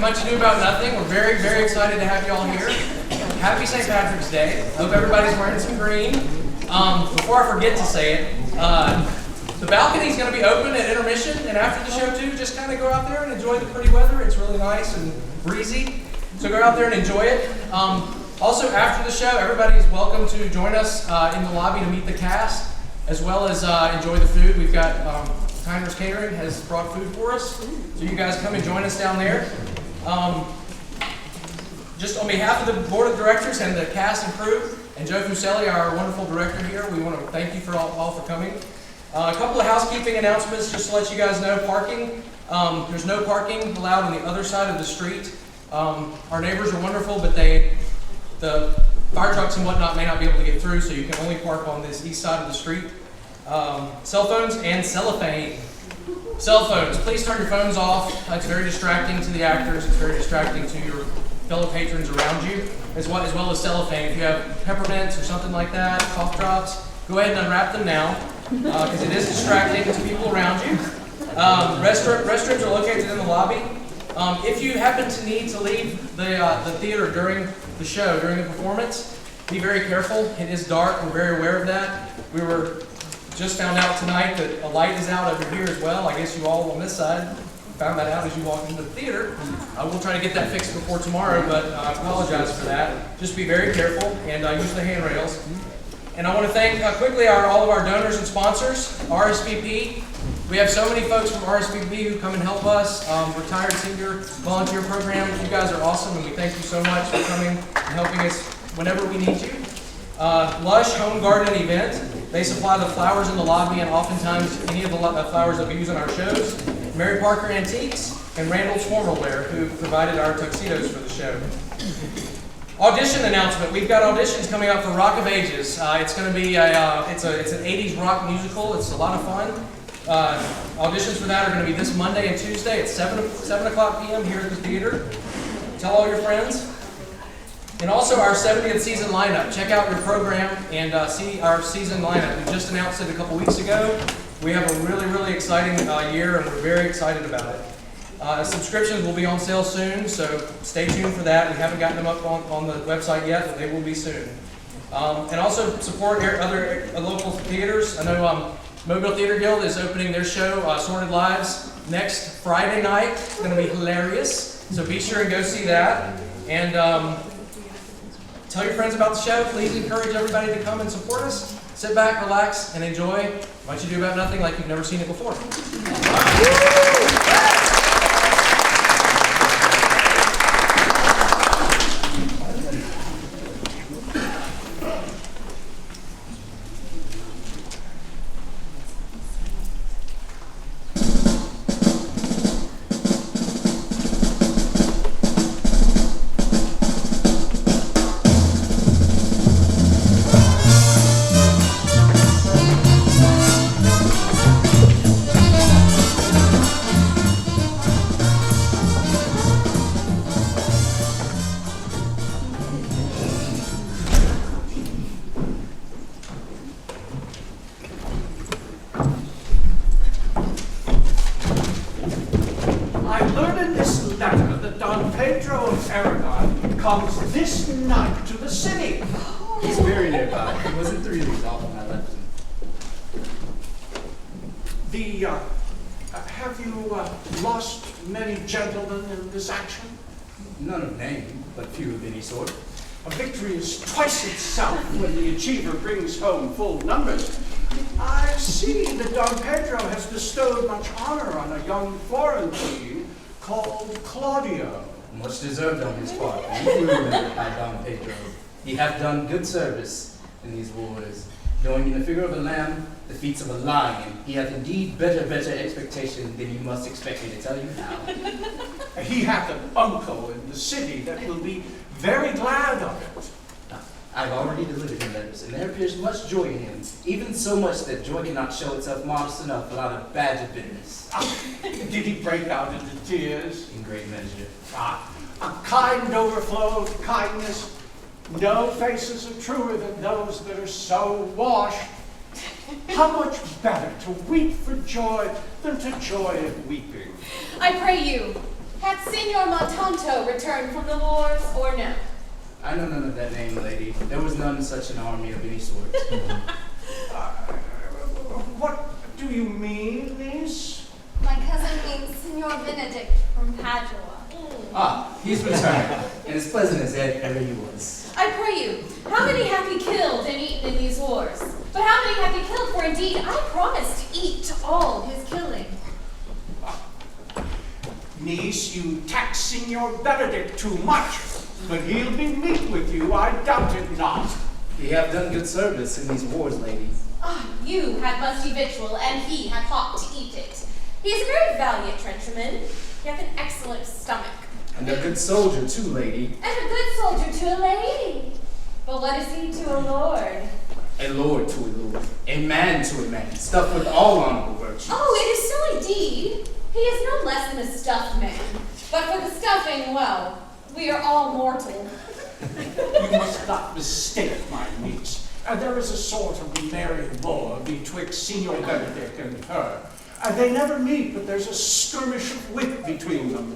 Much Ado About Nothing. We're very, very excited to have you all here. Happy St. Patrick's Day. Hope everybody's wearing some green. Before I forget to say it, the balcony is going to be open at intermission, and after the show too, just kind of go out there and enjoy the pretty weather. It's really nice and breezy, so go out there and enjoy it. Also, after the show, everybody's welcome to join us in the lobby to meet the cast, as well as enjoy the food. We've got Tiner's Catering has brought food for us, so you guys come and join us down there. Just on behalf of the board of directors and the cast and crew, and Joe Fuselli, our wonderful director here, we want to thank you for all for coming. A couple of housekeeping announcements just to let you guys know. Parking, there's no parking allowed on the other side of the street. Our neighbors are wonderful, but the fire trucks and whatnot may not be able to get through, so you can only park on this east side of the street. Cell phones and cellophane. Cell phones, please turn your phones off. It's very distracting to the actors. It's very distracting to your fellow patrons around you, as well as cellophane. If you have peppermints or something like that, cough drops, go ahead and unwrap them now, because it is distracting to people around you. Restrooms are located in the lobby. If you happen to need to leave the theater during the show, during the performance, be very careful. It is dark. We're very aware of that. We were just found out tonight that a light is out over here as well. I guess you all on this side found that out as you walked into the theater. We'll try to get that fixed before tomorrow, but I apologize for that. Just be very careful and use the handrails. And I want to thank quickly all of our donors and sponsors. RSVP. We have so many folks from RSVP who come and help us. Retired senior volunteer program. You guys are awesome, and we thank you so much for coming and helping us whenever we need you. Lush Home Garden Event. They supply the flowers in the lobby and oftentimes any of the flowers that we use in our shows. Mary Parker Antiques and Randall's Formal Wear, who provided our tuxedos for the show. Audition announcement. We've got auditions coming up for Rock of Ages. It's going to be it's an 80s rock musical. It's a lot of fun. Auditions for that are going to be this Monday and Tuesday at 7 o'clock p.m. here at the theater. Tell all your friends. And also our 70th season lineup. Check out your program and see our season lineup. We just announced it a couple weeks ago. We have a really, really exciting year, and we're very excited about it. Subscriptions will be on sale soon, so stay tuned for that. We haven't gotten them up on the website yet, but they will be soon. And also support other local theaters. I know Mobile Theater Guild is opening their show, Sordid Lives, next Friday night. It's going to be hilarious, so be sure and go see that. And tell your friends about the show. Please encourage everybody to come and support us. Sit back, relax, and enjoy What You Do About Nothing like you've never seen it before. Don Pedro of Aragon comes this night to the city. He's very nearby. He wasn't 3 weeks off when I left him. Have you lost many gentlemen in this action? None of name, but few of any sort. A victory is twice itself when the achiever brings home full numbers. I see that Don Pedro has bestowed much honor on a young Florentine called Claudio. Much deserved on his part. We were remembered by Don Pedro. He hath done good service in these wars. Knowing in the figure of a lamb, the feats of a lion, he hath indeed better expectation than you must expect me to tell you now. He hath an uncle in the city that will be very glad of it. I've already delivered him letters, and there appears much joy in him, even so much that joy cannot show itself modest enough without a badge of bitterness. Did he break out into tears? In great measure. A kind overflow of kindness. No faces are truer than those that are so washed. How much better to weep for joy than to joy at weeping. I pray you, Had Signor Malcontent returned from the wars, or no? I know none of that name, lady. There was none such an army of any sort. What do you mean, niece? My cousin means Signor Benedick from Padua. Ah, he's returned, and as pleasant as ever he was. I pray you, how many hath he killed and eaten in these wars? But how many hath he killed? For indeed, I promised to eat all his killing. Niece, you tax Signor Benedick too much, but he'll be meek with you, I doubt it not. He have done good service in these wars, lady. Ah, you had musty victual, and he hath hot to eat it. He is a very valiant trencherman. He hath an excellent stomach. And a good soldier, too, lady. And a good soldier to a lady. But what is he to a lord? A lord to a lord. A man to a man, stuffed with all honorable virtues. Oh, it is so indeed. He is no less than a stuffed man. But for the stuffing, well, we are all mortal. You must not mistake my niece. There is a sort of merry war betwixt Signor Benedick and her. They never meet, but there's a skirmish of wit between them.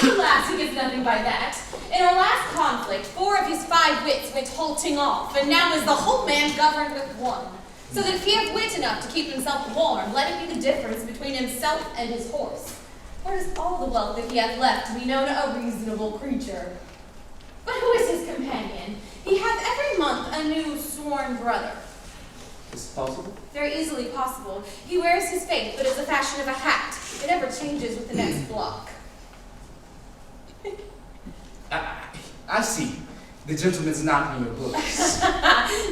Alas, he gets nothing by that. In our last conflict, 4 of his 5 wits went halting off, and now is the whole man governed with 1. So that if he have wit enough to keep himself warm, let it be the difference between himself and his horse. Where is all the wealth that he hath left to be known a reasonable creature? But who is his companion? He hath every month a new sworn brother. Is it possible? Very easily possible. He wears his faith, but it's the fashion of a hat. It ever changes with the next block. I see. The gentleman's not in your books.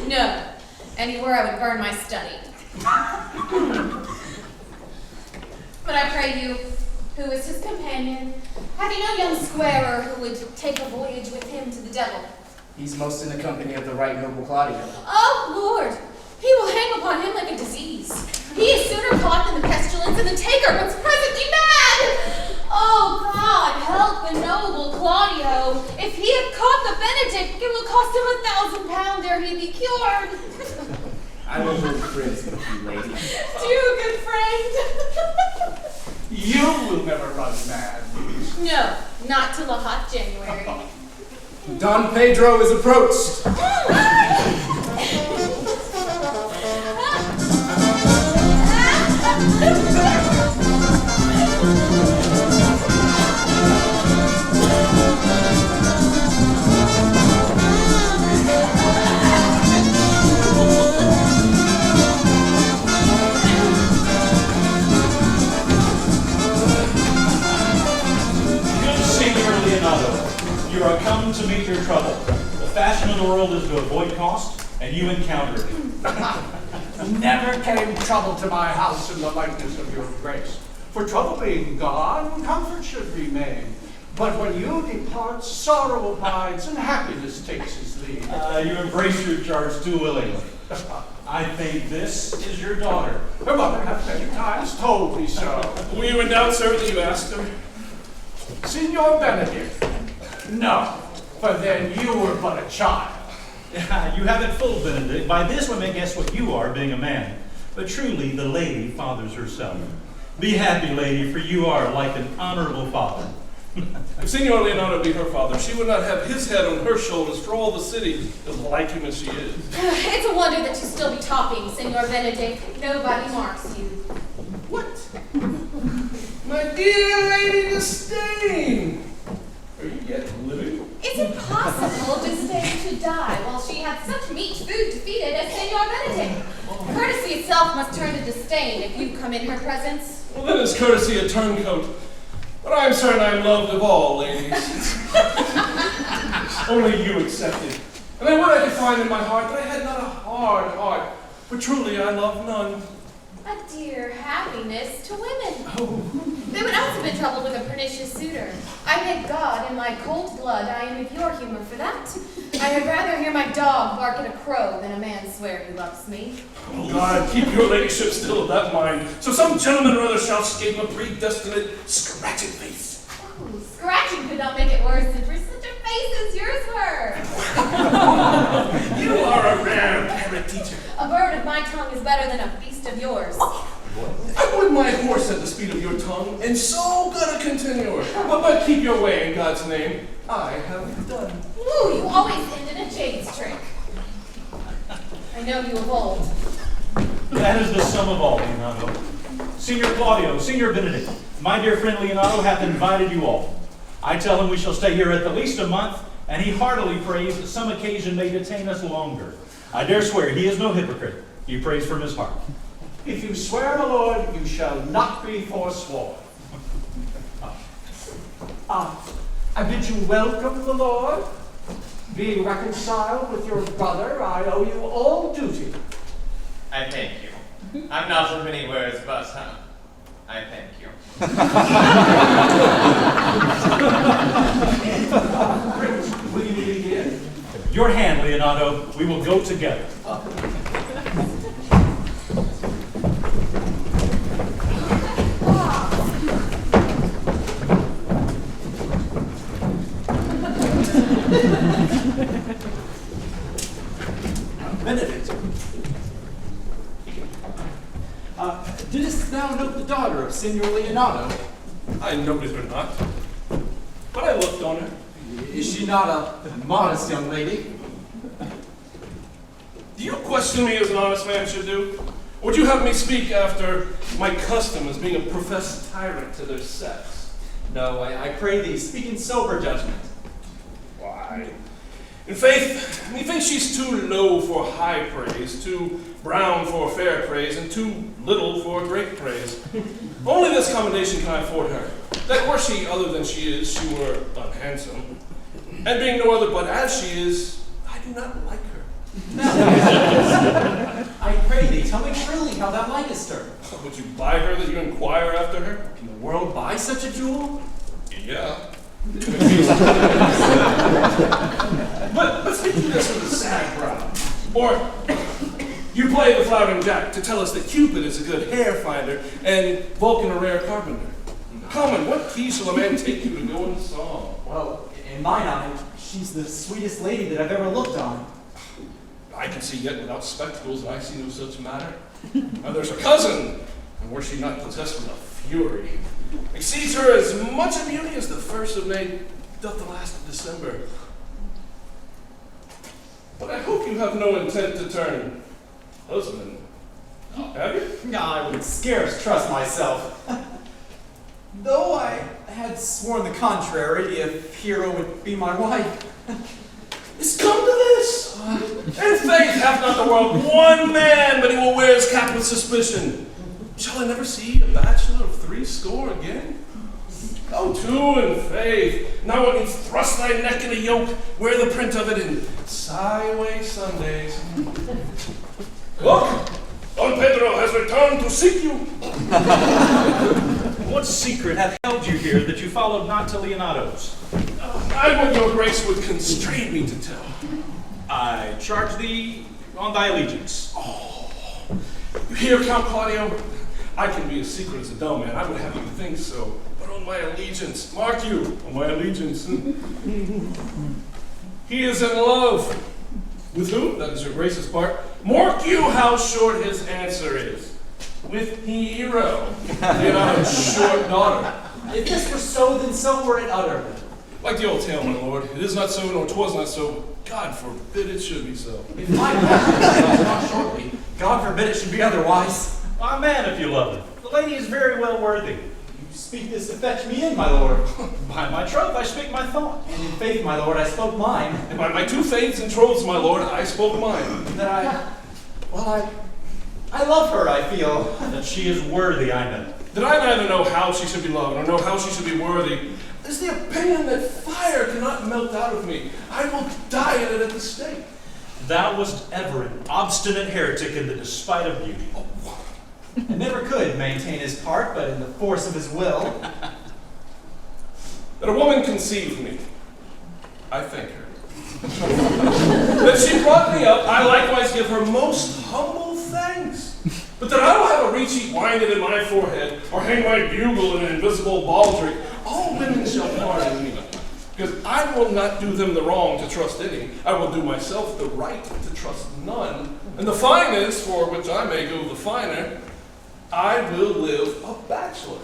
No. Anywhere I would burn my study. But I pray you, who is his companion? Have you no young squarer who would take a voyage with him to the devil? He's most in the company of the right noble Claudio. Oh, Lord! He will hang upon him like a disease. He is sooner caught than the pestilence, and the taker was presently mad! Oh, God, help the noble Claudio. If he had caught the Benedick, it will cost him £1,000 ere he be cured. I will hold friends with you, lady. Do, good friend. You will never run mad. No, not till a hot January. Don Pedro is approached. You are come to meet your trouble. The fashion of the world is to avoid cost, and you encounter it. Never came trouble to my house in the likeness of your grace. For trouble being gone, comfort should remain. But when you depart, sorrow abides, and happiness takes his lead. You embrace your charge too willingly. I think this is your daughter. Her mother hath many times told me so. Were you in doubt, sir, that you asked her? Signor Benedick. No, for then you were but a child. You have it full, Benedick. By this we may guess what you are, being a man. But truly, the lady fathers herself. Be happy, lady, for you are like an honorable father. If Signor Leonato be her father, she would not have his head on her shoulders for all the city to like him as she is. It's a wonder that you still be talking, Signor Benedick. Nobody marks you. What? My dear Lady Disdain! Are you yet living? It's impossible Disdain should die while she hath such meat food to feed it as Signor Benedick. Courtesy itself must turn to disdain if you come in her presence. Well, then is courtesy a turncoat. But I am certain I am loved of all ladies. Only you excepted. And I would I could find in my heart that I had not a hard heart, for truly I love none. A dear happiness to women. Oh. They would else have been troubled with a pernicious suitor. I thank God in my cold blood I am of your humor for that. I had rather hear my dog bark at a crow than a man swear he loves me. Oh God, keep your ladyship still of that mind, so some gentleman or other shall escape a predestinate scratching face. Oh, scratching could not make it worse than for such a face as yours were. You are a rare parrot teacher. A bird of my tongue is better than a beast of yours. I would my horse at the speed of your tongue, and so gonna continue. But keep your way in God's name. I have done. Ooh, you always end in a jade's trick. I know you of old. That is the sum of all, Leonato. Signor Claudio, Signor Benedick, my dear friend Leonato hath invited you all. I tell him we shall stay here at the least a month, and he heartily prays that some occasion may detain us longer. I dare swear he is no hypocrite. He prays from his heart. If you swear, my lord, you shall not be forsworn. I bid you welcome, the Lord. Being reconciled with your brother, I owe you all duty. I thank you. I'm not of many words, but I thank you. Prince, will you begin? Your hand, Leonato. We will go together. Benedict. Didst thou note the daughter of Signor Leonato? I noted her not, but I looked on her. Is she not a modest young lady? Do you question me as an honest man should do? Or would you have me speak after my custom as being a professed tyrant to their sex? No, I pray thee, speak in sober judgment. Why? In faith, methinks she's too low for high praise, too brown for fair praise, and too little for great praise. Only this commendation can I afford her, that were she other than she is, she were unhandsome. And being no other but as she is, I do not like her. I pray thee, tell me truly how thou likest her. Would you buy her that you inquire after her? Can the world buy such a jewel? Yeah. but speak to this with a sad brow. Or you play the flouting jack to tell us that Cupid is a good hair finder and Vulcan a rare carpenter. Come, and what key shall a man take you to go in song? Well, in mine eye, she's the sweetest lady that I've ever looked on. I can see yet without spectacles, and I see no such matter. Now there's her cousin, and were she not possessed with a fury, exceeds her as much in beauty as the 1st of May doth the last of December. But I hope you have no intent to turn husband. Have you? No, I would scarce trust myself. Though I had sworn the contrary, if Hero would be my wife. It's come to this. In faith hath not the world one man, but he will wear his cap with suspicion. Shall I never see a bachelor of 80 again? Go to in faith. Now when you thrust thy neck in a yoke, wear the print of it in Sighway Sundays. Look, Don Pedro has returned to seek you. What secret hath held you here that you followed not to Leonato's? I would your grace would constrain me to tell. I charge thee on thy allegiance. Oh, you hear, Count Claudio? I can be as secret as a dumb man. I would have you think so. But on my allegiance, mark you, on my allegiance. He is in love. With whom? That is your grace's part. Mark you how short his answer is. With Hero, Leonato's short daughter. If this were so, then so were it utterly. Like the old tale, my lord. It is not so, nor 'twas not so. God forbid it should be so. If my passion is not shortly, God forbid it should be otherwise. A man, if you love her. The lady is very well worthy. You speak this to fetch me in, my lord. By my troth, I speak my thought. And in faith, my lord, I spoke mine. And by my 2 faiths and troths, my lord, I spoke mine. That I love her, I feel. That she is worthy, I know. That I neither know how she should be loved, nor know how she should be worthy, is the opinion that fire cannot melt out of me. I will die in it at the stake. Thou wast ever an obstinate heretic in the despite of beauty. And never could maintain his part, but in the force of his will. That a woman conceived me, I thank her. That she brought me up, I likewise give her most humble thanks. But that I will have a recheat winded in my forehead, or hang my bugle in an invisible baldric, all women shall pardon me. Because I will not do them the wrong to trust any. I will do myself the right to trust none. And the fine is, for which I may go the finer, I will live a bachelor.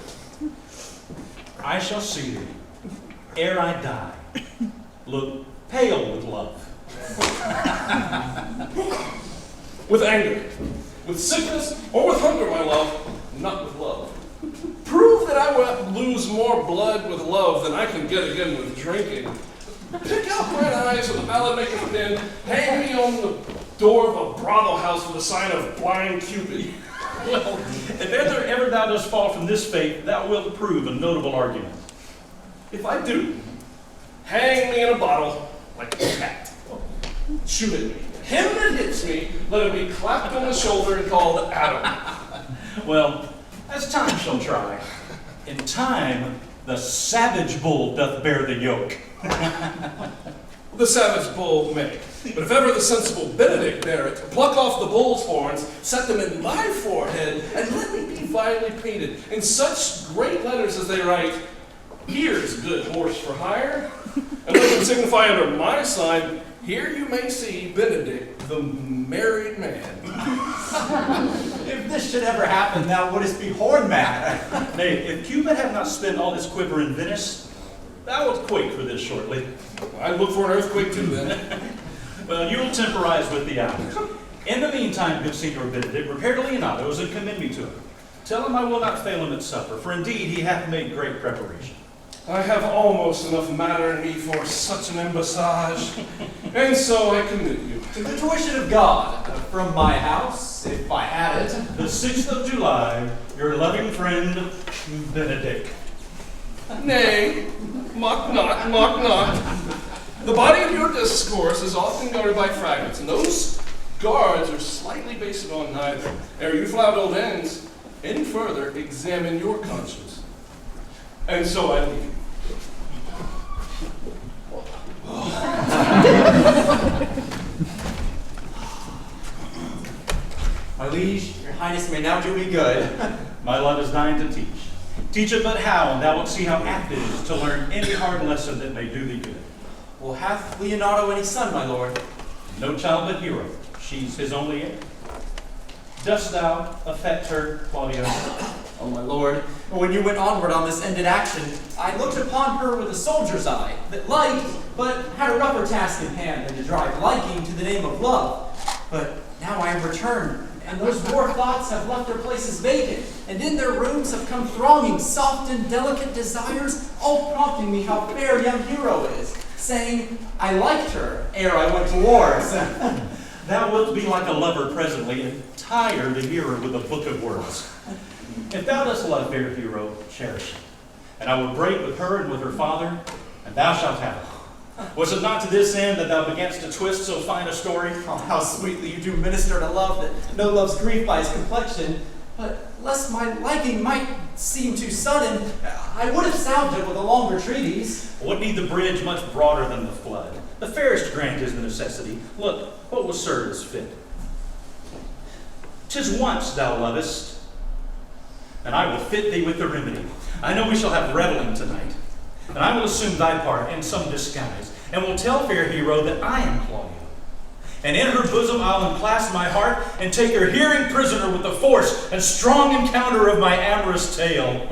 I shall see thee, ere I die, look pale with love. With anger, with sickness, or with hunger, my love, not with love. Prove that I will lose more blood with love than I can get again with drinking. Pick out mine eyes with a ballad maker's pen, hang me on the door of a brothel house with a sign of blind Cupid. Well, if ever thou dost fall from this faith, thou wilt prove a notable argument. If I do, hang me in a bottle like a cat. Shoot at me. Him that hits me, let him be clapped on the shoulder and called Adam. Well, as time shall try, in time the savage bull doth bear the yoke. The savage bull may. But if ever the sensible Benedick bear it, pluck off the bull's horns, set them in my forehead, and let me be vilely painted in such great letters as they write, "Here's good horse for hire," and let them signify under my sign, "Here you may see Benedick, the married man." If this should ever happen, thou wouldst be horn mad. Nay, if Cupid had not spent all his quiver in Venice, thou wilt quake for this shortly. I'd look for an earthquake too then. Well, you will temporize with the hours. In the meantime, good Signor Benedick, repair to Leonato's and commend me to him. Tell him I will not fail him at supper, for indeed he hath made great preparation. I have almost enough matter in me for such an embassage, and so I commit you. To the tuition of God, from my house, if I had it. The 6th of July, your loving friend, Benedick. Nay, mock not, mock not. The body of your discourse is often guarded by fragments, and those guards are slightly based on neither. Ere you flout old ends, any further, examine your conscience. And so I leave you. My liege, your highness may now do me good. My love is thine to teach. Teach it but how, and thou wilt see how apt it is to learn any hard lesson that may do thee good. Well, hath Leonato any son, my lord? No child but Hero. She's his only heir. Dost thou affect her, Claudio? Oh, my lord, when you went onward on this ended action, I looked upon her with a soldier's eye, that liked, but had a rougher task in hand than to drive liking to the name of love. But now I am returned, and those war thoughts have left their places vacant, and in their rooms have come thronging soft and delicate desires, all prompting me how fair young Hero is, saying, I liked her ere I went to wars. Thou wilt be like a lover presently, and tire the hearer with a book of words. If thou dost love fair Hero, cherish it. And I will break with her and with her father, and thou shalt have it. Was it not to this end that thou beganst to twist so fine a story? Oh, how sweetly you do minister to love that no loves grief by his complexion. But lest my liking might seem too sudden, I would have salved it with a longer treatise. What need the bridge much broader than the flood? The fairest grant is the necessity. Look, what will serve as fit? 'Tis once thou lovest, and I will fit thee with the remedy. I know we shall have reveling tonight, and I will assume thy part in some disguise, and will tell fair Hero that I am Claudio. And in her bosom I'll enclasp my heart, and take her hearing prisoner with the force and strong encounter of my amorous tale.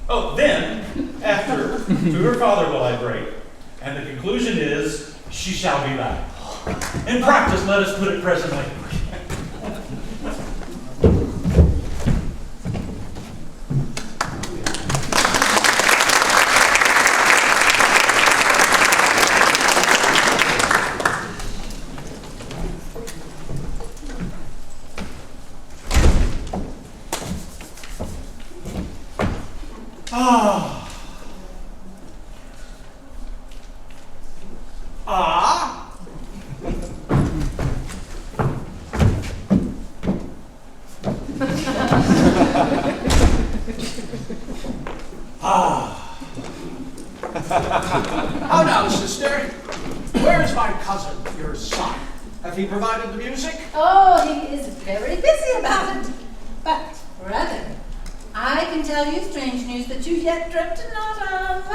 Oh, then, after, to her father will I break, and the conclusion is, she shall be thine. In practice, let us put it presently. How now, sister? Where is my cousin, your son? Have he provided the music? Oh, he is very busy about it. But, brother, I can tell you strange news that you yet dreamt not of.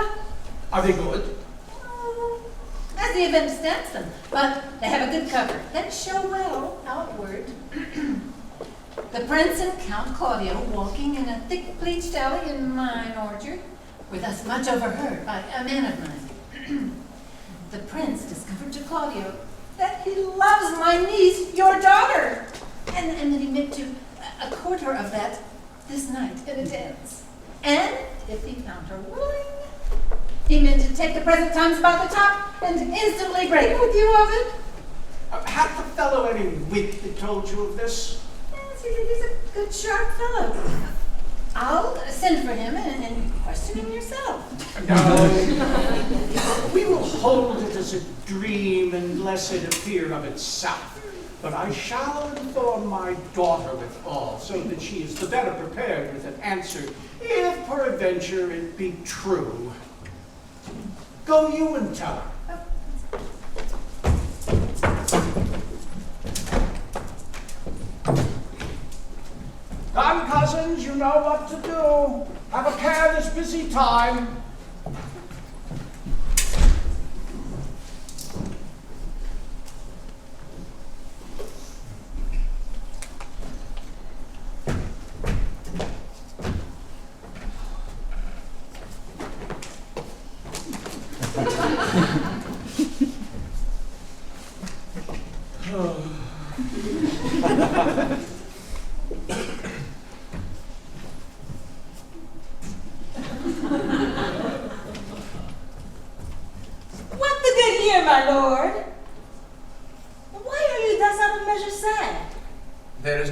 Are they good? Oh, as the event stands them, but they have a good cover. That show well outward. the Prince and Count Claudio, walking in a thick bleached alley in mine orchard, were thus much overheard by a man of mine. The Prince discovered to Claudio that he loves my niece, your daughter, and that he meant to accord her of that this night in a dance. And if he found her willing, he meant to take the present times by the top and instantly break with you of it. Had the fellow any wit that told you of this? Yes, he's a good, sharp fellow. I'll send for him and question him yourself. No. We will hold it as a dream unless it appear of itself. But I shall inform my daughter withal, so that she is the better prepared with an answer, if peradventure it be true. Go you and tell her. Come, cousins, you know what to do. Have a care this busy time.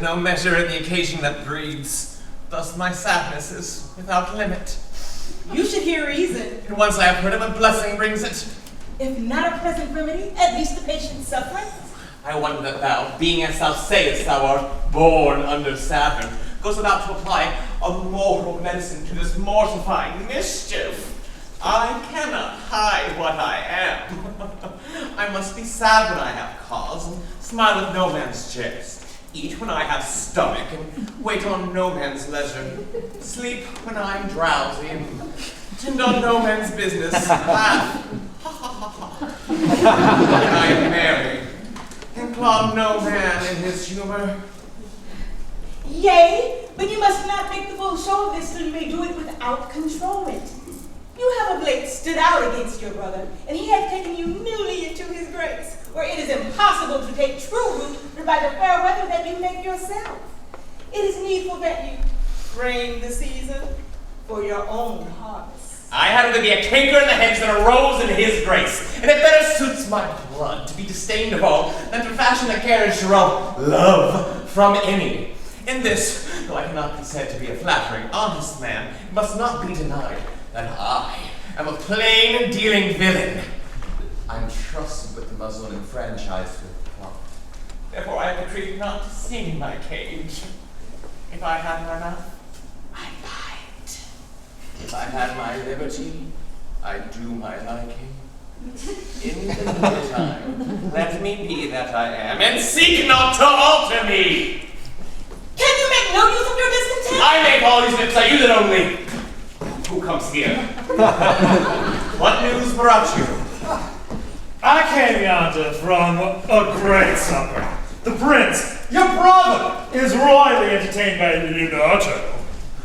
No measure in the occasion that breeds. Thus my sadness is without limit. You should hear reason. And once I have heard of a blessing brings it. If not a pleasant remedy, at least a patient suffering. I wonder that thou, being as thou sayest thou art born under Saturn, goes about to apply a mortal medicine to this mortifying mischief. I cannot hide what I am. I must be sad when I have cause, and smile at no man's jest. Eat when I have stomach, and wait on no man's leisure. Sleep when I'm drowsy, and tend on no man's business. Laugh, ha ha ha ha, when I am merry, and clog no man in his humor. Yea, but you must not make the full show of this till you may do it without controlment. You have of late stood out against your brother, and he hath taken you newly into his grace, where it is impossible to take true root but by the fair weather that you make yourself. It is needful that you frame the season for your own harvest. I had to be a canker in the hedge that arose in his grace, and it better suits my blood to be disdained of all than to fashion a carriage to rob love from any. In this, though I cannot be said to be a flattering, honest man, it must not be denied that I am a plain and dealing villain. I'm trusted with the muzzle and franchised with the plot. Therefore I have decreed not to sing my cage. If I had my mouth, I bite. If I had my liberty, I'd do my liking. In the meantime, let me be that I am, and seek not to alter me! Can you make no use of your discontent? I make all these lips, I use it only. Who comes here? What news, Borachio? I came yonder from a great supper. The prince, your brother, is royally entertained by Leonato.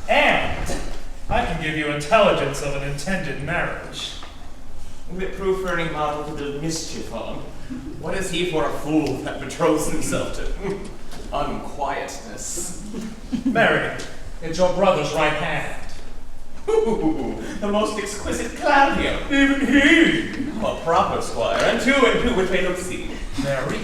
And I can give you intelligence of an intended marriage. It prove for any model to the mischief on. What is he for a fool that betroths himself to unquietness? Mary, it's your brother's right hand. Ooh, the most exquisite Claudio. Even he. A proper squire, and two which may look see. Mary,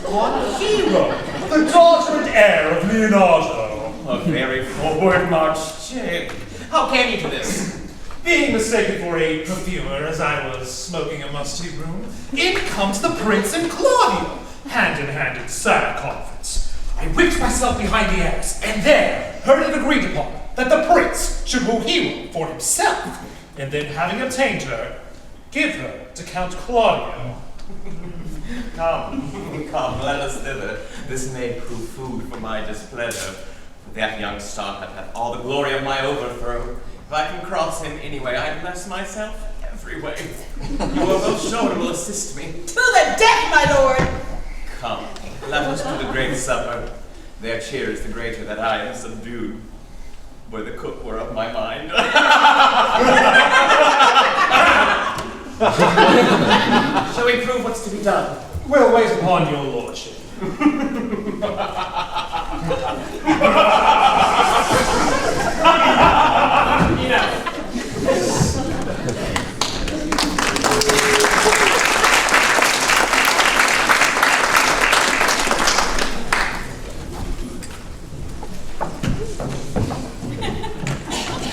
one Hero, the daughter and heir of Leonato. A very forward march shame. How came you to this? Being mistaken for a perfumer as I was smoking a musty room, in comes the Prince and Claudio, hand in hand in sad conference. I whipped myself behind the arras, and there heard it agreed upon that the Prince should woo Hero for himself, and then having obtained her, give her to Count Claudio. Come, let us thither. This may prove food for my displeasure. For that young star hath all the glory of my overthrow. If I can cross him anyway, I bless myself every way. You are both sure will assist me. To the death, my lord! Come, let us do the great supper. Their cheer is the greater that I am subdued, where the cook were of my mind. Shall we prove what's to be done? We'll wait upon your lordship.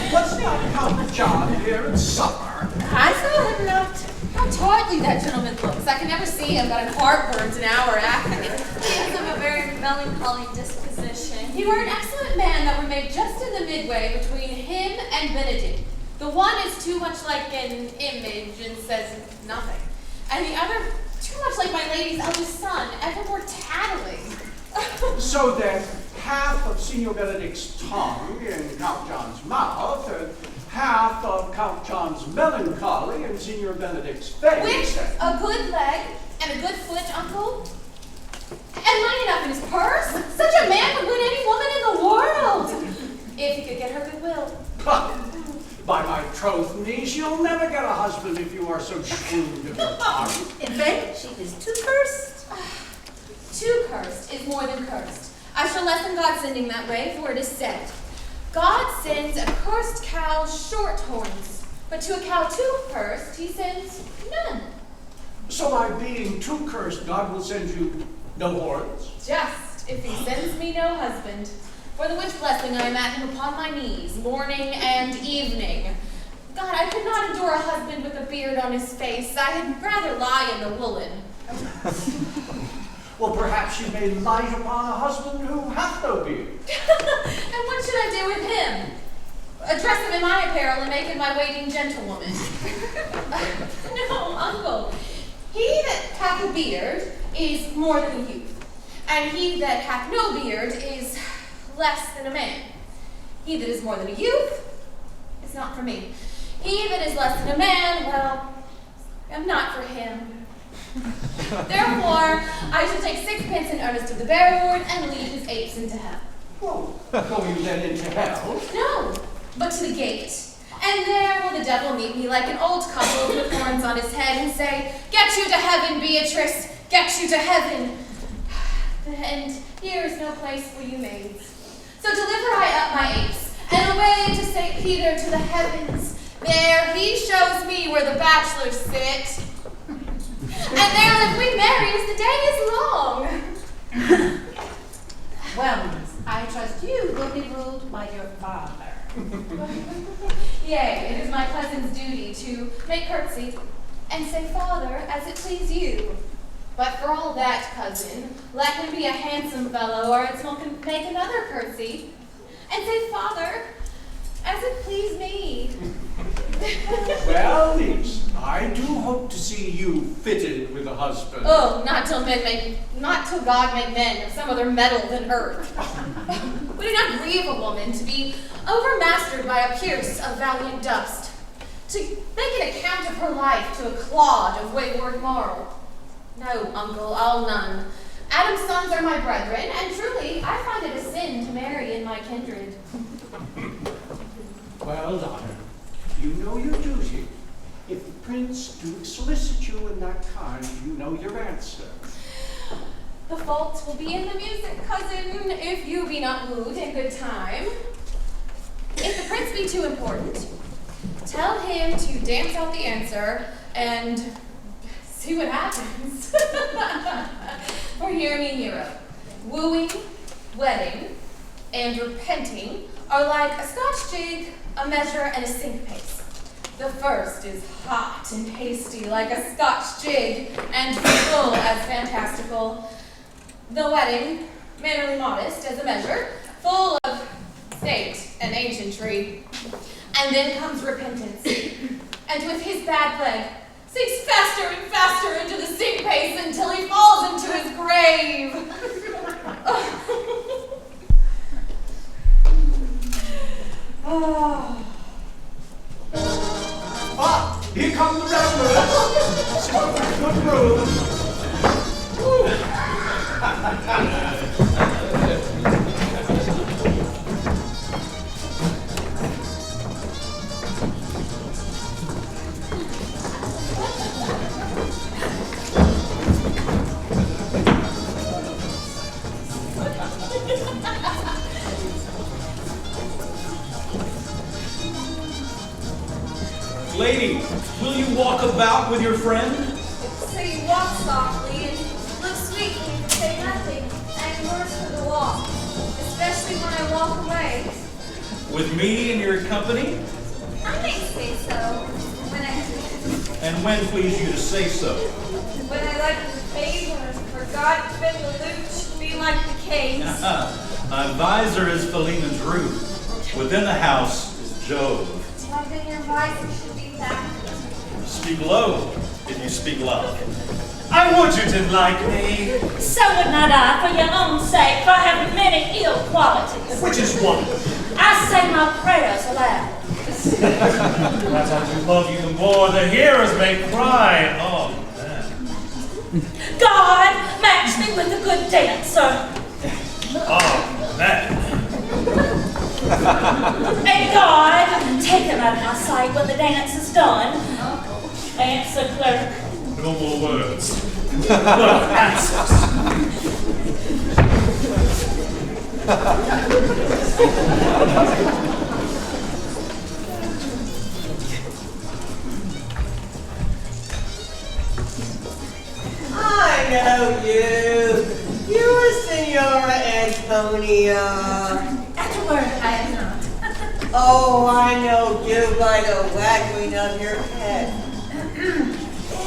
What's not Count John here at supper? I saw him not. How tawdry that gentleman looks. I can never see him, but I'm heartburned an hour after. He is of a very melancholy disposition. You are an excellent man that were made just in the midway between him and Benedick. The one is too much like an image and says nothing. And the other, too much like my lady's eldest son, evermore tattling. So then, half of Signor Benedick's tongue in Count John's mouth, and half of Count John's melancholy in Signor Benedick's face. With a good leg and a good foot, uncle. And money enough in his purse. Such a man would win any woman in the world. If he could get her goodwill. By my troth, niece, you'll never get a husband if you are so shrewd of your tongue. In fact, she is too cursed. Too cursed is more than cursed. I shall lessen God's sending that way, for it is said, God sends a cursed cow short horns, but to a cow too cursed, he sends none. So by being too cursed, God will send you no horns? Just if he sends me no husband, for the which blessing I am at him upon my knees, morning and evening. God, I could not endure a husband with a beard on his face. I had rather lie in the woolen. Well, perhaps you may light upon a husband who hath no beard. And what should I do with him? Dress him in my apparel and make him my waiting gentlewoman. No, uncle. He that hath a beard is more than a youth, and he that hath no beard is less than a man. He that is more than a youth is not for me. He that is less than a man, well, I'm not for him. Therefore, I shall take sixpence in earnest of the barroward and lead his apes into hell. Well, go you then into hell? No, but to the gate. And there will the devil meet me like an old couple with horns on his head and say, "Get you to heaven, Beatrice, get you to heaven." And here is no place for you maids. So deliver I up my apes, and away to St. Peter to the heavens. There he shows me where the bachelors sit. And there live we merry as the day is long. Well, miss, I trust you will be ruled by your father. Yea, it is my cousin's duty to make curtsy and say, "Father, as it please you." But for all that, cousin, let him be a handsome fellow, or else one can make another curtsy and say, "Father, as it please me." Well, niece, I do hope to see you fitted with a husband. Oh, not till God make men of some other metal than earth. Would it not grieve a woman to be overmastered by a pierce of valiant dust, to make an account of her life to a clod of wayward marl? No, uncle, I'll none. Adam's sons are my brethren, and truly I find it a sin to marry in my kindred. Well, daughter, you know your duty. If the prince do solicit you in that kind, you know your answer. The fault will be in the music, cousin, if you be not wooed in good time. If the prince be too important, tell him to dance out the answer and see what happens. For hear me, Hero. Wooing, wedding, and repenting are like a Scotch jig, a measure, and a syncopace. The first is hot and hasty like a Scotch jig, and full as fantastical. The wedding, mannerly modest as a measure, full of state and ancientry. And then comes repentance, and with his bad leg, sinks faster and faster into the syncopace until he falls into his grave. Oh. Ah, here come the revelers. Good room. Lady, will you walk about with your friend? So you walk softly and look sweet when you say nothing, and worse for the walk, especially when I walk away. With me in your company? I may say so when I please. And when please you to say so? When I like the favor, for God forbid the loot should be like the case. My visor is Philemon's roof. Within the house is Jove. Well, then your visor should be backwards. Speak low if you speak loud. I would you did like me. So would not I, for your own sake, for I have many ill qualities. Which is one. I say my prayers aloud. As I do love you the more, the hearers may cry. Oh, man. God, match me with a good dancer. Oh, man. And God, take him out of my sight when the dance is done. Answer, clerk. No more words. Clerk, answers. I know you. You're Signora Antonia. At work, I am not. Oh, I know you by the waggling of your head.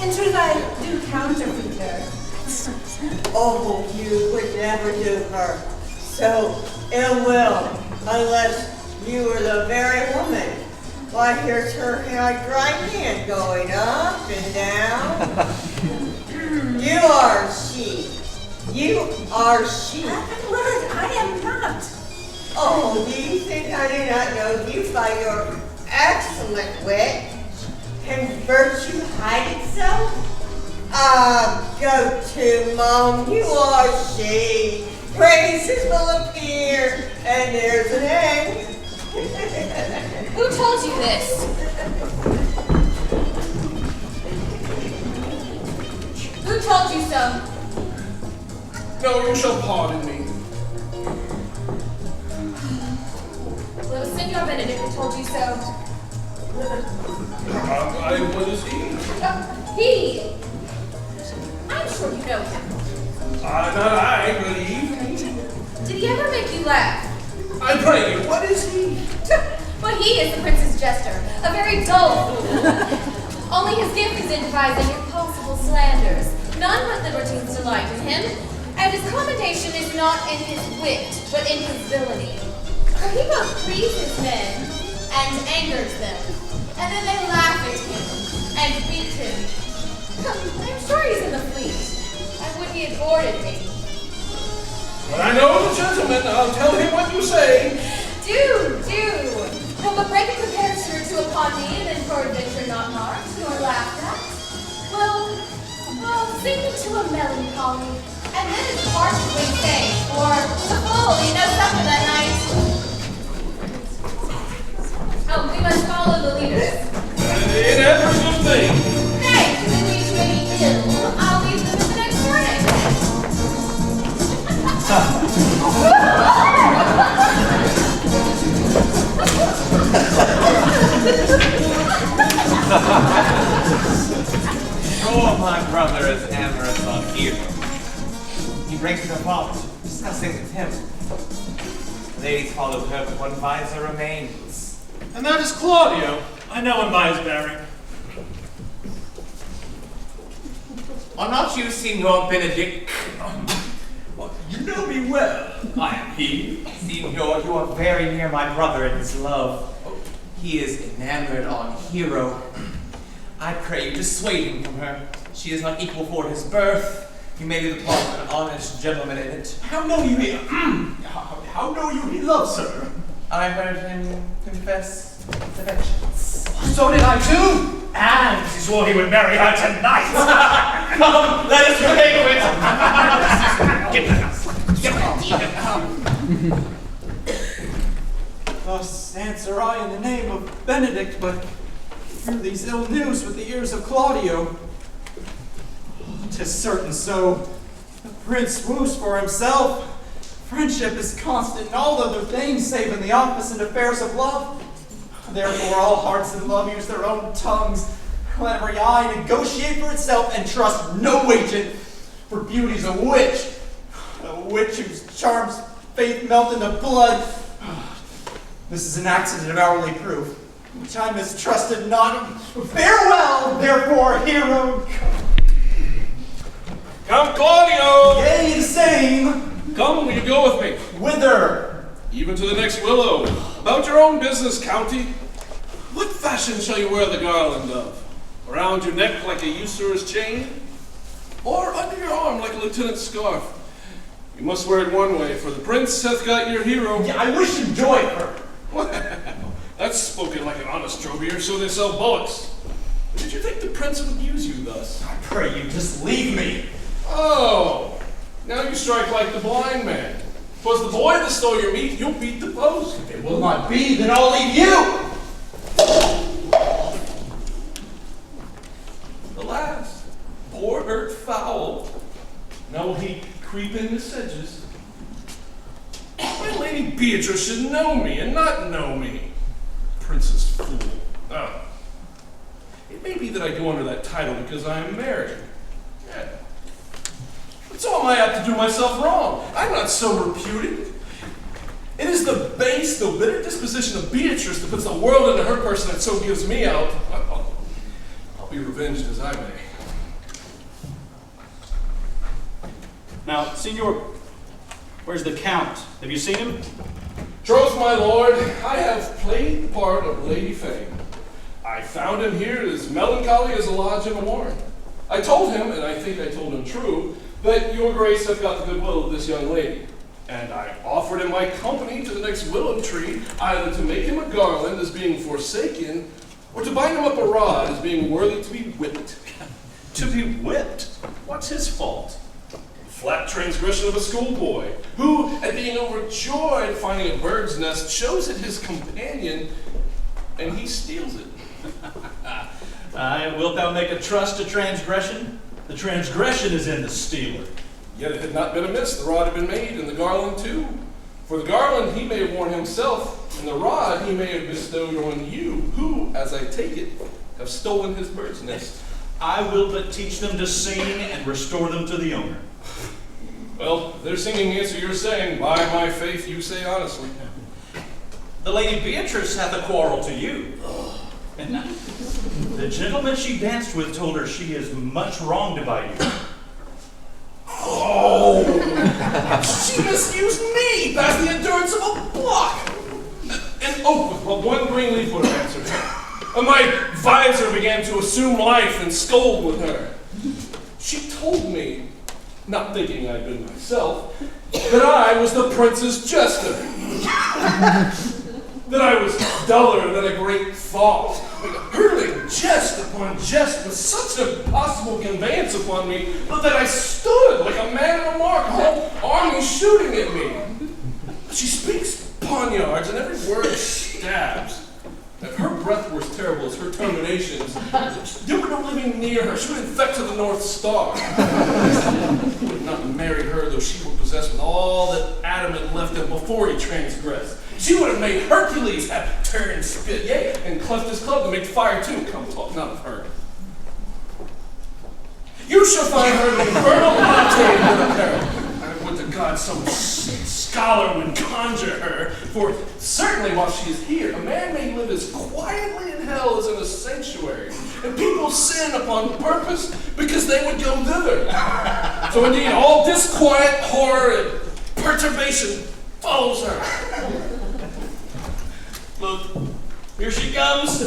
In truth, I do counterfeit her. Oh, you would never do her so ill will unless you were the very woman. Why, here's her dry hand going up and down. You are she. You are she. At word, I am not. Oh, do you think I do not know you by your excellent wit? Can virtue hide itself? Ah, go to, Mom, you are she. Praises will appear, and there's an end. Who told you this? Who told you so? No, you shall pardon me. Well, it was Signor Benedick who told you so. What is he? He! I'm sure you know him. Not I, believe. Did he ever make you laugh? I pray you, what is he? Well, he is the prince's jester, a very dull fool. Only his gift is in devising impossible slanders. None but libertines delight in him, and his commendation is not in his wit, but in his villainy. For he both pleases men and angers them, and then they laugh at him and beat him. I'm sure he's in the fleet. I would he had boarded me. When I know the gentleman, I'll tell him what you say. Do! No, but break a comparison or two upon me, and then for adventure not marked, nor laughed at. Well, sink into a melancholy, and then it's part of the day, or the full, supper that night. Oh, we must follow the leaders. In every good thing. Nay, if it leads to any ill, I'll leave them the next morning. Oh, my brother is amorous on Hero. He breaks with her father, discussing with him. The ladies follow her, but one visor remains. And that is Claudio. I know him by his bearing. Are not you Signor Benedick? You know me well. I am he. Signor, you are very near my brother in his love. He is enamored on Hero. I pray you dissuade him from her. She is not equal for his birth. You may be the part of an honest gentleman in it. How know you he? How know you he loves her? I heard him confess his affections. So did I too. And he swore he would marry her tonight. Come, let us pay it. Get the house. Thus answer I in the name of Benedict, but hear these ill news with the ears of Claudio. 'Tis certain so. The prince woos for himself. Friendship is constant in all other things, save in the office and affairs of love. Therefore, all hearts in love use their own tongues. Let every eye negotiate for itself and trust no agent. For beauty's a witch whose charms faith melt into blood. This is an accident of hourly proof, which I mistrusted not. Farewell, therefore, hero. Count Claudio! Yea, the same. Come, will you go with me? Whither? Even to the next willow. About your own business, County. What fashion shall you wear the garland of? Around your neck like a usurer's chain? Or under your arm like a lieutenant's scarf? You must wear it one way, for the prince hath got your hero. Yeah, I wish you joy her. Well, that's spoken like an honest trovier, so they sell bullocks. Did you think the prince would use you thus? I pray you just leave me. Oh, now you strike like the blind man. 'Twas the boy that stole your meat, you'll beat the post. If it will not be, then I'll leave you. Alas, poor hurt fowl. Now will he creep in the sedges? My Lady Beatrice should know me and not know me. Princess fool. Oh. It may be that I go under that title because I am married. Yeah. But so am I apt to do myself wrong. I'm not so reputed. It is the base, though bitter disposition of Beatrice that puts the world into her person and so gives me out. I'll be revenged as I may. Now, Signor, where's the Count? Have you seen him? Troth, my lord, I have played the part of Lady Fame. I found him here as melancholy as a lodge in a warren. I told him, and I think I told him true, that your grace hath got the goodwill of this young lady. And I offered him my company to the next willow tree, either to make him a garland as being forsaken, or to bind him up a rod as being worthy to be whipped. To be whipped? What's his fault? Flat transgression of a schoolboy, who, at being overjoyed finding a bird's nest, shows it his companion, and he steals it. Wilt thou make a trust to transgression? The transgression is in the stealer. Yet it had not been amiss, the rod had been made, and the garland too. For the garland he may have worn himself, and the rod he may have bestowed on you, who, as I take it, have stolen his bird's nest. I will but teach them to sing and restore them to the owner. Well, their singing answer your saying, by my faith you say honestly. The Lady Beatrice hath a quarrel to you. And the gentleman she danced with told her she is much wronged by you. Oh! She misused me past the endurance of a block! An oak with but one green leaf would have answered her. And my visor began to assume life and scold with her. She told me, not thinking I'd been myself, that I was the prince's jester. That I was duller than a great thought, hurling jest upon jest with such an impossible conveyance upon me, but that I stood like a man in a mark, a whole army shooting at me. She speaks poniards, and every word stabs. If her breath were as terrible as her terminations, there were no living near her. She would infect to the North Star. He would not marry her, though she were possessed with all that Adam had left him before he transgressed. She would have made Hercules have turned spit, yea, and cleft his club to make fire too. Come, talk not of her. You shall find her the infernal octave with apparel. I would to God some scholar would conjure her, for certainly while she is here, a man may live as quietly in hell as in a sanctuary, and people sin upon purpose because they would go thither. So indeed, all disquiet, horror, and perturbation follows her. Look, here she comes.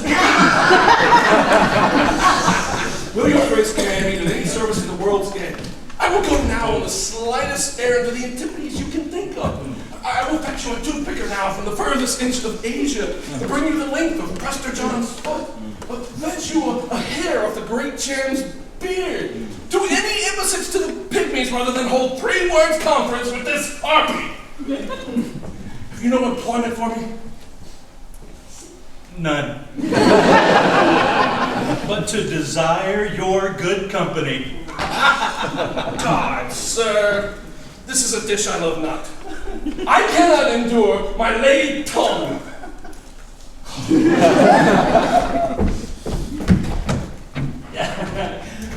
Will your grace command me to any service in the world's game? I will go now on the slightest errand to the antipodes you can think of. I will fetch you a toothpicker now from the furthest inch of Asia, to bring you the length of Prester John's foot, fetch you a hair off the great Charon's beard. Do any embassies to the pygmies rather than hold 3 words conference with this harpy. Have you no employment for me? None. But to desire your good company. God, sir, this is a dish I love not. I cannot endure my lady tongue.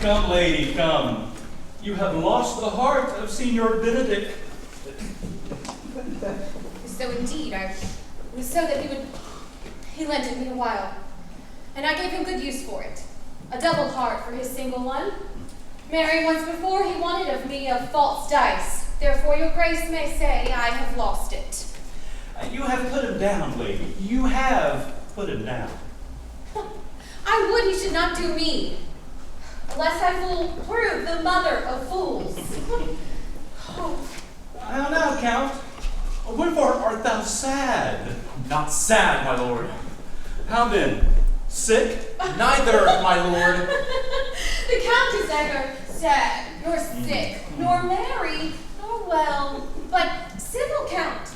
Come, lady, come. You have lost the heart of Signor Benedick. So indeed, it was so that he lent it me a while, and I gave him good use for it. A double heart for his single one. Married once before, he wanted of me a false dice. Therefore your grace may say I have lost it. You have put him down, lady. You have put him down. I would he should not do me, lest I prove the mother of fools. Oh. Now, Count, wherefore art thou sad? Not sad, my lord. How then? Sick? Neither, my lord. The Count is neither sad, nor sick, nor merry, nor well, but civil, Count.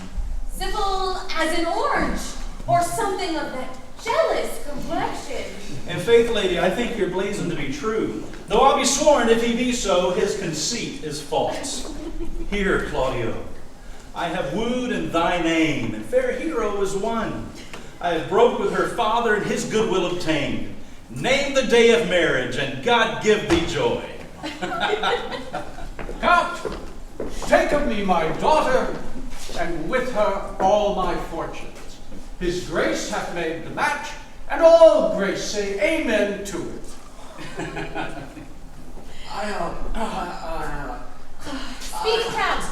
Civil as an orange, or something of that jealous complexion. In faith, lady, I think your blazon to be true. Though I'll be sworn, if he be so, his conceit is false. Here, Claudio, I have wooed in thy name, and fair Hero is won. I have broke with her father, and his goodwill obtained. Name the day of marriage, and God give thee joy. Count, take of me my daughter, and with her all my fortunes. His grace hath made the match, and all grace say amen to it. Speak, Count.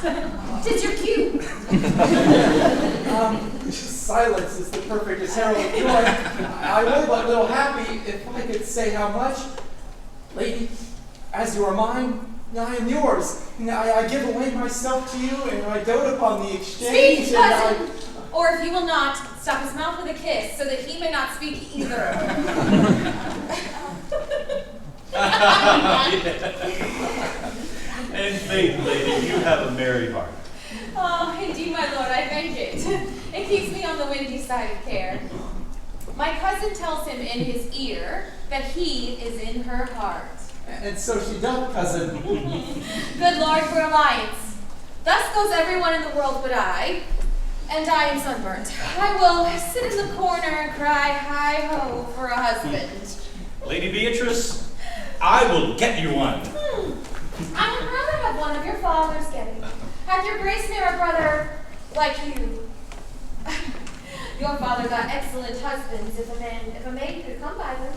'Tis your cue. Silence is the perfectest herald of joy. I were but little happy if I could say how much. Lady, as you are mine, I am yours. I give away myself to you, and I dote upon the exchange. Speak, cousin! Or if you will not, stop his mouth with a kiss, so that he may not speak either. In faith, lady, you have a merry heart. Oh, indeed, my lord, I thank it. It keeps me on the windy side of care. My cousin tells him in his ear that he is in her heart. And so she doth, cousin. Good Lord, for alliance. Thus goes everyone in the world but I, and I am sunburnt. I will sit in the corner and cry hi-ho for a husband. Lady Beatrice, I will get you one. I would rather have one of your father's getting. Hath your grace near a brother like you? Your father got excellent husbands if a maid could come by them.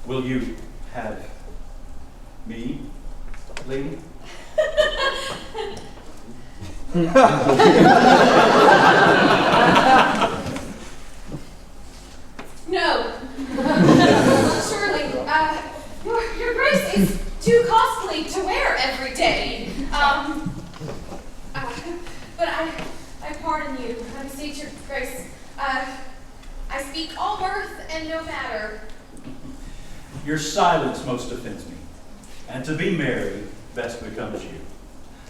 Will you have me, lady? No. Surely, your grace is too costly to wear every day. But I pardon you. I beseech your grace. I speak all mirth and no matter. Your silence most offends me, and to be merry best becomes you.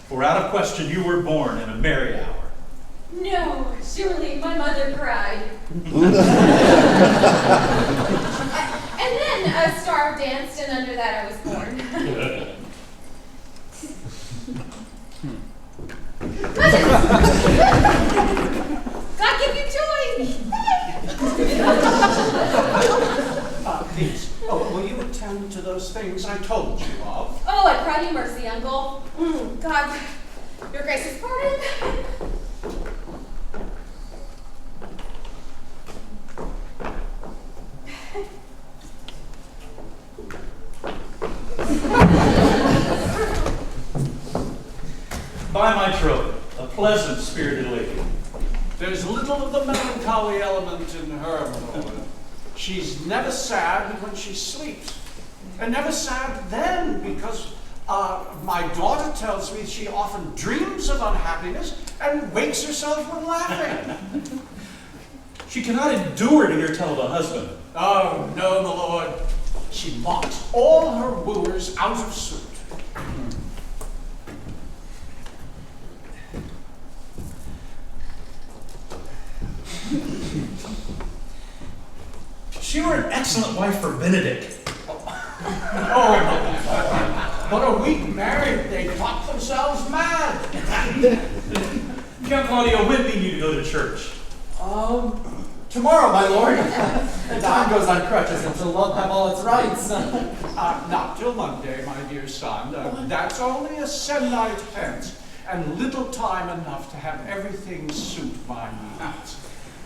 For out of question you were born in a merry hour. No, surely my mother cried. And then a star danced, and under that I was born. God give you joy! Please, will you attend to those things I told you of? Oh, I cry you mercy, uncle. God, your grace is pardoned. By my troth, a pleasant spirited lady. There's little of the melancholy element in her, my lord. She's never sad when she sleeps. And never sad then, because my daughter tells me she often dreams of unhappiness and wakes herself with laughing. She cannot endure to hear tell of a husband. Oh, no, my lord. She mocks all her wooers out of suit. She were an excellent wife for Benedick. Oh, but a week married, they thought themselves mad. Count Claudio, when mean you to go to church? Tomorrow, my lord. Time goes on crutches until love have all its rights. Not till Monday, my dear son. That's only a se'nnight hence, and little time enough to have everything suit my needs.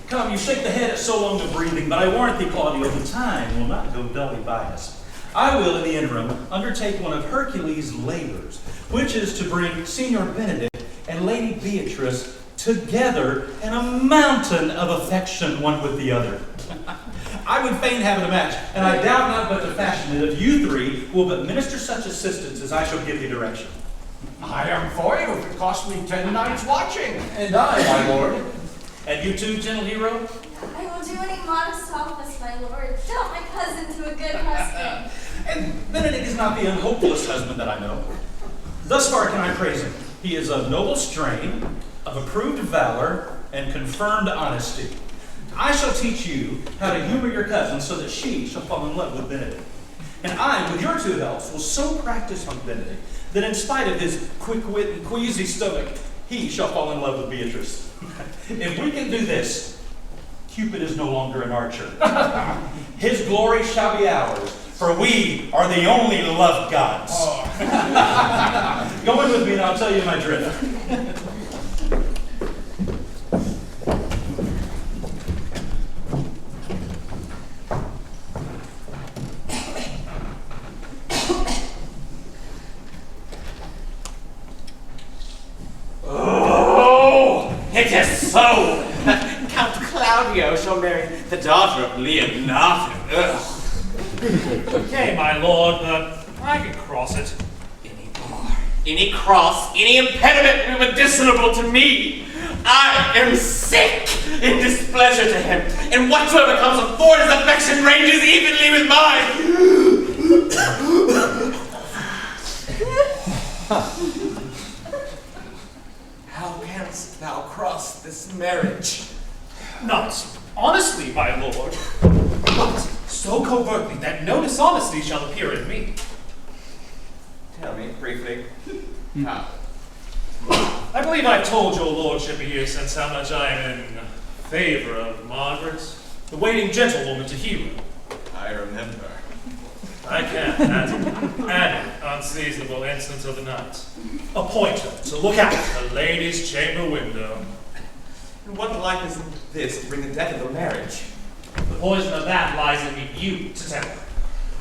Come, you shake the head at so long of breathing, but I warrant thee, Claudio, the time will not go dully by us. I will, in the interim, undertake one of Hercules' labors, which is to bring Signor Benedick and Lady Beatrice together in a mountain of affection one with the other. I would fain have it a match, and I doubt not but to fashion it if you three will but minister such assistance as I shall give you direction. I am for you if it costs me 10 nights watching. And I, my lord. And you too, gentle hero? I will do any modest office, my lord. Help my cousin to a good husband. And Benedick is not the unhopeless husband that I know. Thus far can I praise him. He is of noble strain, of approved valor, and confirmed honesty. I shall teach you how to humor your cousin so that she shall fall in love with Benedick. And I, with your two helps, will so practice on Benedick that in spite of his quick wit and queasy stomach, he shall fall in love with Beatrice. If we can do this, Cupid is no longer an archer. His glory shall be ours, for we are the only love gods. Go in with me and I'll tell you my drift. It is so! Count Claudio shall marry the daughter of Leonato. Okay, my lord, I can cross it. Any bar, any cross, any impediment medicinable to me. I am sick in displeasure to him, and whatsoever comes afford his affection ranges evenly with mine. How canst thou cross this marriage? Not honestly, my lord, but so covertly that no dishonesty shall appear in me. Tell me briefly. How? I believe I've told your lordship a year since how much I am in favor of Margaret, the waiting gentlewoman to Hero. I remember. I can, at an unseasonable instant of the night, appoint her to look out the lady's chamber window. And what light is this to bring the death of the marriage? The poison of that lies in you to tell her.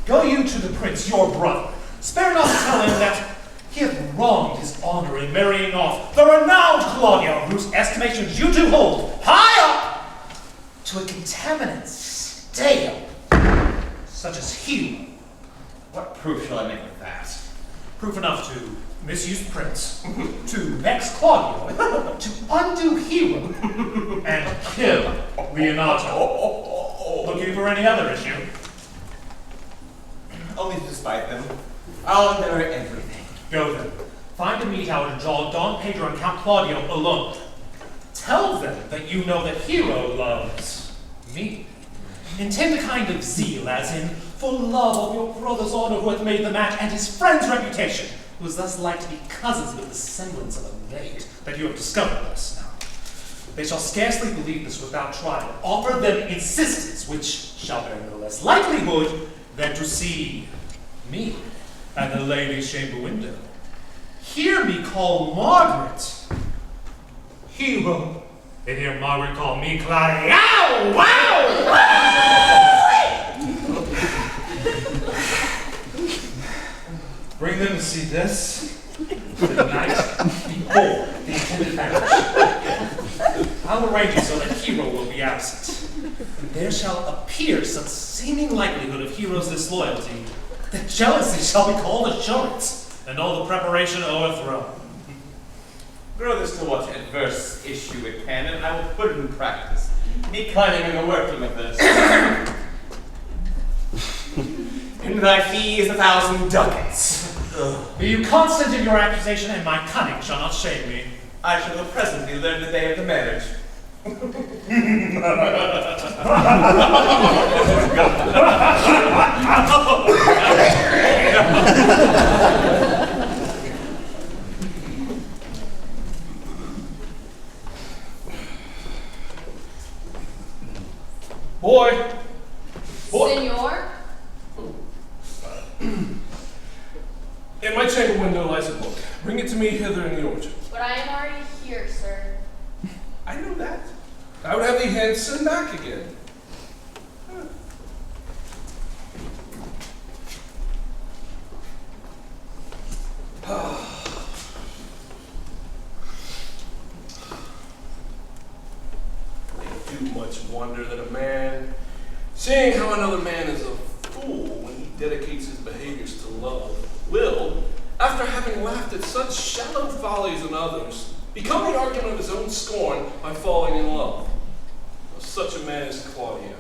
Go you to the prince, your brother. Spare not to tell him that he hath wronged his honor in marrying off the renowned Claudio, whose estimations you two hold high up, to a contaminant stale, such as Hero. What proof shall I make of that? Proof enough to misuse Prince, to vex Claudio, to undo Hero, and kill Leonato. Looking for any other issue? Only to despite them. I'll endeavor everything. Go then. Find a meet hour to jog Don Pedro and Count Claudio alone. Tell them that you know that Hero loves me. Intend a kind of zeal, as in, for love of your brother's honor who hath made the match, and his friend's reputation, who is thus like to be cousins with the semblance of a maid that you have discovered thus now. They shall scarcely believe this without trial. Offer them insistence, which shall bear no less likelihood than to see me at the lady's chamber window. Hear me call Margaret Hero. They hear Margaret call me Claudio. Wow! Bring them to see this. The night before the intended marriage. I'll arrange it so that Hero will be absent. And there shall appear some seeming likelihood of Hero's disloyalty, that jealousy shall be called assurance, and all the preparation overthrown. Grow this to what adverse issue it can, and I will put it in practice. Be cunning in the working of this. And thy fee is 1,000 ducats. Be you constant in your accusation, and my cunning shall not shame me. I shall presently learn the day of the marriage. Senor? In my chamber window lies a book. Bring it to me hither in the orchard. But I am already here, sir. I know that. I would have thee hence and back again. They do much wonder that a man, seeing how another man is a fool when he dedicates his behaviors to love, will, after having laughed at such shallow follies in others, become the argument of his own scorn by falling in love. Such a man is Claudio.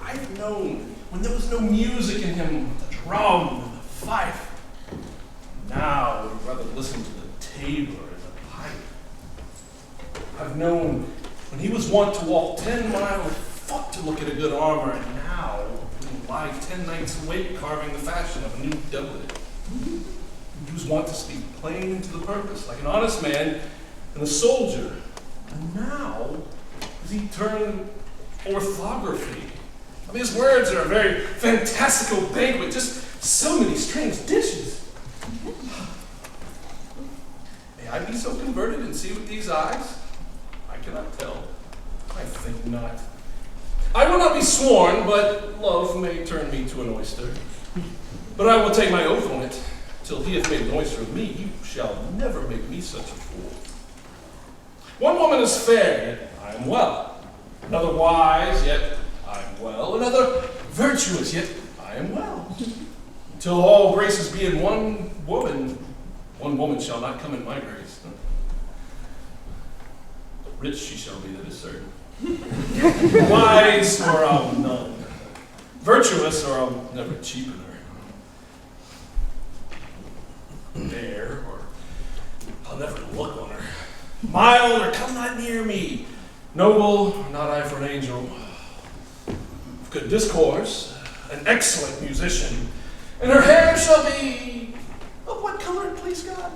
I've known when there was no music in him, the drum and the fife. Now I would rather listen to the tabor and the pipe. I've known when he was wont to walk 10 miles foot to look at a good armor, and now he lies 10 nights awake carving the fashion of a new doublet. He was wont to speak plain and to the purpose, like an honest man and a soldier. And now has he turned orthography? I mean, his words are a very fantastical banquet, just so many strange dishes. May I be so converted and see with these eyes? I cannot tell. I think not. I will not be sworn, but love may turn me to an oyster. But I will take my oath on it. Till he hath made an oyster of me, you shall never make me such a fool. One woman is fair, yet I am well. Another wise, yet I am well. Another virtuous, yet I am well. Till all graces be in one woman shall not come in my grace. But rich she shall be, that is certain. Wise, or I'll none. Virtuous, or I'll never cheapen her. Fair, or I'll never look on her. Mild, or come not near me. Noble, or not I for an angel. Good discourse, an excellent musician, and her hair shall be of what color, please God?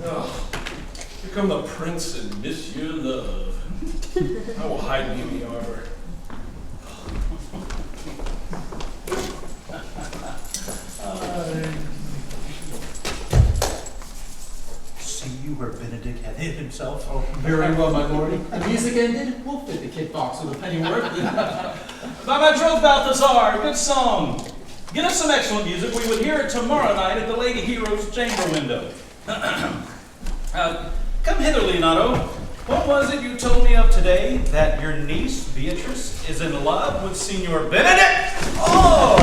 Oh, here come the prince and Monsieur Love. I will hide me in the arbor. See you where Benedick had hid himself. Oh, very well, my lord. The music ended. We'll fit the kid box with a penny worth. By my troth, Balthazar, good song. Get us some excellent music. We would hear it tomorrow night at the Lady Hero's chamber window. Come hither, Leonato. What was it you told me of today? That your niece, Beatrice, is in love with Signor Benedick? Oh!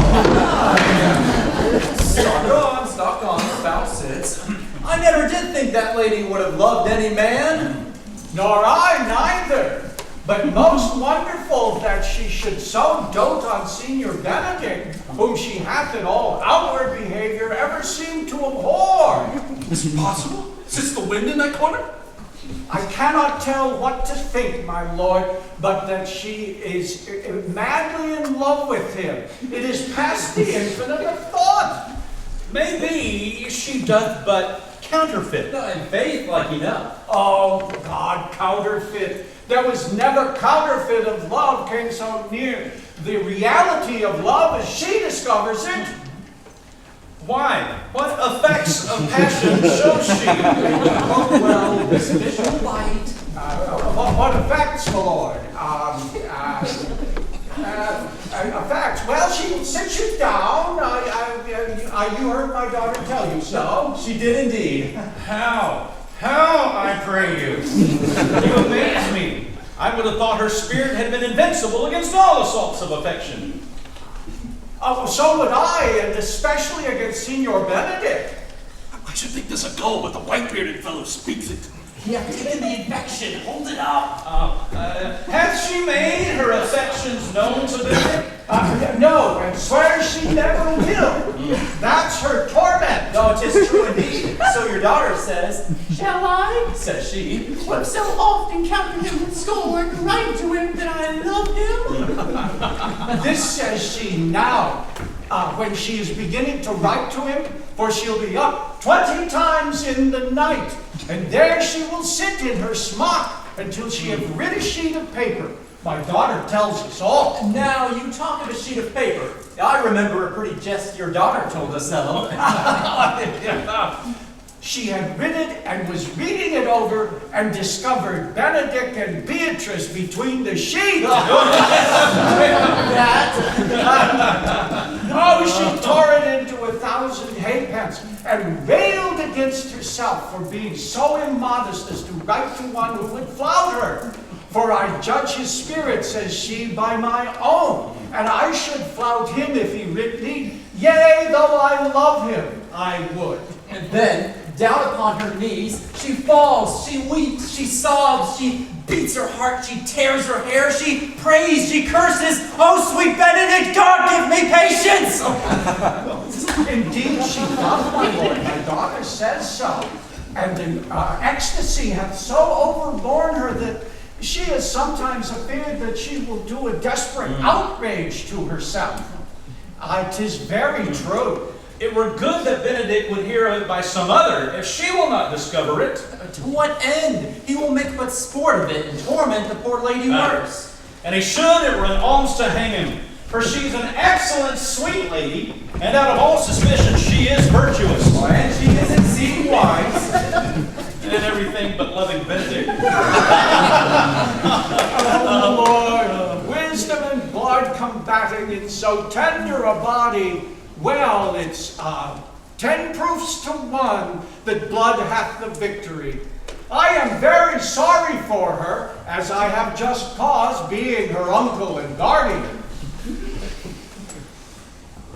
Stock on, spouse sits. I never did think that lady would have loved any man. Nor I neither. But most wonderful that she should so dote on Signor Benedick, whom she hath in all outward behavior ever seemed to abhor. Is it possible? Is this the wind in that corner? I cannot tell what to think, my lord, but that she is madly in love with him. It is past the infinite of thought. Maybe she doth but counterfeit. No, in faith, like enough. Oh, God, counterfeit. There was never counterfeit of love came so near the reality of love as she discovers it. Why? What effects of passion shows she? Oh, well, this visual light. What effects, my lord? Effects. Well, she sits you down. You heard my daughter tell you so. She did indeed. How? How, I pray you? You amaze me. I would have thought her spirit had been invincible against all assaults of affection. Oh, so would I, and especially against Signor Benedick. I should think this a gull, but the white-bearded fellow speaks it. He hath taken the infection. Hold it up. Hath she made her affections known to Benedick? No, and swears she never will. That's her torment. No, 'tis true indeed. So your daughter says. Shall I? Says she. Who have so often counted him with scorn, write to him that I love him? This says she now, when she is beginning to write to him, for she'll be up 20 times in the night, and there she will sit in her smock until she have writ a sheet of paper, My daughter tells us all. Now you talk of a sheet of paper. I remember a pretty jest your daughter told us of. She had read it and was reading it over and discovered Benedick and Beatrice between the sheets. Oh, she tore it into 1,000 halfpence and railed against herself for being so immodest as to write to one who would flout her. For I judge his spirit, says she, by my own, and I should flout him if he writ me. Yea, though I love him, I would. And then, down upon her knees, she falls, she weeps, she sobs, she beats her heart, she tears her hair, she prays, she curses. Oh, sweet Benedict, God, give me patience! Indeed, she doth, my lord. My daughter says so. And the ecstasy hath so overborne her that she is sometimes afeard that she will do a desperate outrage to herself. 'Tis very true. It were good that Benedick would hear of it by some other, if she will not discover it. To what end? He will make but sport of it and torment the poor lady worse. And he should, it were an alms to hang him, for she's an excellent sweet lady, and out of all suspicion she is virtuous. And she is exceeding wise. And in everything but loving Benedick. Oh, Lord, wisdom and blood combating in so tender a body. Well, it's 10 proofs to 1 that blood hath the victory. I am very sorry for her, as I have just cause, being her uncle and guardian.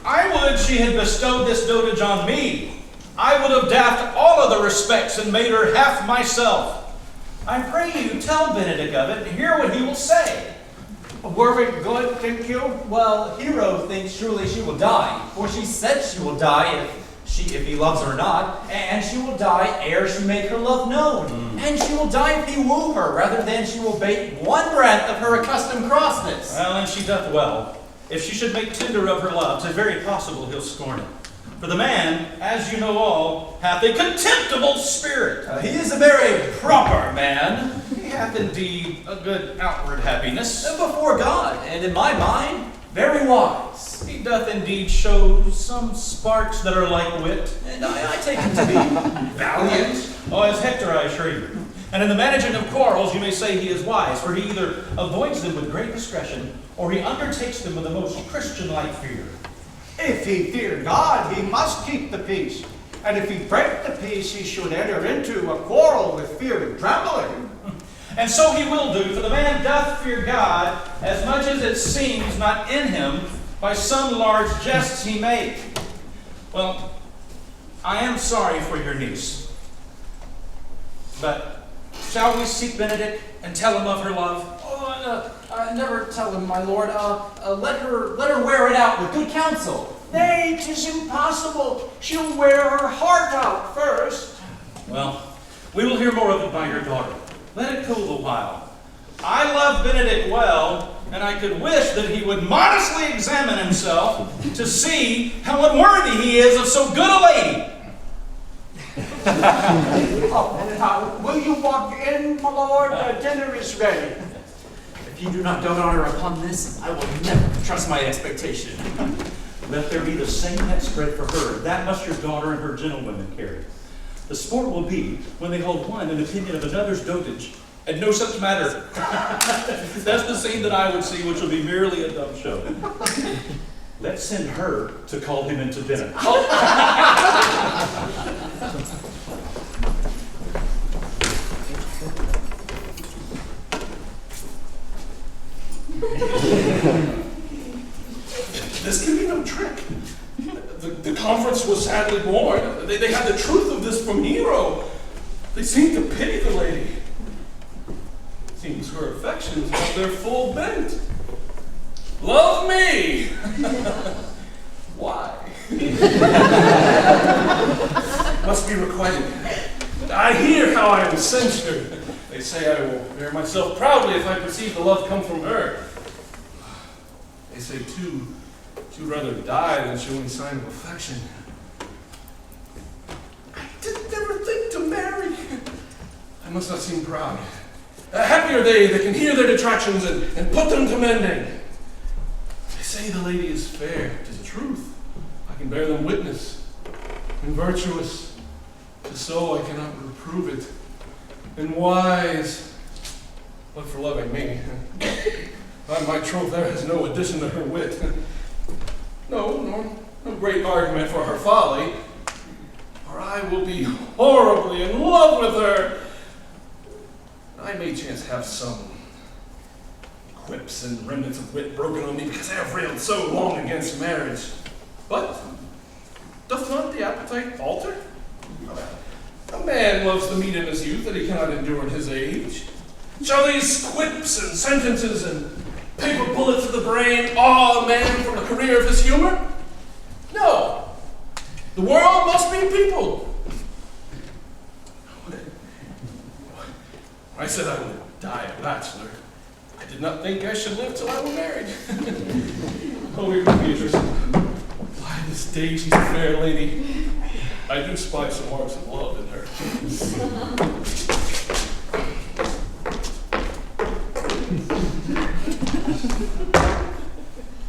I would she had bestowed this dotage on me. I would have daffed all other respects and made her half myself. I pray you tell Benedick of it and hear what he will say. Were it good, think you? Well, Hero thinks surely she will die, for she said she will die if he loves her not, and she will die ere she make her love known, and she will die if he woo her, rather than she will bate one breath of her accustomed crossness. Well, and she doth well. If she should make tender of her love, 'tis very possible he'll scorn it. For the man, as you know all, hath a contemptible spirit. He is a very proper man. He hath indeed a good outward happiness. Before God, and in my mind, very wise. He doth indeed show some sparks that are like wit. And I take him to be valiant. Oh, as Hector, I assure you. And in the management of quarrels, you may say he is wise, for he either avoids them with great discretion, or he undertakes them with the most Christian-like fear. If he fear God, he must keep the peace. And if he break the peace, he should enter into a quarrel with fear and trembling. And so he will do, for the man doth fear God, as much as it seems not in him by some large jests he make. Well, I am sorry for your niece. But shall we seek Benedick and tell him of her love? Never tell him, my lord. Let her wear it out with good counsel. Nay, 'tis impossible. She'll wear her heart out first. Well, we will hear more of it by your daughter. Let it cool a while. I love Benedick well, and I could wish that he would modestly examine himself to see how unworthy he is of so good a lady. Will you walk in, my lord? Dinner is ready. If you do not dote on her upon this, I will never trust my expectation. Let there be the same net spread for her. That must your daughter and her gentlewomen carry. The sport will be when they hold one in opinion of another's dotage, and no such matter. That's the scene that I would see, which will be merely a dumb show. Let's send her to call him into dinner. This can be no trick. The conference was sadly born. They had the truth of this from Hero. They seemed to pity the lady. Seems her affections have their full bent. Love me! Why? Must be requited. I hear how I am censured. They say I will bear myself proudly if I perceive the love come from her. They say, too, she would rather die than show any sign of affection. I did never think to marry. I must not seem proud. Happy are they that can hear their detractions and put them to mending. They say the lady is fair, 'tis truth. I can bear them witness. And virtuous, 'tis so I cannot reprove it. And wise, but for loving me. My troth there has no addition to her wit. No great argument for her folly, or I will be horribly in love with her. I may chance have some quips and remnants of wit broken on me because I have railed so long against marriage. But doth not the appetite alter? A man loves the meat in his youth that he cannot endure in his age. Shall these quips and sentences and paper bullets of the brain awe a man from the career of his humor? No. The world must be peopled. I said I would die a bachelor. I did not think I should live till I were married. Oh, here comes Beatrice. Why, this day she's a fair lady. I do spy some marks of love in her.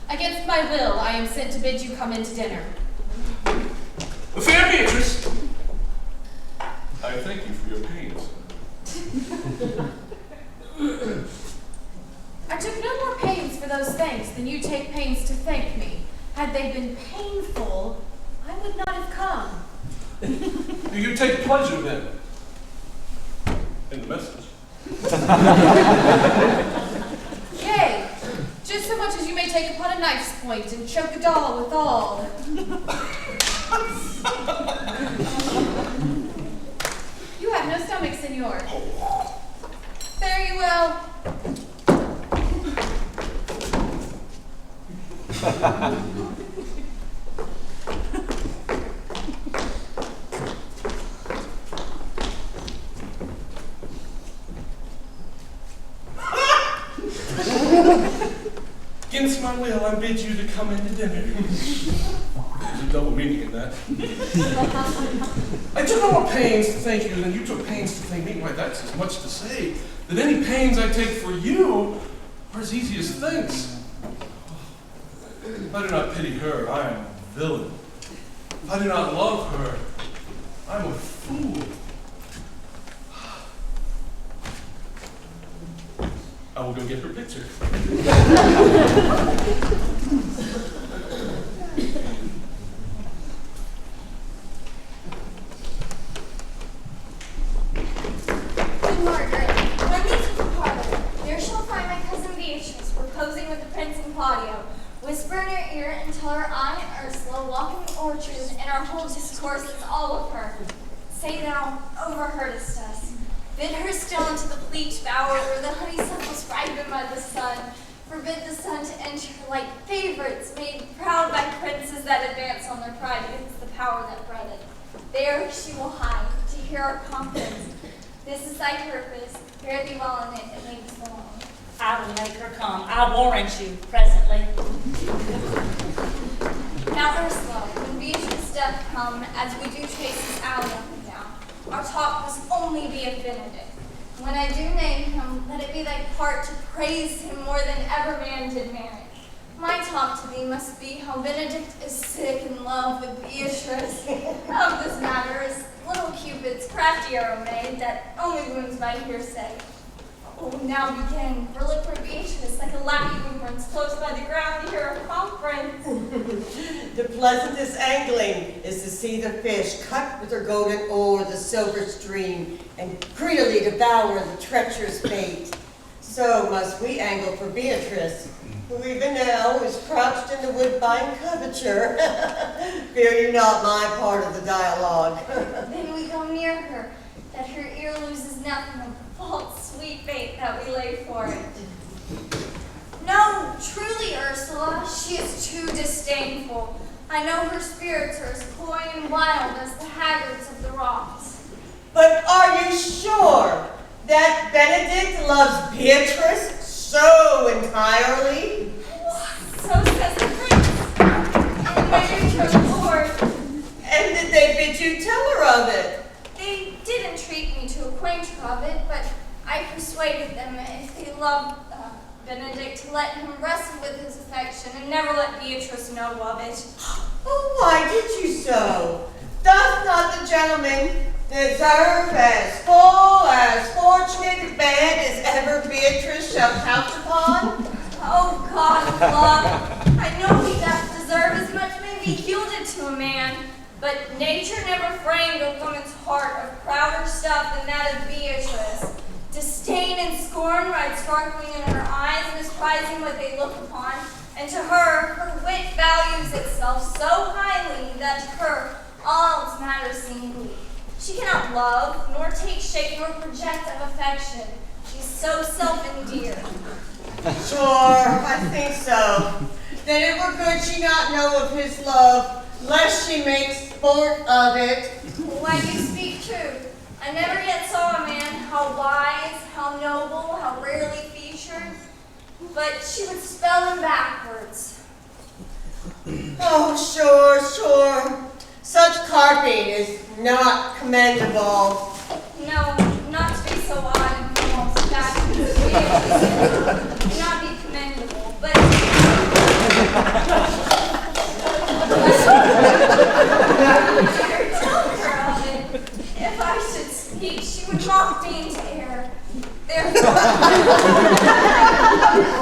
Against my will, I am sent to bid you come in to dinner. Fair Beatrice, I thank you for your pains. I took no more pains for those thanks than you take pains to thank me. Had they been painful, I would not have come. Do you take pleasure then in the message? Yea, just so much as you may take upon a knife's point and choke a doll withal. You have no stomach, senor. Fare you well. Against my will, I bid you to come in to dinner. There's a double meaning in that. I took no more pains to thank you than you took pains to thank me. Why, that's as much to say that any pains I take for you are as easy as thanks. If I do not pity her, I am a villain. If I do not love her, I'm a fool. I will go get her picture. Good Margaret, when we to the parlor, there shall find my cousin Beatrice reposing with the Prince and Claudio. Whisper in her ear and tell her I and Ursula walk in the orchard and our whole discourse is all of her. Say thou overheardest us. Bid her still into the bleached bower where the honeysuckles ripen by the sun. Forbid the sun to enter like favorites made proud by princes that advance on their pride against the power that bred it. There she will hide to hear our confidence. This is thy purpose. Fare thee well in it and leave us alone. I will make her come. I warrant you presently. Now, Ursula, when Beatrice doth come, as we do chase this alley up and down, our talk must only be of Benedick. When I do name him, let it be thy part to praise him more than ever man did merit. My talk to thee must be how Benedick is sick in love with Beatrice. Of this matter is little Cupid's crafty arrow made that only wounds by hearsay. Oh, now begin, for look for Beatrice like a lackey who runs close by the ground to hear a conference. The pleasantest angling is to see the fish cut with her golden oar the silver stream and greedily devour the treacherous bait. So must we angle for Beatrice, who even now is crouched in the woodbine coverture. Fear you not my part of the dialogue. Then we go near her, that her ear loses nothing of the false sweet bait that we lay for it. No, truly, Ursula, she is too disdainful. I know her spirits are as coy and wild as the haggards of the rocks. But are you sure that Benedick loves Beatrice so entirely? So says the prince. And my true lord. And did they bid you tell her of it? They did entreat me to acquaint her of it, but I persuaded persuaded them, if they loved Benedick, to let him wrestle with his affection and never let Beatrice know of it. Oh, why did you so? Doth not the gentleman deserve as full, as fortunate a bed as ever Beatrice shall couch upon? Oh, God of love, I know he doth deserve as much may be yielded to a man, but nature never framed a woman's heart of prouder stuff than that of Beatrice. Disdain and scorn ride sparkling in her eyes, misprizing what they look upon, and to her wit values itself so highly that to her all else matters seem weak. She cannot love, nor take shape, nor project of affection. She's so self-endeared. Sure, I think so. Then it were good she not know of his love, lest she make sport of it. Why, you speak truth. I never yet saw a man how wise, how noble, how rarely featured, but she would spell him backwards. Oh, sure. Such carping is not commendable. No, not to be so odd and false fashions. It not be commendable, but tell her of it. If I should speak, she would mock me into error. Therefore,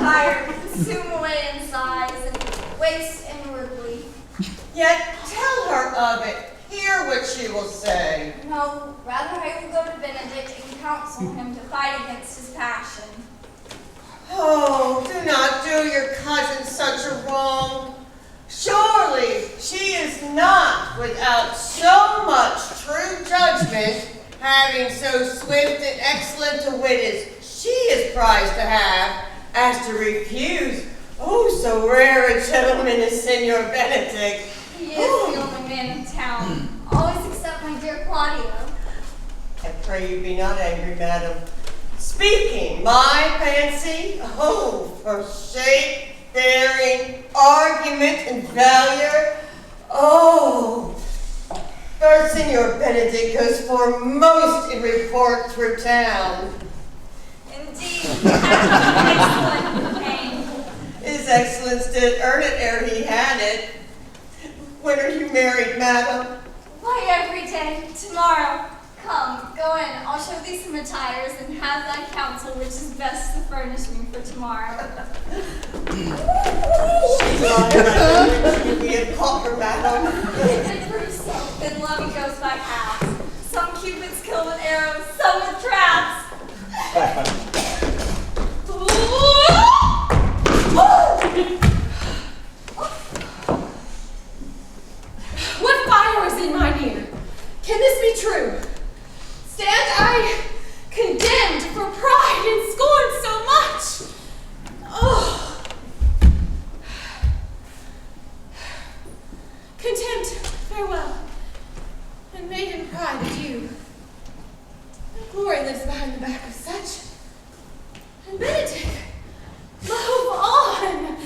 fire consume away in sighs and waste inwardly. Yet tell her of it. Hear what she will say. No, rather I will go to Benedick and counsel him to fight against his passion. Oh, do not do your cousin such a wrong. Surely she is not without so much true judgment, having so swift and excellent a wit as she is prized to have, as to refuse, so rare a gentleman as Senor Benedick. He is the only man in town, always except my dear Claudio. I pray you be not angry, madam. Speaking my fancy, for shape, bearing, argument, and valor, first Senor Benedick goes foremost in report through town. Indeed, he has an excellent name. His Excellence did earn it ere he had it. When are you married, madam? Why, every day, tomorrow. Come, go in, I'll show thee some attires and have thy counsel which is best to furnish me for tomorrow. We have caught her, madam. If it proves so, then loving goes by halves. Some cupids kill with arrows, some with traps. What fire is in mine ear? Can this be true? Stand I condemned for pride and scorn so much? Contempt, farewell, and maiden pride adieu. No glory lives behind the back of such. And Benedick, love on!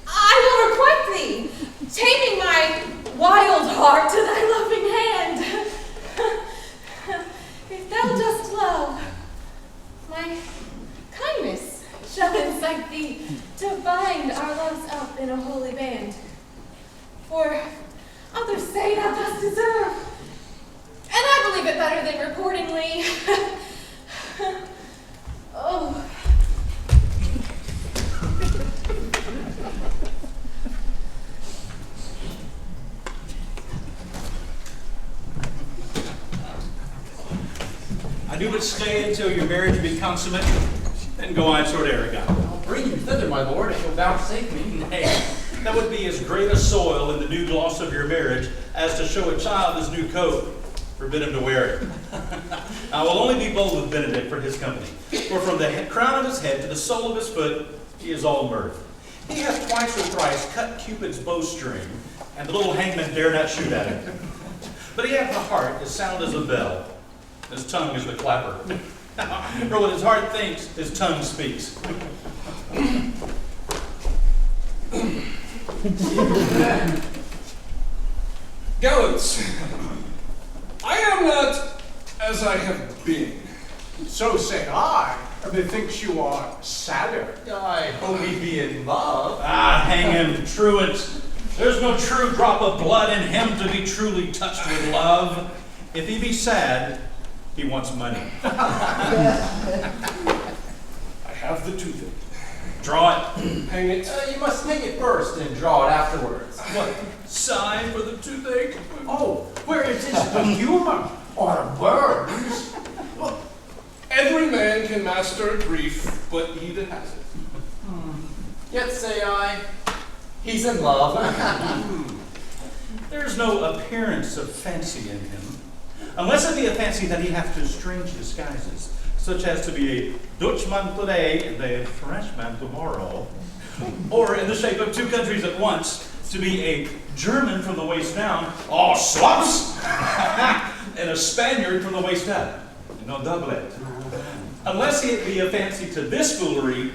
I will requite thee, taming my wild heart to thy loving hand. If thou dost love, my kindness shall incite thee to bind our loves up in a holy band. For others say thou dost deserve, and I believe it better than reportingly. I do but stay until your marriage be consummate, then go I toward Aragon. I'll bring you thither, my lord, if you'll vouchsafe me. Nay, that would be as great a soil in the new gloss of your marriage as to show a child his new coat, forbid him to wear it. I will only be bold with Benedick for his company, for from the crown of his head to the sole of his foot, he is all mirth. He hath twice or thrice cut Cupid's bowstring, and the little hangman dare not shoot at it. But he hath a heart as sound as a bell, his tongue is the clapper. For what his heart thinks, his tongue speaks. Gallants, I am not as I have been. So say I. Methinks you are sadder. I hope he be in love. Ah, hang him, truant. There's no true drop of blood in him to be truly touched with love. If he be sad, he wants money. I have the toothache. Draw it. Hang it. You must hang it first and draw it afterwards. What? Sign for the toothache? Oh, where it is the humor or the words. Every man can master grief, but he that has it. Yet say I, he's in love. There's no appearance of fancy in him, unless it be a fancy that he hath to strange disguises, such as to be a Dutchman today and a Frenchman tomorrow, or in the shape of two countries at once, to be a German from the waist down, all slops, and a Spaniard from the waist up, no doublet. Unless it be a fancy to this foolery,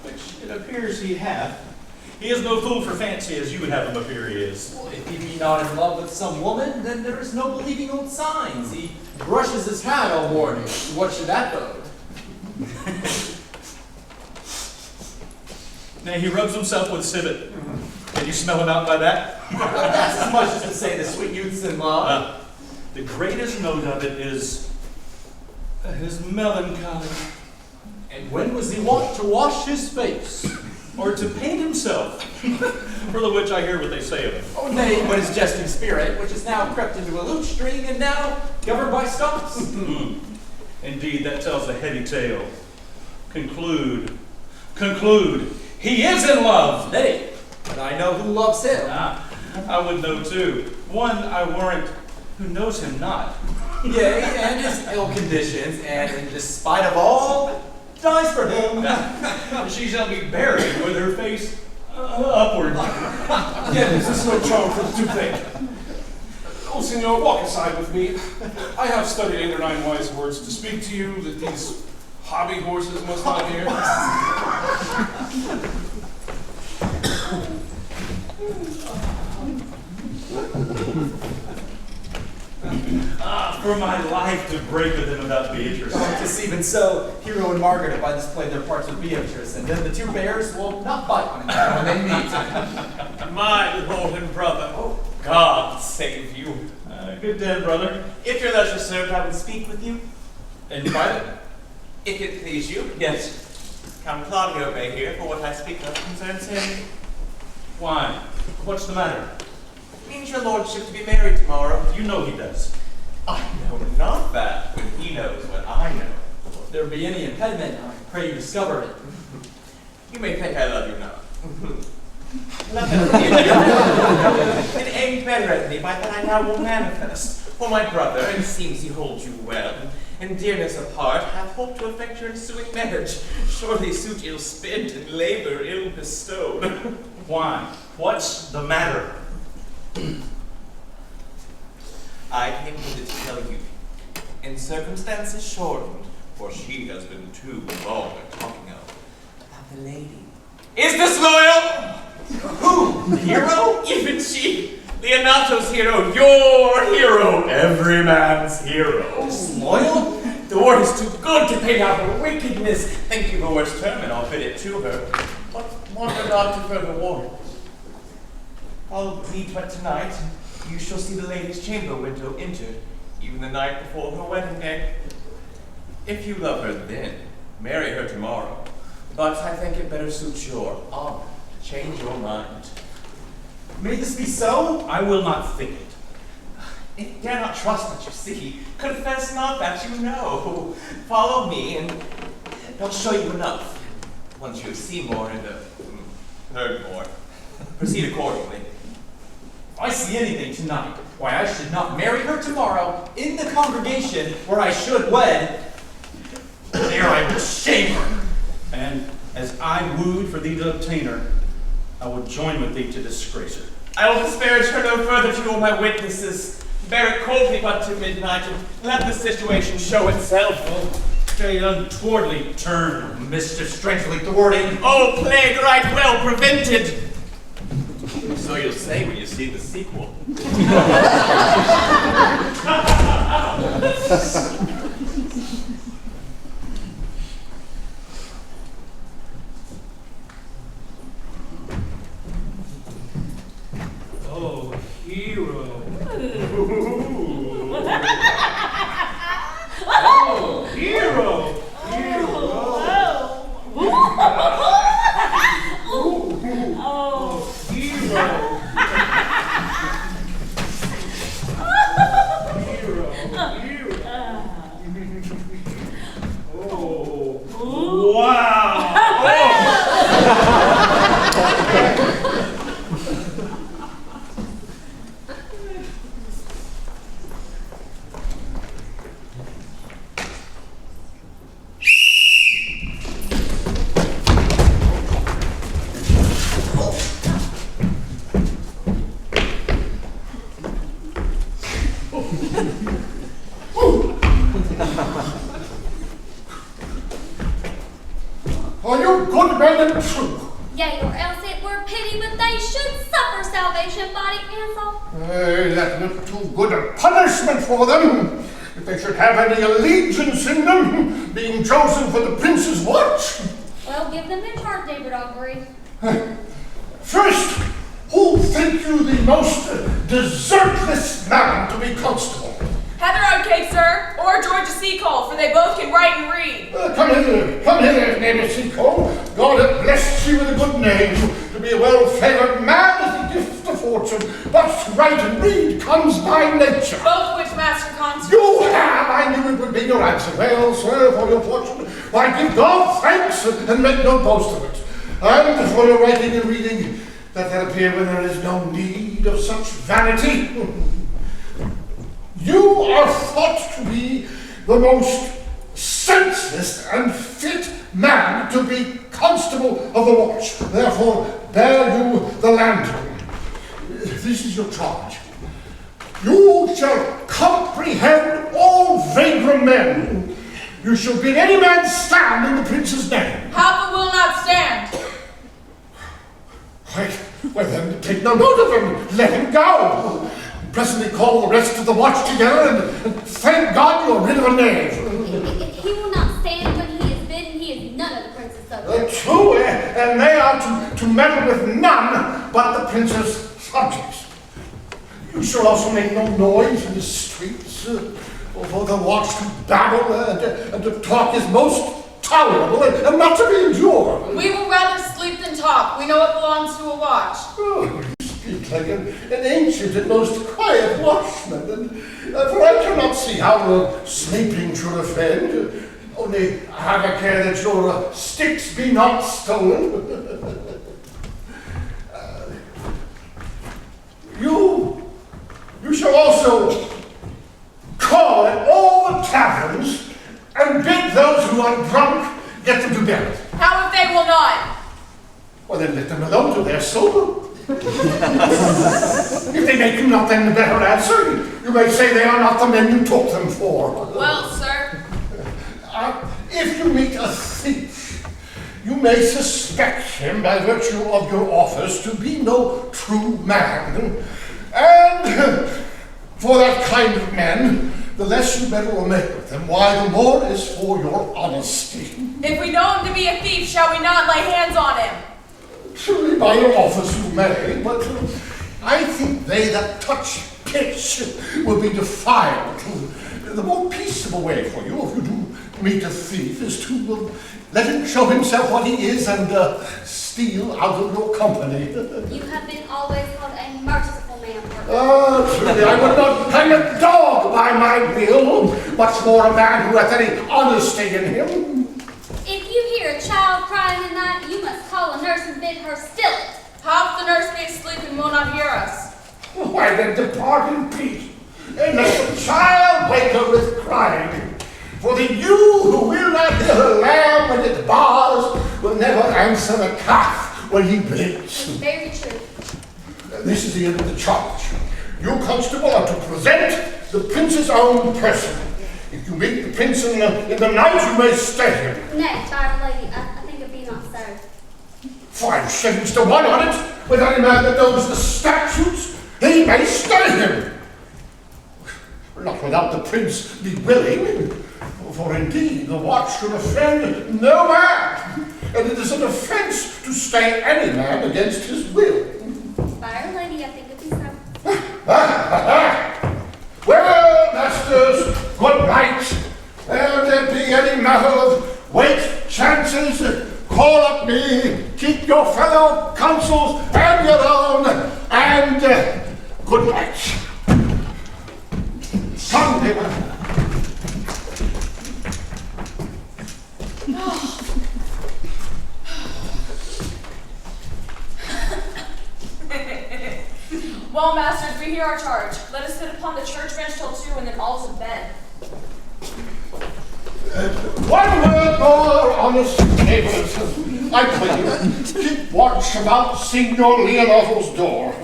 which it appears he hath, he is no fool for fancy as you would have him appear he is. Well, if he be not in love with some woman, then there is no believing old signs. He brushes his hat all morning. What should that bode? Nay, he rubs himself with civet. Can you smell him out by that? Well, that's as much as to say the sweet youth's in love. The greatest note of it is his melancholy. And when was he wont to wash his face? Or to paint himself, for the which I hear what they say of him. Oh nay, but his jesting spirit, which is now crept into a lute string and now governed by stops. Indeed, that tells a heady tale. Conclude. Conclude. He is in love. Nay, but I know who loves him. Ah, I would know too. One, I warrant, who knows him not. Yea, and his ill conditions, and in despite of all, dies for him. She shall be buried with her face upward. Again, is this no charm for the toothache? Oh, senor, walk aside with me. I have studied 8 or 9 wise words to speak to you that these hobby horses must not hear. For my life to break with him about Beatrice. Oh, 'tis even so, Hero and Margaret have by this played their parts with Beatrice, and then the two bears will not bite one another when they meet. My lord and brother, God save you. Good day, brother. If your leisure served, I would speak with you. In private? If it please you, yes. Count Claudio may hear, for what I speak of concerns him. Why? What's the matter? It means your lordship to be married tomorrow. You know he does. I know not that, when he knows what I know. If there be any impediment, I pray you discover it. You may think I love you not. It aimed better at me by that I now will manifest. For my brother, it seems he holds you well, and dearness of heart hath hoped to effect your ensuing marriage. Surely suit ill spent and labor ill bestowed. Why? What's the matter? I came hither to tell you, in circumstances shortened, for she has been too long talking of, about the lady. Is disloyal? Who? The hero? Even she. Leonato's hero, your hero, every man's hero. Disloyal? The war is too good to pay out her wickedness. Think you the worst term, and I'll fit it to her. But wander not to further warn. Follow me but tonight. You shall see the lady's chamber window entered, even the night before her wedding day. If you love her then, marry her tomorrow. But I think it better suits your honor to change your mind. May this be so? I will not think it. If you dare not trust what you see, confess not that you know. Follow me, and I'll show you enough. Once you have seen more and heard more, proceed accordingly. If I see anything tonight, why I should not marry her tomorrow in the congregation where I should wed, there I will shame her. And as I wooed for thee to obtain her, I will join with thee to disgrace her. I will disparage her no further to all my witnesses. Bear it coldly but to midnight, and let the situation show itself. Stay untowardly turn, mischief strangely thwarting. Oh, plague right well prevented! So you'll say when you see the sequel. Hero. Oh, Hero. Are you good men and true? Yea, or else it were pity, but they should suffer salvation by the insult. That not too good a punishment for them, if they should have any allegiance in them, being chosen for the prince's watch. Well, give them their charge, David Augury. First, who think you the most desertless man to be constable? Heather O'Cake, sir, or Georgia Seacole, for they both can write and read. Come hither, neighbor Seacole. God hath blessed you with a good name, to be a well-favoured man is a gift of fortune, but to write and read comes by nature. Both which, Master Constable. You have, I knew it would be your answer. Well, sir, for your fortune, why give God thanks and make no boast of it. And for your writing and reading, let that appear when there is no need of such vanity. You are thought to be the most senseless and fit man to be constable of the watch. Therefore, bear you the lantern. This is your charge. You shall comprehend all vagrant men. You shall bid any man stand in the prince's name. Halfa will not stand. Right. Well then, take no note of him. Let him go. Presently call the rest of the watch together and thank God you are rid of a knave. If he will not stand when he is bidden, he is none of the prince's subjects. True, and they are to meddle with none but the prince's subjects. You shall also make no noise in the streets, for the watch to babble and to talk is most tolerable and not to be endured. We will rather sleep than talk. We know it belongs to a watch. Oh, you speak like an ancient and most quiet watchman, and for I cannot see how sleeping should offend. Only have a care that your sticks be not stolen. You shall also call at all the taverns and bid those who are drunk get them to bed. How if they will not? Well, then let them alone till they're sober. If they make you not then the better answer, you may say they are not the men you took them for. Well, sir. If you meet a thief, you may suspect him by virtue of your office to be no true man. And for that kind of men, the less you better will make with them, why the more is for your honesty. If we know him to be a thief, shall we not lay hands on him? Truly by your office you may, but I think they that touch pitch will be defiled. The more peaceable way for you, if you do meet a thief, is to let him show himself what he is and steal out of your company. You have been always called a merciful man. Truly, I would not hang a dog by my will, much more a man who hath any honesty in him. If you hear a child crying at night, you must call a nurse and bid her still it. How if the nurse be asleep and will not hear us? Why then depart in peace, and let the child wake her with crying. For the ewe who will not hear her lamb when it bars will never answer a calf when he bleats. Very true. This is the end of the charge. You, constable, are to present the prince's own person. If you meet the prince in the night, you may stay him. Nay, fair lady, I think it be not so. 5 shillings to 1 on it, with any man that knows the statutes, he may stay him. Not without the prince be willing, for indeed the watch should offend no man, and it is an offence to stay any man against his will. Fair lady, I think it be so. Well, masters, good night. If there be any matter of weight chances, call up me, keep your fellow counsels and your own, and good night. Come, neighbor. Well, masters, we hear our charge. Let us sit upon the church bench till 2 and then all to bed. One word more, honest neighbors. I pray you, keep watch about Signor Leonato's door.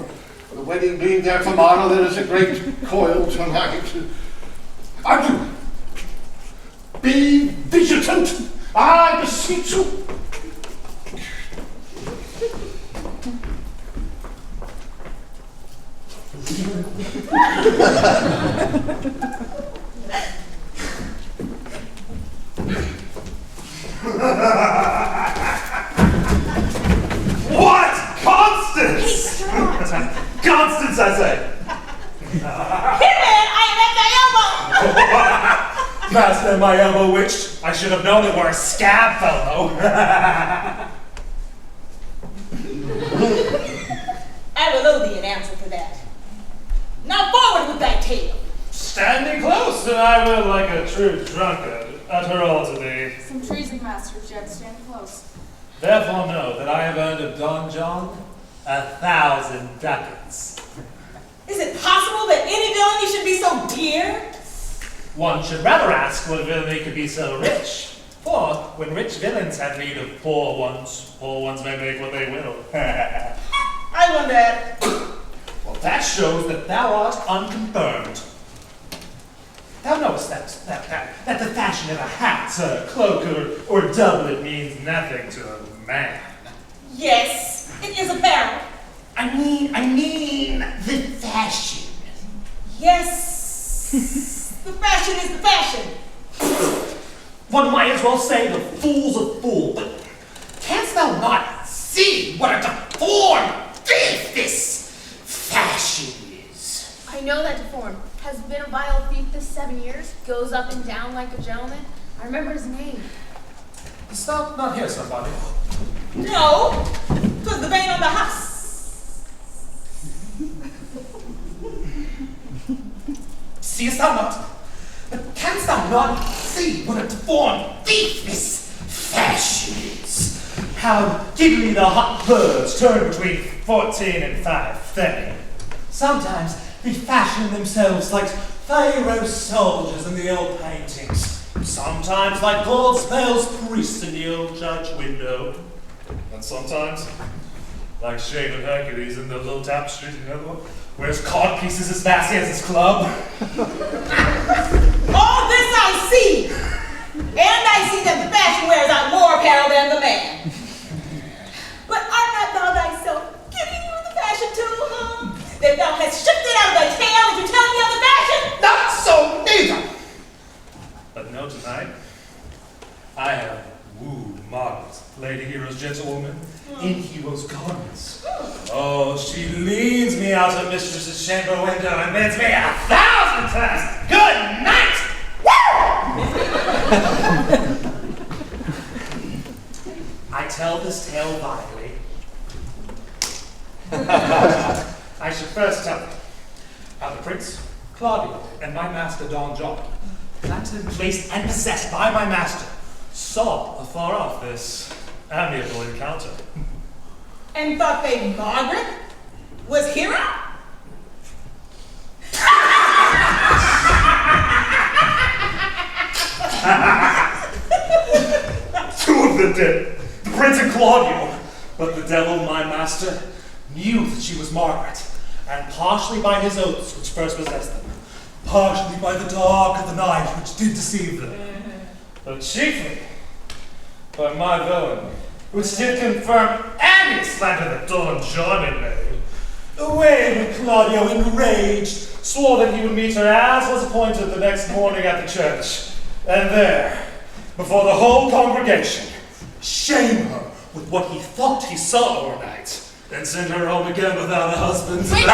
The wedding being there tomorrow, there is a great coil tonight. Adieu. Be vigilant, I beseech you. What? Constance! Constance, I say! Here, man, I am at thy elbow! Master, my elbow witched. I should have known it were a scab fellow. I will owe thee an answer for that. Now forward with thy tale. Stand me close, and I will, like a true drunkard, utter all to thee. Some treason, masters, yet stand close. Therefore know that I have earned of Don John 1,000 ducats. Is it possible that any villainy should be so dear? One should rather ask what villainy could be so rich. For when rich villains have need of poor ones may make what they will. I wonder at. Well, that shows that thou art unconfirmed. Thou knowest that the fashion of a hat, cloak, or doublet means nothing to a man. Yes, it is apparel. I mean the fashion. Yes, the fashion is the fashion. One might as well say the fool's a fool, but canst thou not see what a deformed thief this fashion is? I know that deformed has been a vile thief this 7 years, goes up and down like a gentleman. I remember his name. Dost thou not hear somebody? No, 'twas the vein on the house. Seest thou not? But canst thou not see what a deformed thief this fashion is? How giddily the hot birds turn between 14 and 5:30. Sometimes they fashion themselves like Pharaoh soldiers in the old paintings. Sometimes like Paul Spell's priests in the old church window. And sometimes like shaven Hercules in the little tapestries, you know, wears cod pieces as massy as his club. All this I see, and I see that the fashion wears out more apparel than the man. But art not thou thyself giving you the fashion too, huh? That thou hast shifted out of thy tail and you tell me of the fashion? Not so neither. But no, tonight, I have wooed Margaret, Lady Hero's gentlewoman, in Hero's garments. Oh, she leads me out of Mistress's chamber window and bids me 1,000 times good night! I tell this tale vilely. I should first tell you how the Prince, Claudio, and my master Don John, planted, placed, and possessed by my master, saw afar off this amiable encounter. And thought they Margaret was Hero? Two of them did, the Prince and Claudio. But the devil, my master, knew that she was Margaret, and partially by his oaths which first possessed them, partially by the dark of the night which did deceive them, but chiefly by my villain, which did confirm any slander that Don John had made. Away when Claudio, enraged, swore that he would meet her as was appointed the next morning at the church, and there, before the whole congregation, shame her with what he thought he saw overnight, then send her home again without a husband. Wait,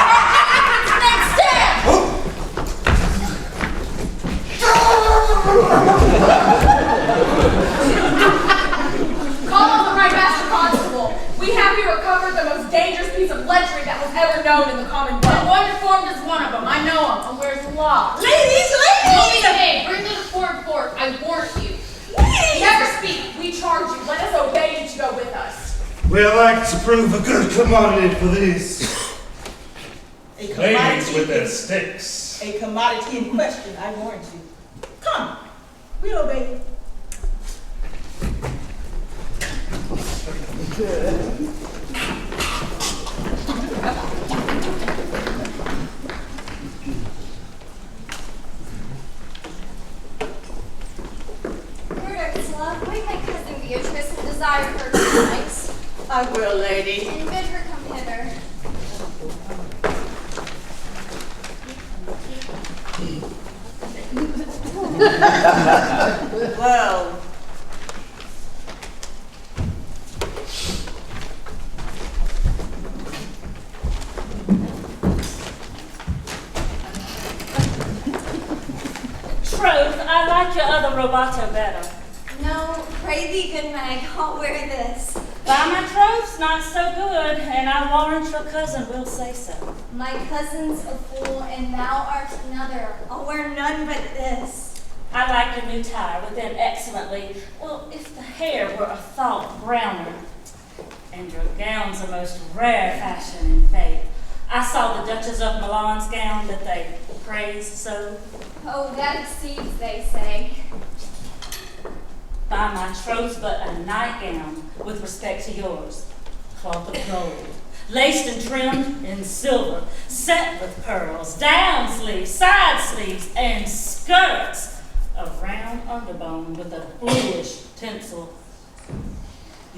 lechery that was ever known in the Commonwealth. And one deformed is one of them. I know him. And where's the law? Ladies! Hey, bring the deformed forth. I warn you. Never speak. We charge you. Let us obey you to go with us. We'd like to prove a good commodity for this. A Ladies commodity with their sticks. A commodity in question, I warrant you. Come, we'll obey you. Ursula, wake my cousin Beatrice and desire her tonight. I will, lady. And bid her come hither. Well, Troth, I like your other roboto better. No, pray thee, good Meg, I'll wear this. By my troth's not so good, and I warrant your cousin will say so. My cousin's a fool, and thou art another. I'll wear none but this. I like your new tie within excellently. Well, if the hair were a thought browner, and your gown's a most rare fashion in faith. I saw the Duchess of Milan's gown that they praised so. Oh, that exceeds, they say. By my troth, but a nightgown with respect to yours. Cloth of gold, laced and trimmed in silver, set with pearls, down sleeves, side sleeves, and skirts of round underbone with a bluish tinsel.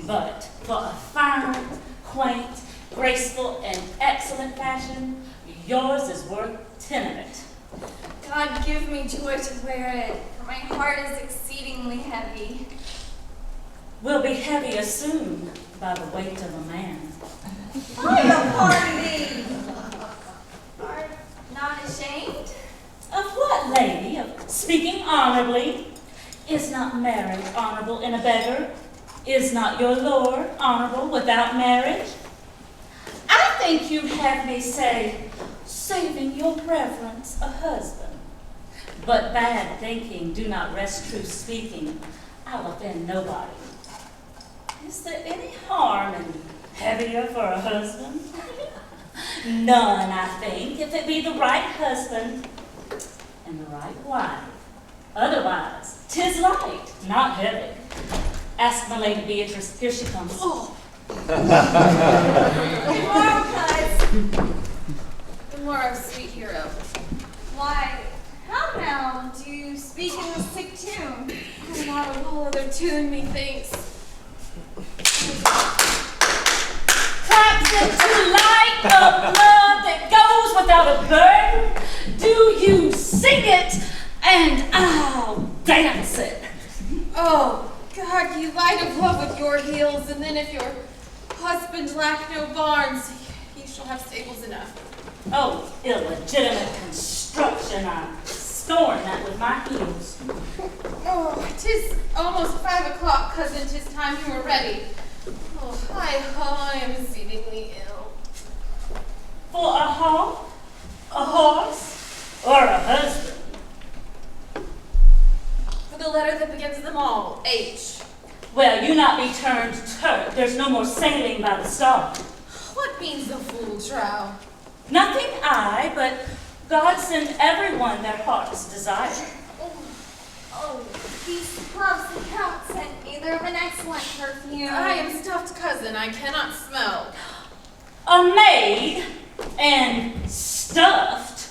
But for a fine, quaint, graceful, and excellent fashion, yours is worth 10 of it. God give me joy to wear it, for my heart is exceedingly heavy. Will be heavier soon by the weight of a man. I am pardon thee. Art not ashamed? Of what, lady? Of speaking honorably? Is not marriage honorable in a beggar? Is not your lord honorable without marriage? I think you'd have me say, saving your reverence a husband. But bad thinking do not rest true speaking. I'll offend nobody. Is there any harm in heavier for a husband? None, I think, if it be the right husband and the right wife. Otherwise, 'tis light, not heavy. Ask my lady Beatrice. Here she comes. Oh. Good morrow, cuz. Good morrow, sweet hero. Why, how now? Do you speak in the sick tune? Not a whole other tune, methinks. Perhaps into light of love that goes without a burden. Do you sing it, and I'll dance it. Oh, God, you light of love with your heels, and then if your husband lack no barns, he shall have stables enough. Oh, illegitimate construction. I scorn that with my heels. Oh, 'tis almost 5 o'clock, cousin. 'Tis time you were ready. Oh, I am exceedingly ill. For a hawk, a horse, or a husband? For the letter that begins them all, H. Well, you not be turned Turk. There's no more sailing by the star. What means the fool, trow? Nothing I, but God send everyone their heart's desire. Oh, these gloves the Count sent me. They're of an excellent perfume. I am stuffed cousin. I cannot smell. A maid and stuffed.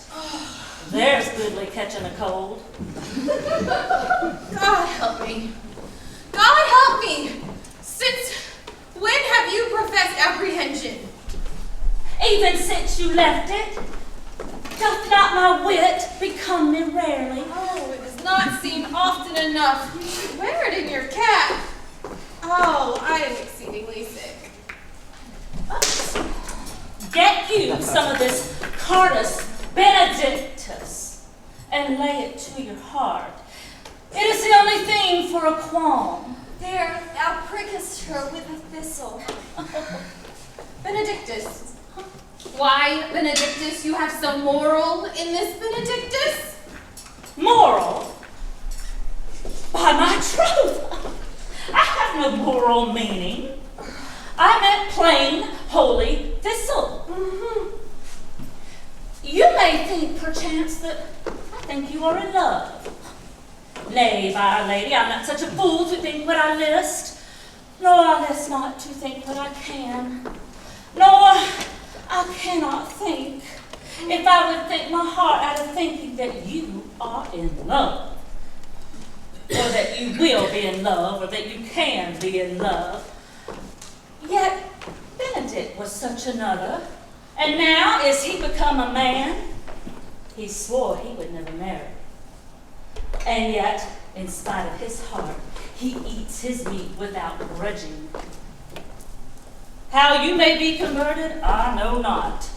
There's goodly catching a cold. God help me. God help me. Since when have you professed apprehension? Even since you left it, doth not my wit become me rarely? Oh, it does not seem often enough. You should wear it in your cap. Oh, I am exceedingly sick. Get you some of this Cardus Benedictus and lay it to your heart. It is the only thing for a qualm. There, thou prickest her with a thistle. Benedictus, Why, Benedictus, you have some moral in this Benedictus? Moral? By my troth, I have no moral meaning. I meant plain, holy thistle. You may think, perchance, that I think you are in love. Nay, by lady, I'm not such a fool to think what I list, nor I list not to think what I can, nor I cannot think, if I would think my heart out of thinking that you are in love, or that you will be in love, or that you can be in love. Yet Benedick was such another, and now is he become a man? He swore he would never marry. And yet, in spite of his heart, he eats his meat without grudging. How you may be converted, I know not.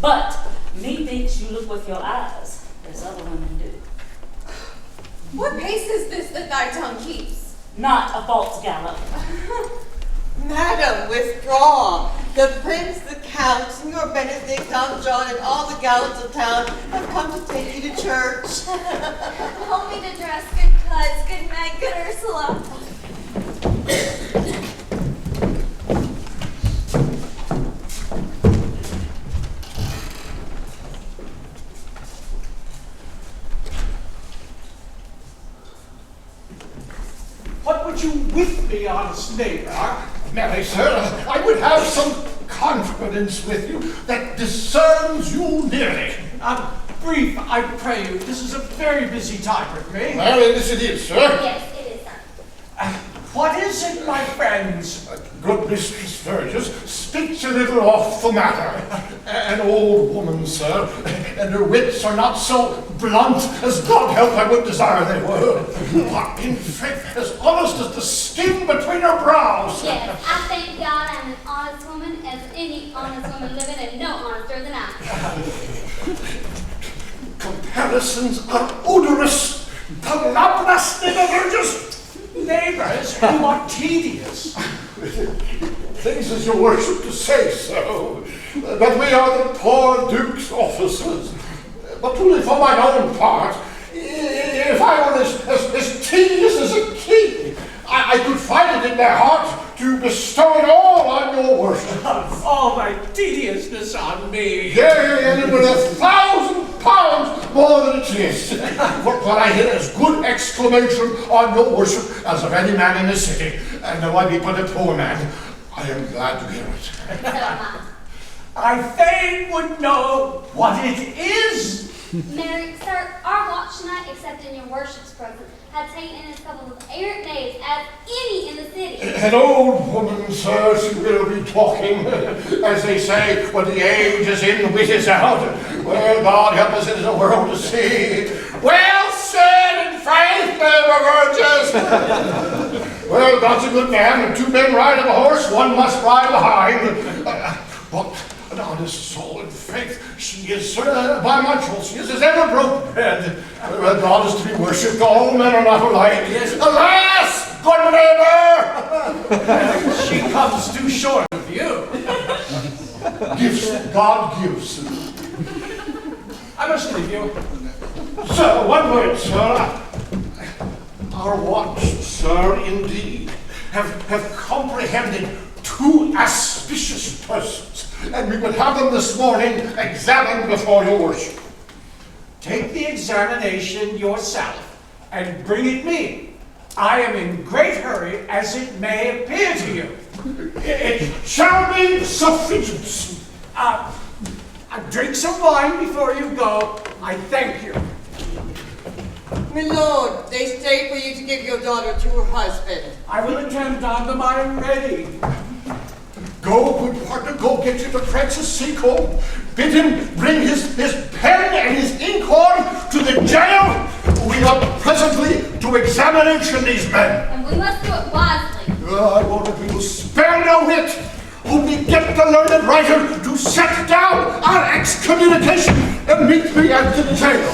But methinks you look with your eyes as other women do. What pace is this that thy tongue keeps? Not a false gallop. Madam, withdraw. The prince, the count, Signor Benedick, Don John, and all the gallants of town have come to take you to church. Help me to dress, good Cuz, good Meg, good Ursula. What would you with me, honest neighbor? Marry, sir, I would have some confidence with you that discerns you nearly. Brief, I pray you. This is a very busy time with me. Marry, this it is, sir. Yes, it is, sir. What is it, my friends? Good Mistress Burgess speaks a little off the matter. An old woman, sir, and her wits are not so blunt as God help I would desire they were. But in faith, as honest as the skin between her brows. Yes, I thank God I'm an honest woman as any honest woman living and no honester than I. Comparisons are odorous. Palabras never Neighbors, you are tedious. Pleases your worship to say so, but we are the poor duke's officers. But truly, for my own part, if I were as tedious as a king, I could find it in my heart to bestow it all on your worship. All my tediousness on me. Yea, and it were 1,000 pounds more than it is. What I hear is good exclamation on your worship as of any man in the city. And though I be but a poor man, I am glad to hear it. So am I. I fain would know what it is. Mary, sir, our watch tonight, except in your worship's presence, had taken in as couple of errant knaves as any in the city. An old woman, sir, she will be talking, as they say, when the age is in, wit is out. Well, God help us, it is a world to see. Well said in faith, neighbor Burgess. Well, God's a good man, and two men ride on a horse, one must ride behind. But an honest soul in faith, she is, sir, by my troth, she is as ever broke bread. God is to be worshipped, all men are not alike. Yes. Alas, good neighbor! She comes too short of you. Gifts that God gives. I must leave you. Sir, one word, sir. Our watch, sir, indeed, have comprehended two auspicious persons, and we would have them this morning examined before your worship. Take the examination yourself and bring it me. I am in great hurry, as it may appear to you. It shall be sufficient. Drink some wine before you go. I thank you. My lord, they stay for you to give your daughter to her husband. I will attend on them. I am ready. Go, good partner, go get you to Francis Seacombe. Bid him bring his pen and his inkhorn to the jail. We are presently to examination these men. And we must do it wisely. I warn that we will spare no wit. Only get the learned writer to set down our excommunication and meet me at the jail.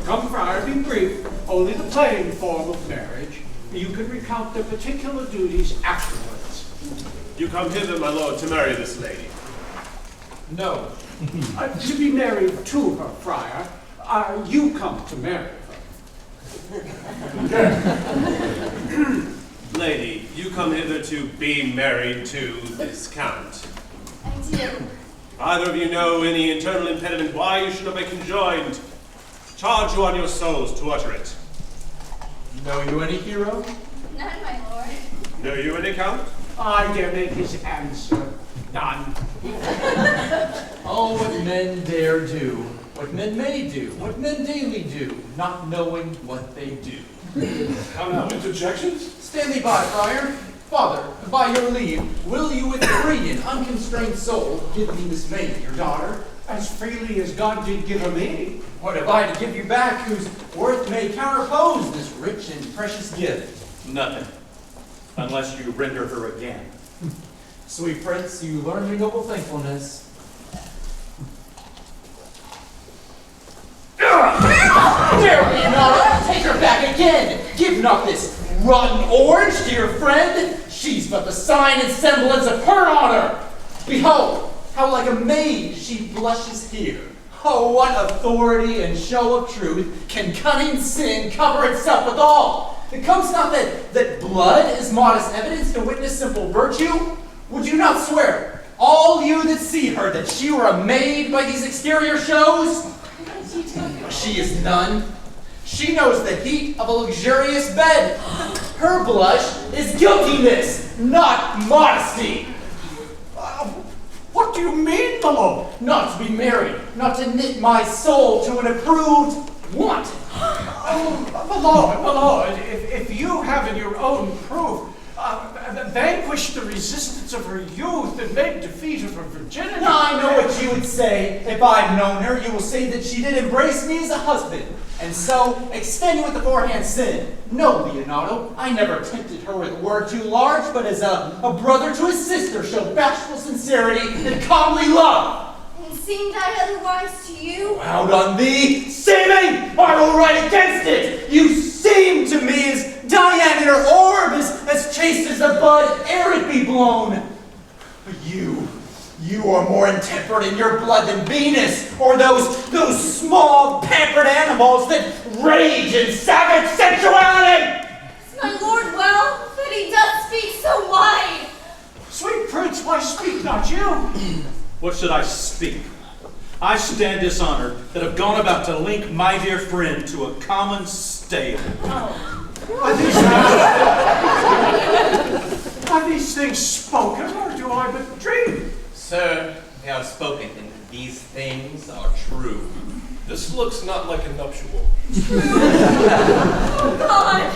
Come, friar, be brief. Only the plain form of marriage. You can recount the particular duties afterwards. You come hither, my lord, to marry this lady. No. To be married to her, friar. You come to marry her. Lady, you come hither to be married to this count. I do. Either of you know any internal impediment why you should not be conjoined? Charge you on your souls to utter it. Know you any hero? None, my lord. Know you any count? I dare make his answer. None. Oh, what men dare do, what men may do, what men daily do, not knowing what they do. Come now, interjections? Stand thee by, friar. Father, by your leave, will you with free and unconstrained soul give me this maid, your daughter? As freely as God did give her me. What have I to give you back whose worth may counterpose this rich and precious gift? Nothing. Unless you render her again. Sweet prince, you learn me noble thankfulness. Dare we not take her back again? Give not this rotten orange to your friend. She's but the sign and semblance of her honor. Behold, how like a maid she blushes here. Oh, what authority and show of truth can cunning sin cover itself withal? It comes not that blood is modest evidence to witness simple virtue? Would you not swear, all you that see her, that she were a maid by these exterior shows? She is none. She knows the heat of a luxurious bed. Her blush is guiltiness, not modesty. What do you mean, my lord? Not to be married, not to knit my soul to an approved want. My lord, if you have in your own proof vanquished the resistance of her youth and made defeat of her virginity. I know what you would say. If I've known her, you will say that she did embrace me as a husband, and so extend you with the forehand sin. No, Leonato, I never tempted her with word too large, but as a brother to his sister showed bashful sincerity and comely love. And seemed I otherwise to you? Out on thee, seeming! I will write against it! You seem to me as Diane in her orb, as chaste as the bud ere it be blown. But you are more intemperate in your blood than Venus, or those small pampered animals that rage in savage sensuality! Is my lord well, that he does speak so wide? Sweet prince, why speak not you? What should I speak? I stand dishonored that have gone about to link my dear friend to a common stable. Are these things spoken, or do I but dream? Sir, they are spoken, and these things are true. This looks not like a nuptial. Oh, God!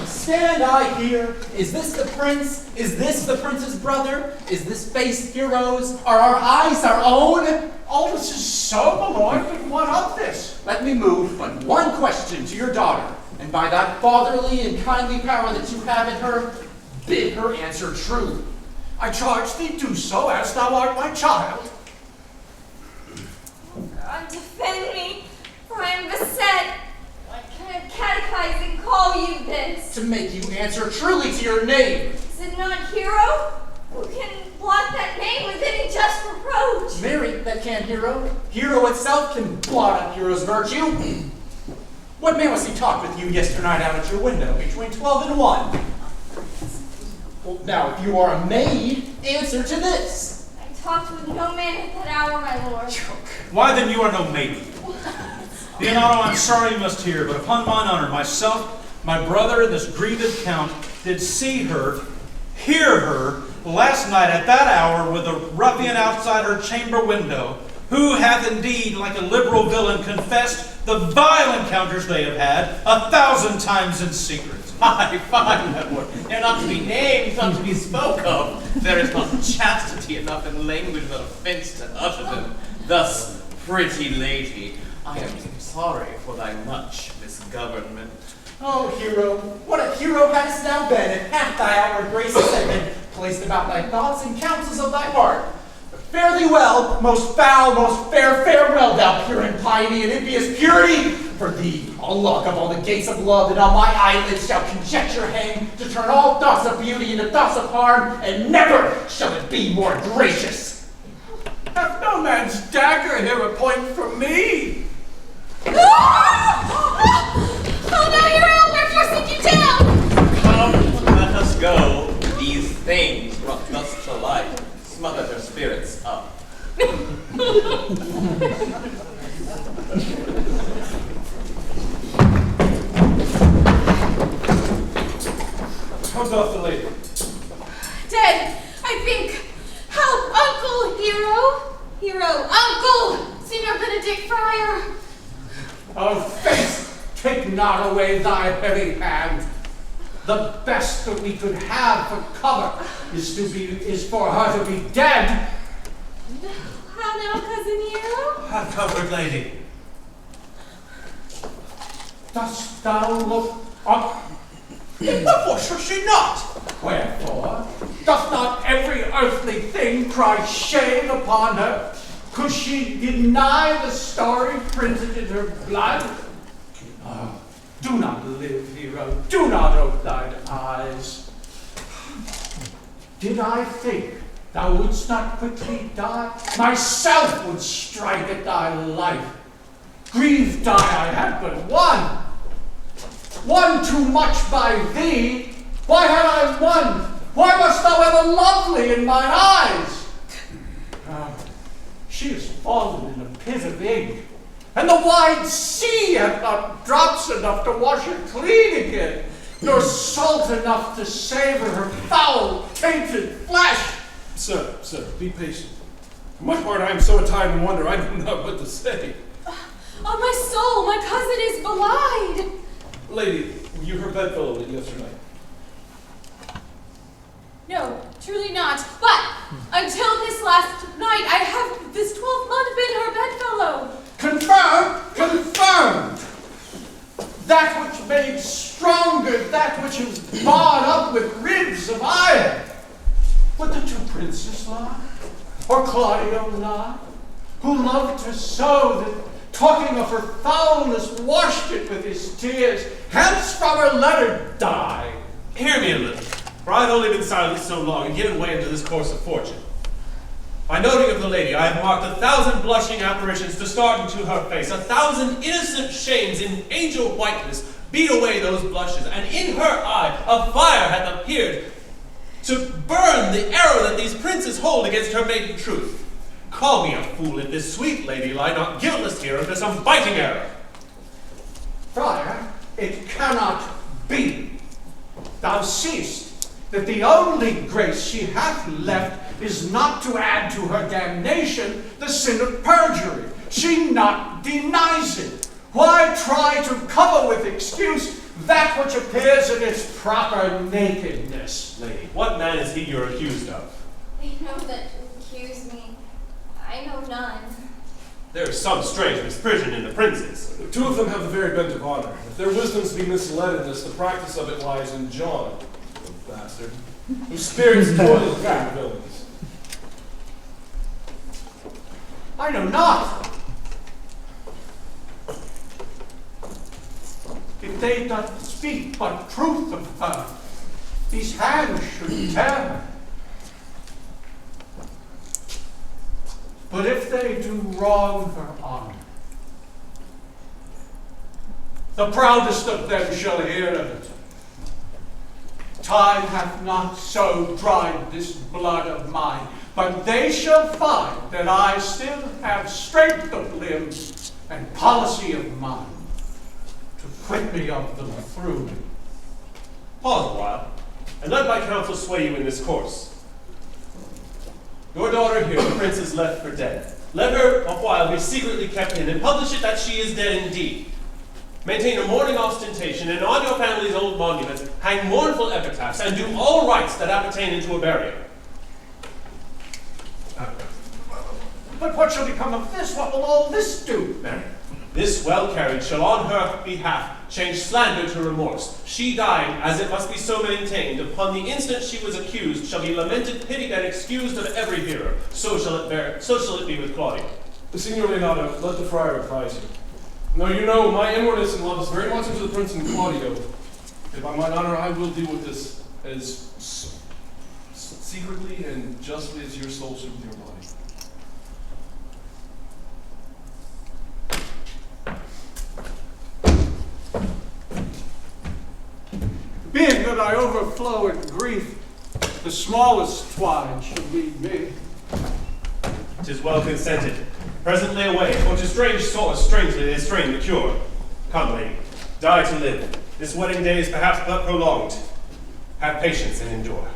Stand I here? Is this the prince? Is this the prince's brother? Is this face hero's? Are our eyes our own? All this is so, my lord, but what of this? Let me move but one question to your daughter, and by that fatherly and kindly power that you have in her, bid her answer true. I charge thee do so, as thou art my child. God, defend me, for I am beset. What kind of catechizing call you this? To make you answer truly to your name. Is it not Hero? Who can blot that name with any just reproach? Mary, that can't Hero. Hero itself can blot up Hero's virtue. What man was he talked with you yesternight out at your window between 12 and 1? Well, now, if you are a maid, answer to this. I talked with no man at that hour, my lord. Why then you are no maiden? Leonato, I'm sorry you must hear, but upon mine honor, myself, my brother, and this grieved count did see her, hear her, last night at that hour with a ruffian outside her chamber window, who hath indeed, like a liberal villain, confessed the vile encounters they have had 1,000 times in secret. Fine, my lord. They are not to be named, not to be spoke of. There is not chastity enough in language without offense to utter them. Thus, pretty lady, I am sorry for thy much misguidance. government. Oh, Hero, what a hero hadst thou been, if half thy outward graces had been placed about thy thoughts and counsels of thy heart. But fare thee well, most foul, most fair, farewell, thou pure impiety and impious purity. For thee, I'll lock up all the gates of love, and on my eyelids shall conjecture hang, to turn all thoughts of beauty into thoughts of harm, and never shall it be more gracious. Hath no man's dagger here a point for me? Oh no, Hero, we're forcing you down! Come, let us go. These things brought thus to life, smother their spirits up. How's off the lady? Dead, I think. Help, Uncle Hero. Hero, Uncle, Signor Benedict Friar. Oh, face, take not away thy heavy hand. The best that we could have for cover is for her to be dead. How now, Cousin Hero? Have comfort, lady. Dost thou look up? Wherefore should she not? Wherefore? Doth not every earthly thing cry shame upon her? Could she deny the story printed in her blood? Oh, do not live, Hero. Do not open thine eyes. Did I think thou wouldst not quickly die? Myself would strike at thy life. Grieved die I had but one. One too much by thee. Why had I one? Why must thou ever lovely in mine eyes? She is fallen in a pit of ink, and the wide sea hath not drops enough to wash her clean again, nor salt enough to savor her foul, tainted flesh. Sir, be patient. For my part, I am so attired in wonder, I know not what to say. On my soul, my cousin is belied. Lady, were you her bedfellow yesterday? No, truly not. But until this last night, I have this 12th month been her bedfellow. Confirmed! That which made stronger, that which is barred up with ribs of iron. Would the two princes lie? Or Claudio lie? Who loved her so that, talking of her foulness, washed it with his tears. Hence from her let her die. Hear me a little, for I have only been silent so long and given way into this course of fortune. By noting of the lady, I have marked 1,000 blushing apparitions to start into her face, 1,000 innocent shames in angel whiteness beat away those blushes, and in her eye a fire hath appeared to burn the arrow that these princes hold against her maiden truth. Call me a fool if this sweet lady lie not guiltless here under some biting error. Friar, it cannot be. Thou seest that the only grace she hath left is not to add to her damnation the sin of perjury. She not denies it. Why try to cover with excuse that which appears in its proper nakedness? Lady, what man is he you're accused of? They know that to accuse me. I know none. There is some strange misprision in the princes. The two of them have the very bent of honor. If their wisdoms be misled in this, the practice of it lies in John, the bastard, whose spirits toil for the villains. I know not. If they doth speak but truth of her, these hands should tell. But if they do wrong her honor, the proudest of them shall hear of it. Time hath not so dried this blood of mine, but they shall find that I still have strength of limb and policy of mind to quit me of them through me. Pause a while, and let my counsel sway you in this course. Your daughter here, the prince is left for dead. Let her a while be secretly kept in, and publish it that she is dead indeed. Maintain a mourning ostentation, and on your family's old monuments hang mournful epitaphs, and do all rites that appertain into a burial. But what shall become of this? What will all this do, Mary? This well-carried shall on her behalf change slander to remorse. She died, as it must be so maintained, upon the instant she was accused, shall be lamented, pitied, and excused of every hearer. So shall it be with Claudio. Signor Leonato, let the friar advise you. Now you know my inwardness and love is very much into the prince and Claudio. If I might honor, I will deal with this as secretly and justly as your soul should with your body. Being that I overflow in grief, the smallest twine shall lead me. 'Tis well consented. Presently away, for to strange solace strangely they strain the cure. Come, lady, die to live. This wedding day is perhaps but prolonged. Have patience and endure.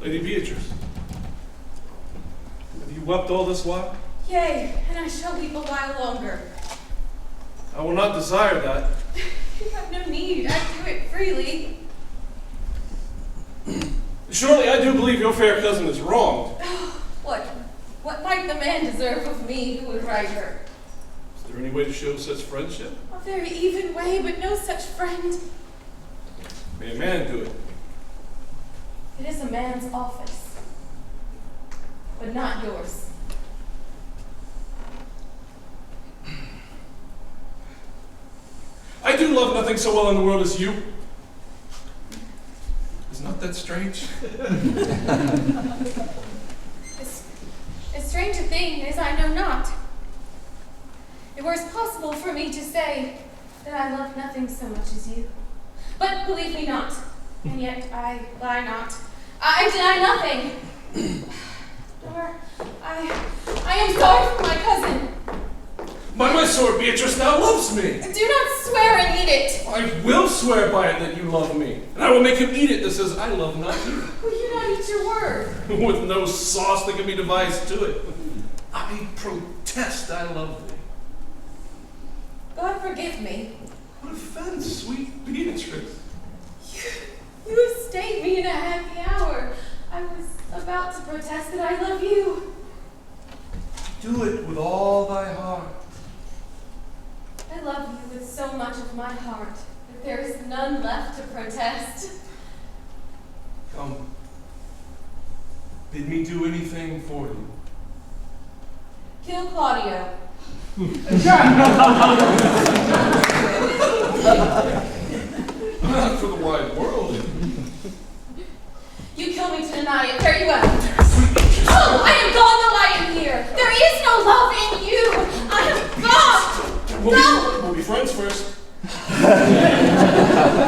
Lady Beatrice, have you wept all this while? Yea, and I shall weep a while longer. I will not desire that. You have no need. I do it freely. Surely I do believe your fair cousin is wronged. What might the man deserve of me who would right her? Is there any way to show such friendship? A very even way, but no such friend. May a man do it? It is a man's office, but not yours. I do love nothing so well in the world as you. Is not that strange? As strange a thing as I know not. It were possible for me to say that I love nothing so much as you. But believe me not, and yet I lie not. I deny nothing. Nor I am sorry for my cousin. By my sword, Beatrice now loves me. Do not swear and eat it. I will swear by it that you love me. And I will make him eat it that says, I love not you. Will you not eat your word? With no sauce that can be devised to it. I protest I love thee. God forgive me. What offense, sweet Beatrice. You have stayed me in a happy hour. I was about to protest that I love you. Do it with all thy heart. I love you with so much of my heart that there is none left to protest. Come. Bid me do anything for you. Kill Claudio. Not for the wide world. You kill me to deny it. Fare you well. Oh, I am gone while I am here. There is no love in you. I am gone. We'll be friends first.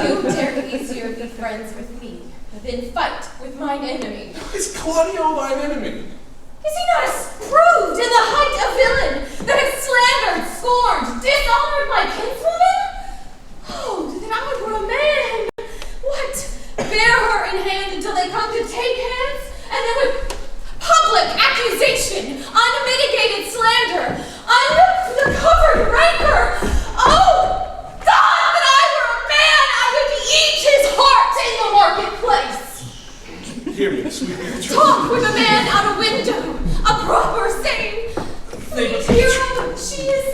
You dare easier be friends with me than fight with mine enemy. Is Claudio thine enemy? Is he not as proved in the height a villain that has slandered, scorned, dishonored my kinswoman? Oh, that I were a man! What? Bear her in hand until they come to take hands, and then with public accusation, unmitigated slander, uncovered rancor. Oh, God, that I were a man, I would eat his heart in the marketplace. Hear me, sweet Beatrice. Talk with a man out a window, a proper saying. Sweet hero, she is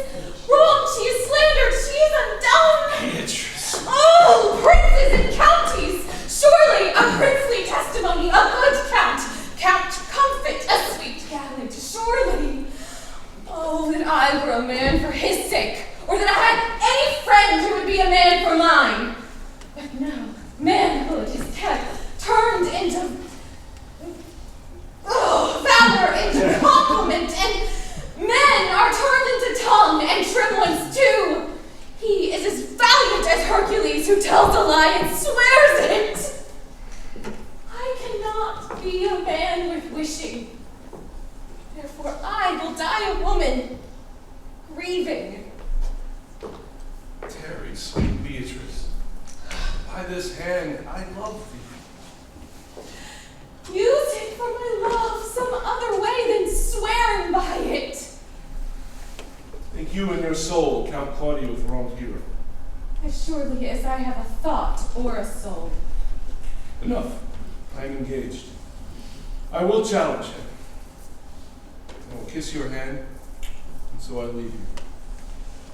wronged, she is slandered, she is undone. Beatrice. Oh, princes and counties, surely a princely testimony, a good count. Count comfort, a sweet gallant, surely. Oh, that I were a man for his sake, or that I had any friend who would be a man for mine. But no, manhood is turned into valor into compliment, and men are turned into tongue and tremblance too. He is as valiant as Hercules who tells a lie and swears it. I cannot be a man with wishing. Therefore I will die a woman, grieving. Tarry, sweet Beatrice. by this hand, I love thee. Use it for my love some other way than swearing by it. Think you in your soul Count Claudio with wronged Hero. As surely as I have a thought or a soul. Enough. I am engaged. I will challenge him. I will kiss your hand, and so I leave you.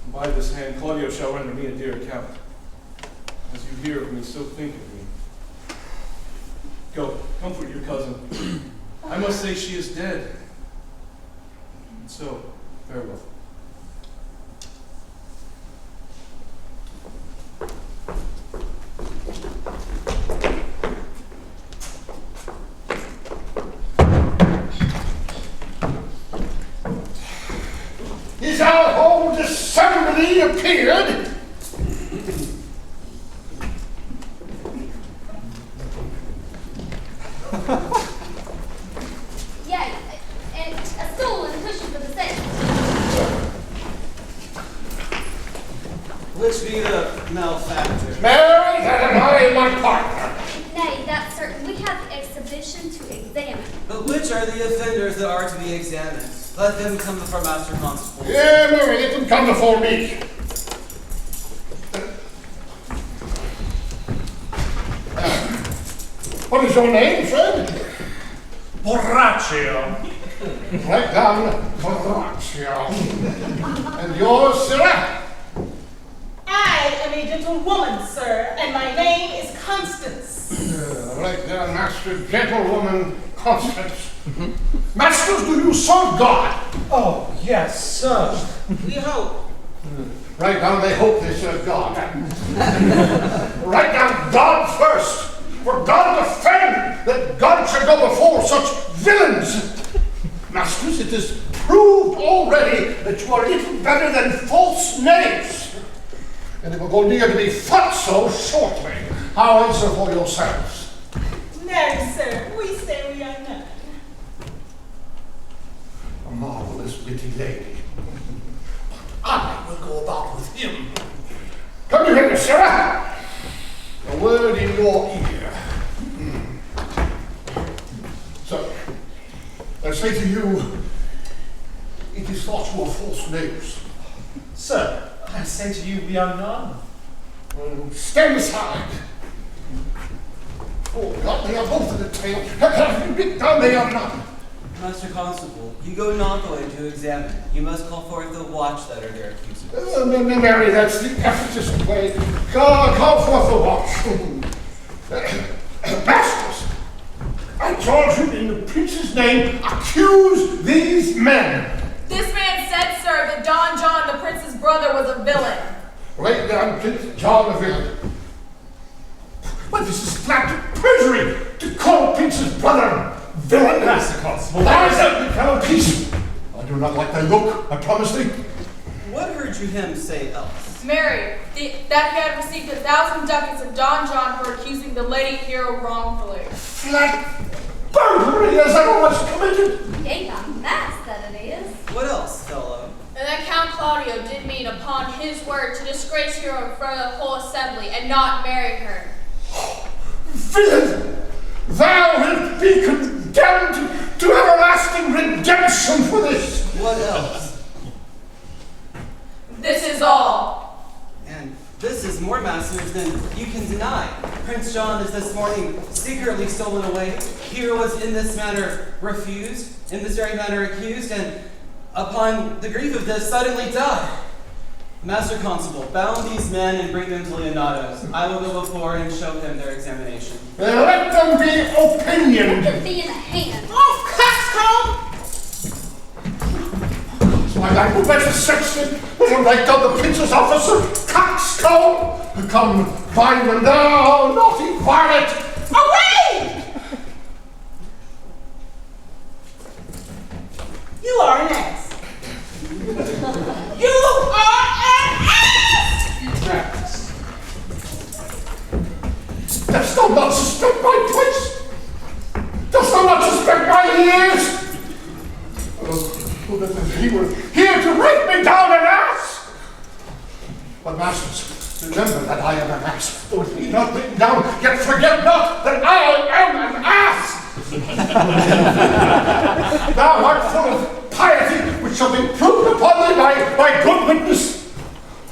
And by this hand, Claudio shall render me a dear account. As you hear of me, so think of me. Go, comfort your cousin. I must say she is dead. And so, farewell. Is our whole assembly appeared? Yeah, and a stool and cushion for the sake. Which be the malefactor? Mary, that am I and my partner. Nay, that's certain. We have the exhibition to examine. But which are the offenders that are to be examined? Let them come before Master Constable. Yeah, Mary, let them come before me. What is your name, friend? Borachio. Write down Borachio. And yours, Sarah? I am a gentlewoman, sir, and my name is Constance. Write down Master Gentlewoman Constance. Masters, do you serve God? Oh, yes, sir. We hope. Write down they hope they serve God. Write down God first. For God defend that God should go before such villains. Masters, it is proved already that you are little better than false knaves. And it will go near to be thought so shortly. How answer for yourselves? No, sir, we say we are none. A marvelous witty lady. I will go about with him. Come you here, Sarah. A word in your ear. So, I say to you, it is thought you are false knaves. Sir, I say to you, we are none. Stand aside. Oh God, they are both in the tail. Have you been down? They are not. Master Constable, you go not the way to examine. You must call forth the watch that are their accusers. Mary, that's the effortless way. Call forth the watch. Masters, I charge you in the prince's name, accuse these men. This man said, sir, that Don John, the prince's brother, was a villain. Write down Prince John the villain. But this is flat perjury to call Prince's brother villain. Master Constable, Rise up, you fellow peace. I do not like thy look, I promise thee. What heard you him say else? Mary, that he had received 1,000 ducats of Don John for accusing the Lady Hero wrongfully. Flat burglary as ever was committed. Yea, a mass that it is. What else, fellow? And that Count Claudio did mean upon his word to disgrace Hero in front of the whole assembly and not marry her. Villain, thou wilt be condemned to everlasting redemption for this. What else? This is all. And this is more, masters, than you can deny. Prince John is this morning secretly stolen away. Hero was in this manner refused, in this very manner accused, and upon the grief of this suddenly died. Master Constable, bound these men and bring them to Leonato's. I will go before and show him their examination. Let them be opinioned. Let them be in the hand. Off, coxcomb! So I will better sexton will write down the prince's officer, coxcomb. Come, find them thou, naughty varlet. Away! You are an ass. You are an ass! Dost thou not suspect my place? Dost thou not suspect my ears? Oh, that he were here to write me down an ass! But masters, remember that I am an ass. Though it be not written down, yet forget not that I am an ass! Thou art full of piety, which shall be proved upon thee by good witness.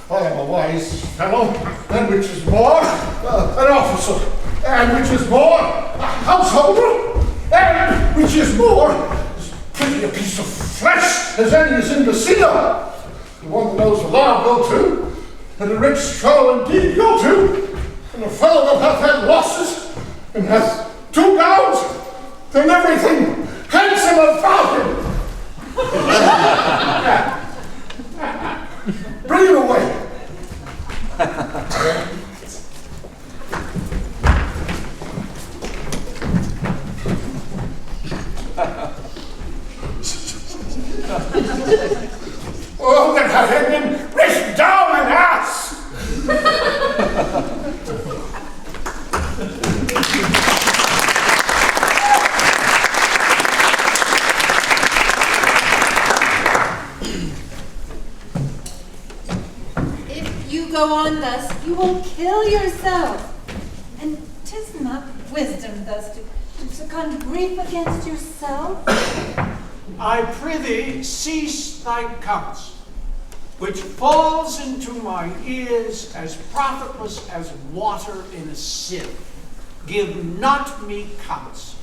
I am a wise fellow, and which is more, an officer, and which is more, a householder, and which is more, as pretty a piece of flesh as any is in Messina. The one that knows the law go to, and the rich shall indeed go to, and a fellow that hath had losses, and hath 2 gowns, and everything handsome about him. Bring him away. Oh, that I had been written down an ass! If you go on thus, you will kill yourself. And 'tis not wisdom thus to con grief against yourself. I prithee cease thy counts, which falls into my ears as profitless as water in a sieve. Give not me counts,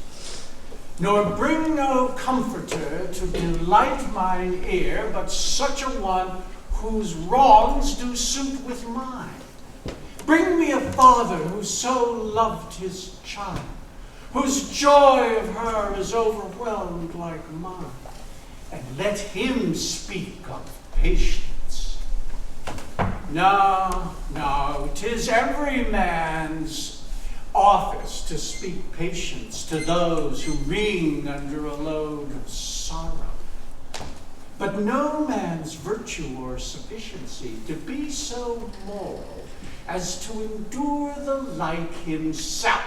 nor bring no comforter to delight mine ear, but such a one whose wrongs do suit with mine. Bring me a father who so loved his child, whose joy of her is overwhelmed like mine, and let him speak of patience. No, 'tis every man's office to speak patience to those who wring under a load of sorrow, but no man's virtue or sufficiency to be so moral as to endure the like himself.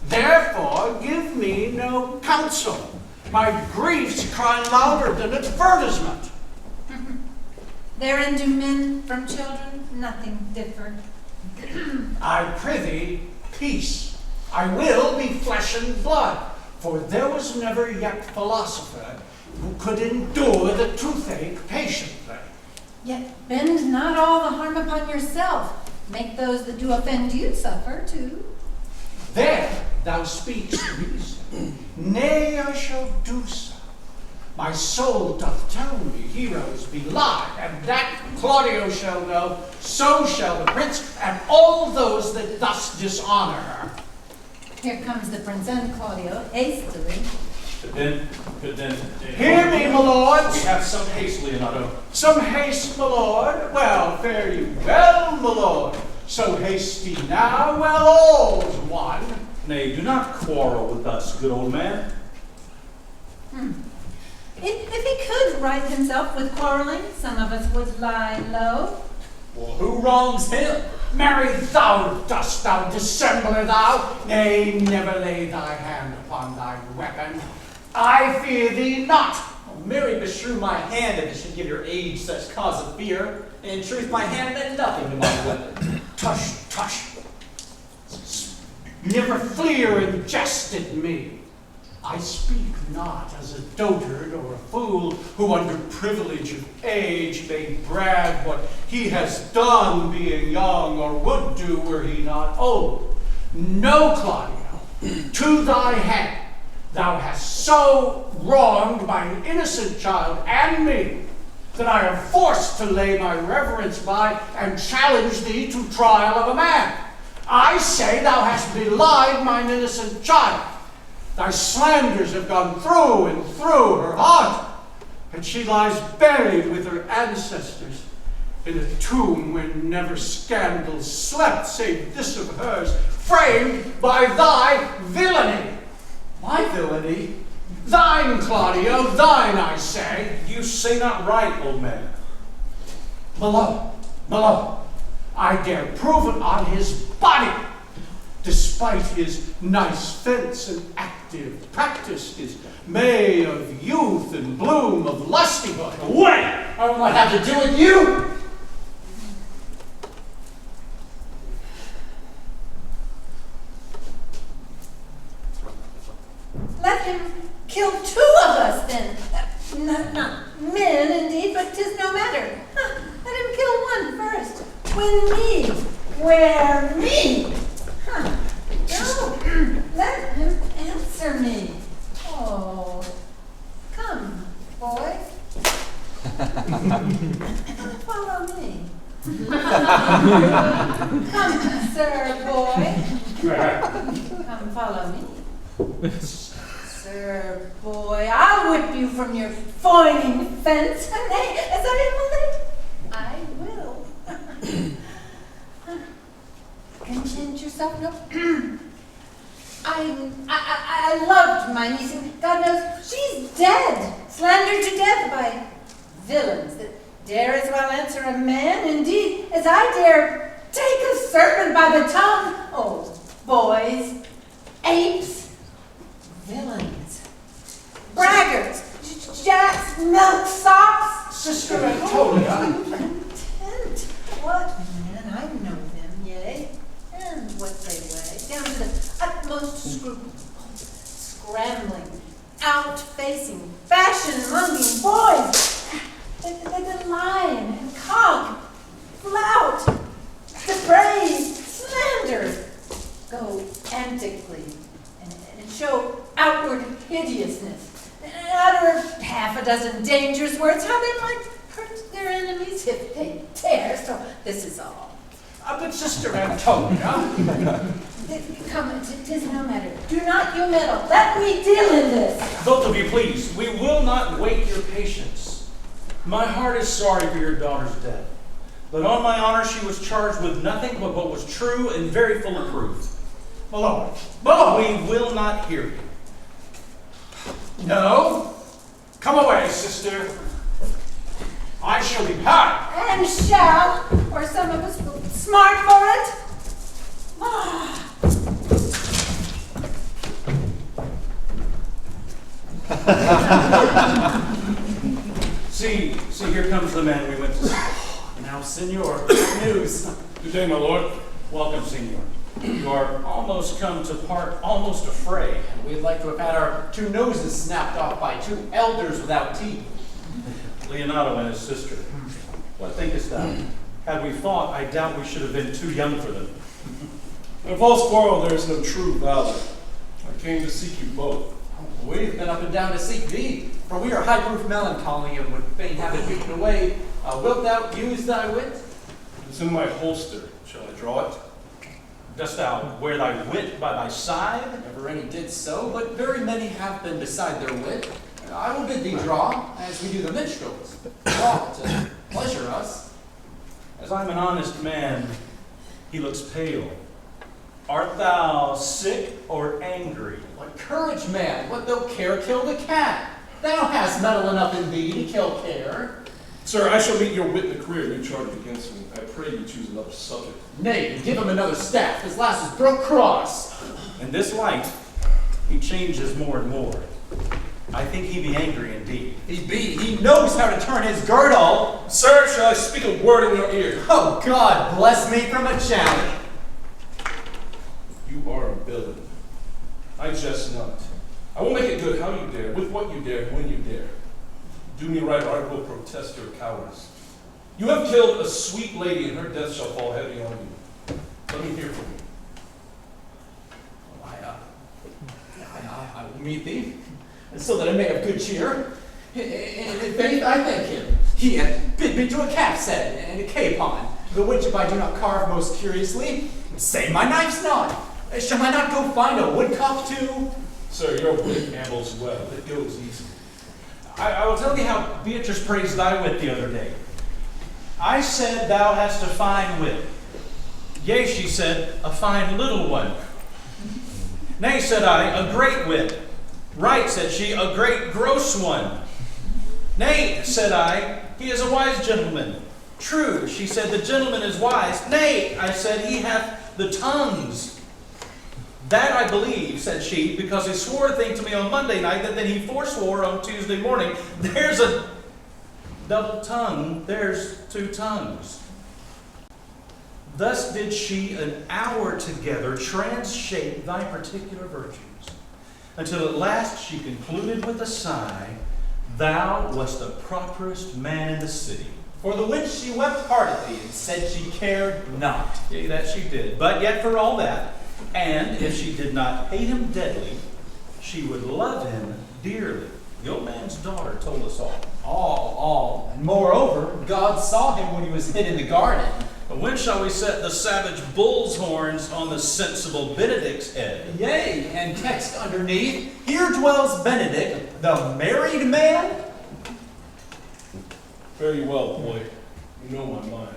Therefore give me no counsel. My griefs cry louder than advertisement. Therein do men from children nothing differ. I prithee, peace. I will be flesh and blood, for there was never yet philosopher who could endure the toothache patiently. Yet bend not all the harm upon yourself. Make those that do offend you suffer too. There thou speakst reason. Nay, I shall do so. My soul doth tell me heroes be lied, and that Claudio shall know, so shall the prince, and all those that thus dishonor her. Here comes the prince and Claudio hastily. Good then. Hear me, my lords. We have some haste, Leonato. Some haste, my lord. Well, fare you well, my lord. So hasty now, well, old one. Nay, do not quarrel with us, good old man. If he could right himself with quarreling, some of us would lie low. Well, who wrongs him? Marry thou dost, thou dissembler thou. Nay, never lay thy hand upon thy weapon. I fear thee not. Oh, marry beshrew my hand if it should give your age such cause of fear. And in truth, my hand meant nothing to my weapon. Tush, tush. Never fleer and jest at me. I speak not as a dotard or a fool who under privilege of age may brag what he has done being young or would do were he not old. No, Claudio, to thy hand. Thou hast so wronged mine innocent child and me that I am forced to lay my reverence by and challenge thee to trial of a man. I say thou hast belied mine innocent child. Thy slanders have gone through and through her heart, and she lies buried with her ancestors in a tomb where never scandal slept save this of hers, framed by thy villainy. My villainy? Thine, Claudio, thine, I say. You say not right, old man. Malone, I dare prove it on his body. Despite his nice fence and active practice, his May of youth and bloom of lustihood. Away! I don't want to have to do with you! him kill 2 of us then. Not men, indeed, but 'tis no matter. Let him kill 1 first. When me, where me? No, let him answer me. Oh, come, boy. Follow me. Come, sir, boy. Come, follow me. Sir, boy, I'll whip you from your foining fence. Nay, as I am I will. Content yourself, no. I loved my niece, and God knows she's dead, slandered to death by villains that dare as well answer a man, indeed, as I dare take a serpent by the tongue. Oh, boys, apes, villains, braggarts, jacks, milksops. Sister Antonia. Content. What man? I know them, yea, and what they weigh, down to the utmost scruple, scrambling, out-facing, fashion-monging boys. The lion and cog, flout, depraved, slander, go antically and show outward hideousness, and utter 6 dangerous words, how they might hurt their enemies if they dare. So this is all. But Sister Antonia. Come, 'tis no matter. Do not you meddle. Let me deal in this. Both of you, please, we will not wait your patience. My heart is sorry for your daughter's death, but on my honor she was charged with nothing but what was true and very full of proof. My lord, we will not hear you. No? Come away, sister. I shall be high. And shall, or some of us will smart for it. Ah. See, here comes the man we went to see. Now, Senor, good news. Good day, my lord. Welcome, Senor. You are almost come to part almost a fray. We'd like to have had our 2 noses snapped off by 2 elders without teeth. Leonato and his sister. What thinkest thou? Had we fought, I doubt we should have been too young for them. In a false quarrel, there is no true valor. I came to seek you both. We've been up and down to seek thee, for we are high-proof melancholy and would fain have it beaten away. Wilt thou use thy wit? It's in my holster. Shall I draw it? Dost thou wear thy wit by thy side? Never any did so, but very many have been beside their wit. I will bid thee draw, as we do the minstrels. Draw to pleasure us. As I'm an honest man, he looks pale. Art thou sick or angry? What courage, man! What though care kill the cat? Thou hast mettle enough in thee to kill care. Sir, I shall meet your wit in the career you charged against me. I pray you choose another subject. Nay, give him another staff. His last was broke cross. In this light, he changes more and more. I think he be angry indeed. He knows how to turn his girdle. Sir, shall I speak a word in your ear? Oh, God bless me from a challenge. You are a villain. I jest not. I will make it good how you dare, with what you dare, when you dare. Do me right, or I will protest your cowardice. You have killed a sweet lady, and her death shall fall heavy on you. Let me hear from you. I will meet thee, so that I may have good cheer. In faith, I thank him. He hath bid me to a calf's head and a capon, the which if I do not carve most curiously, say my knife's not. Shall I not go find a woodcock too? Sir, your wit ambles well. It goes easy. I will tell thee how Beatrice praised thy wit the other day. I said thou hast a fine wit. Yea, she said, a fine little one. Nay, said I, a great wit. Right, said she, a great gross one. Nay, said I, he is a wise gentleman. True, she said, the gentleman is wise. Nay, I said, he hath the tongues. That I believe, said she, because he swore a thing to me on Monday night that then he forswore on Tuesday morning. There's a double tongue, there's 2 tongues. Thus did she an hour together transshape thy particular virtues. until at last she concluded with a sigh, "Thou wast the properest man in the city." For the which she wept heartily and said she cared not. Yea, that she did. But yet for all that, and if she did not hate him deadly, she would love him dearly. The old man's daughter told us all. All. And moreover, God saw him when he was hid in the garden. But when shall we set the savage bull's horns on the sensible Benedick's head? Yea, and text underneath, "Here dwells Benedick, the married man." Very well, boy. You know my mind.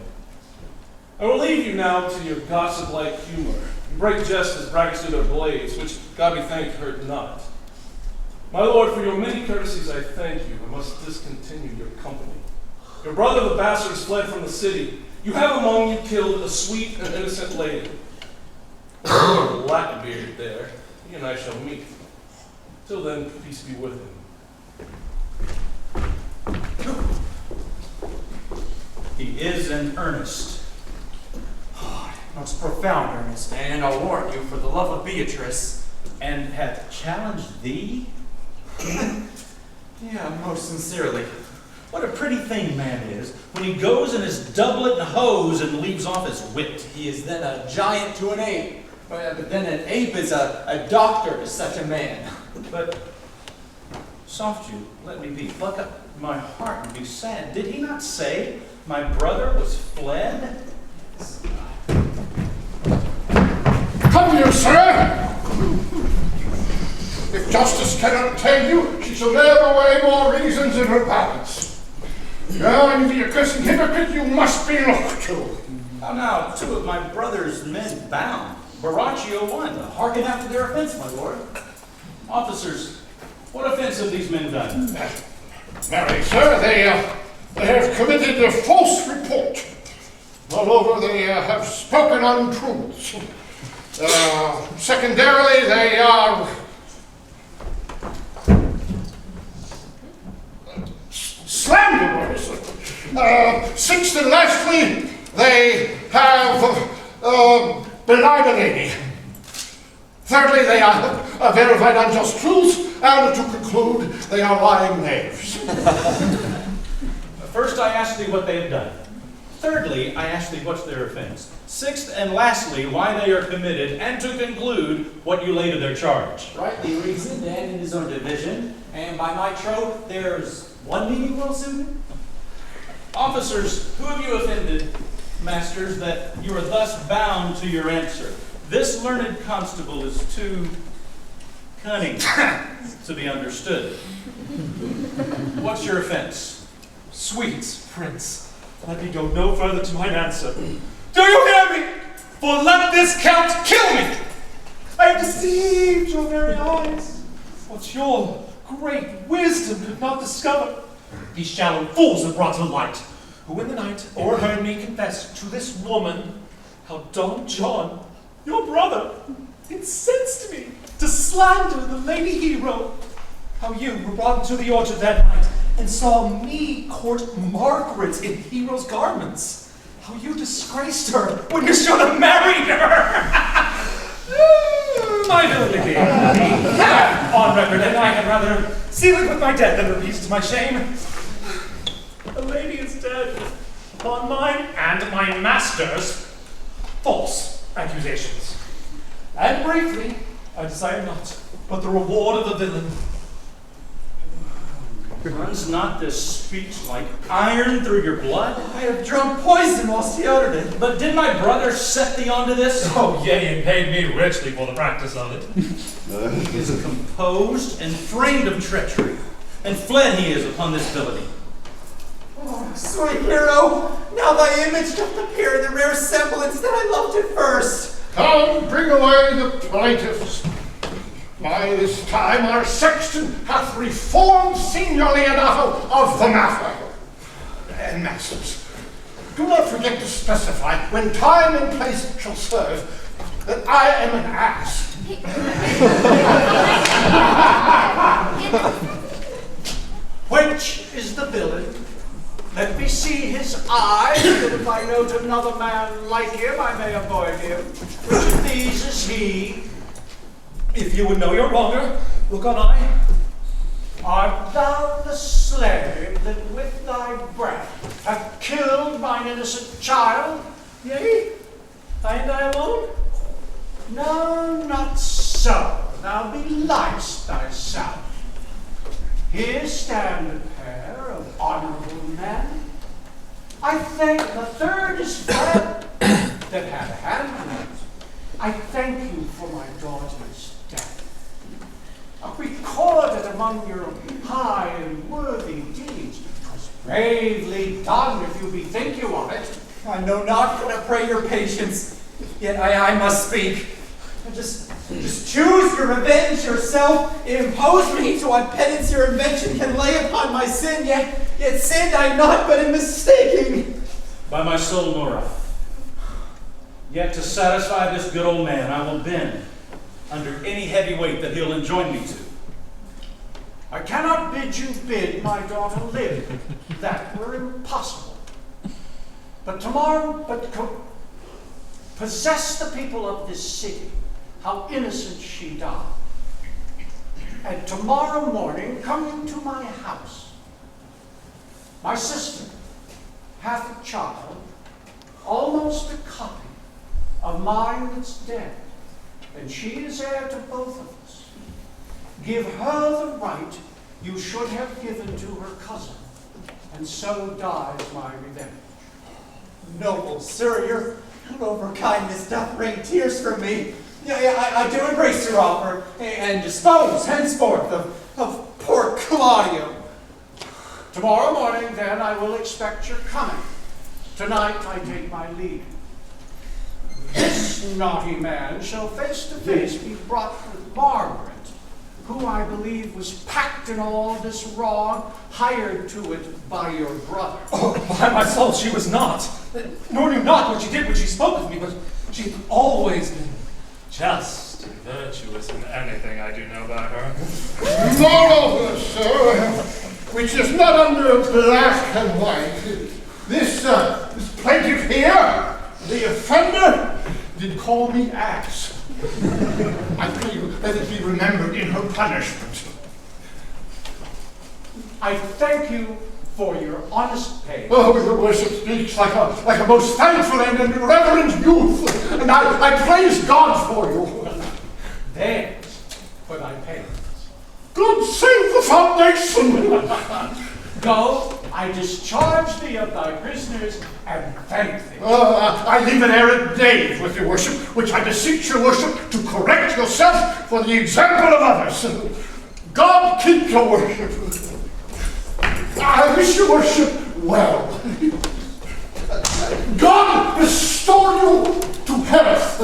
I will leave you now to your gossip-like humor. You break jest as braggers do their blades, which, God be thanked, hurt not. My lord, for your many courtesies I thank you. I must discontinue your company. Your brother the bastard is fled from the city. You have among you killed a sweet and innocent lady. Lord Latinbeard there, he and I shall meet. Till then, peace be with him. He is in earnest. Most profound earnest, and I'll warrant you for the love of Beatrice. And hath challenged thee? Yeah, most sincerely. What a pretty thing man is, when he goes in his doublet and hose and leaves off his wit. He is then a giant to an ape, but then an ape is a doctor to such a man. But, soft you, let me be. Pluck up my heart and be sad. Did he not say my brother was fled? Come you, sir! If justice cannot tame you, she shall never weigh more reasons in her balance. Now, and the accursed hypocrite you must be looked to. Now, two of my brother's men bound. Borachio one. Hearken after their offense, my lord. Officers, what offense have these men done? Marry, sir, they have committed a false report. Moreover, they have spoken untruths. Secondarily, they are slanderers. Sixth and lastly, they have belied a lady. Thirdly, they are verified unjust truths, and to conclude, they are lying knaves. First, I ask thee what they have done. Thirdly, I ask thee what's their offense. Sixth and lastly, why they are committed, and to conclude, what you lay to their charge. Rightly reasoned and in his own division, and by my troth, there's one meaning well suited. Officers, who have you offended, masters, that you are thus bound to your answer? This learned constable is too cunning to be understood. What's your offense? Sweet prince, let me go no further to mine answer. Do you hear me? For let this count kill me! I have deceived your very eyes. What your great wisdom could not discover, these shallow fools have brought to light, who in the night o'erheard me confess to this woman how Don John, your brother, incensed me to slander the Lady Hero, how you were brought into the orchard that night and saw me court Margaret in Hero's garments, how you disgraced her when you should have married her. My villainy have on record, and I had rather seal it with my death than release to my shame. The lady is dead upon mine and my master's false accusations. And briefly, I desire not but the reward of the villain. Runs not this speech like iron through your blood? I have drunk poison whilst he uttered it. But did my brother set thee onto this? Oh, yea, and paid me richly for the practice of it. He is composed and framed of treachery, and fled he is upon this villainy. Oh, sweet hero, now thy image doth appear in the rare semblance that I loved at first. Come, bring away the plaintiffs. By this time our sexton hath reformed Signor Leonato of the matter. And masters, do not forget to specify, when time and place shall serve, that I am an ass. Which is the villain? Let me see his eyes, that if I note another man like him, I may avoid him. Which of these is he? If you would know your wronger, Look on I. Art thou the slave that with thy breath hath killed mine innocent child? Yea, and I alone? No, not so. Thou beliest thyself. Here stand a pair of honorable men. I thank the third is fled that had a hand in it. I thank you for my daughter's death. Recorded among your high and worthy deeds. 'Twas bravely done, if you bethink you of it. I know not when I pray your patience, yet I must speak. Just choose your revenge yourself. Impose me to what penance your invention can lay upon my sin, yet sinned I not, but in mistaking. By my soul, Nora. Yet to satisfy this good old man, I will bend under any heavy weight that he'll enjoin me to. I cannot bid you bid my daughter live. That were impossible. But tomorrow, possess the people of this city, how innocent she died. And tomorrow morning, come into my house. My sister hath a child, almost a copy of mine that's dead, and she is heir to both of us. Give her the right you should have given to her cousin, and so dies my revenge. Noble sir, your overkindness doth wring tears from me. I do embrace your offer, and dispose henceforth of poor Claudio. Tomorrow morning, then, I will expect your coming. Tonight, I take my leave. This naughty man shall face to face be brought with Margaret, who I believe was packed in all this wrong, hired to it by your brother. Oh, by my soul, she was not. Nor knew not what she did when she spoke with me, but she had always been just and virtuous in anything I do know about her. Moreover, sir, which is not under black and white, this plaintiff here, the offender, did call me ass. I pray you let it be remembered in her punishment. I thank you for your honest pay. Oh, your worship speaks like a most thankful and reverent youth, and I praise God for you. There's for thy payments. God save the foundation! Go, I discharge thee of thy prisoners, and thank thee. I leave an errant knave with your worship, which I beseech your worship to correct yourself for the example of others. God keep your worship. I wish your worship well. God restore you to health.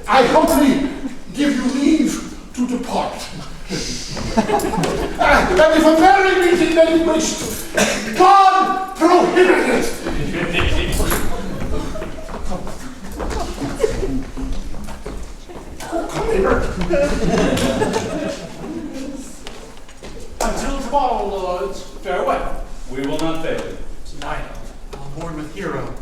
I humbly give you leave to depart. And if a merry meeting may be wished, God prohibit it! Come here. Until tomorrow, lords, farewell. We will not fail you. Tonight, I'll mourn with Hero.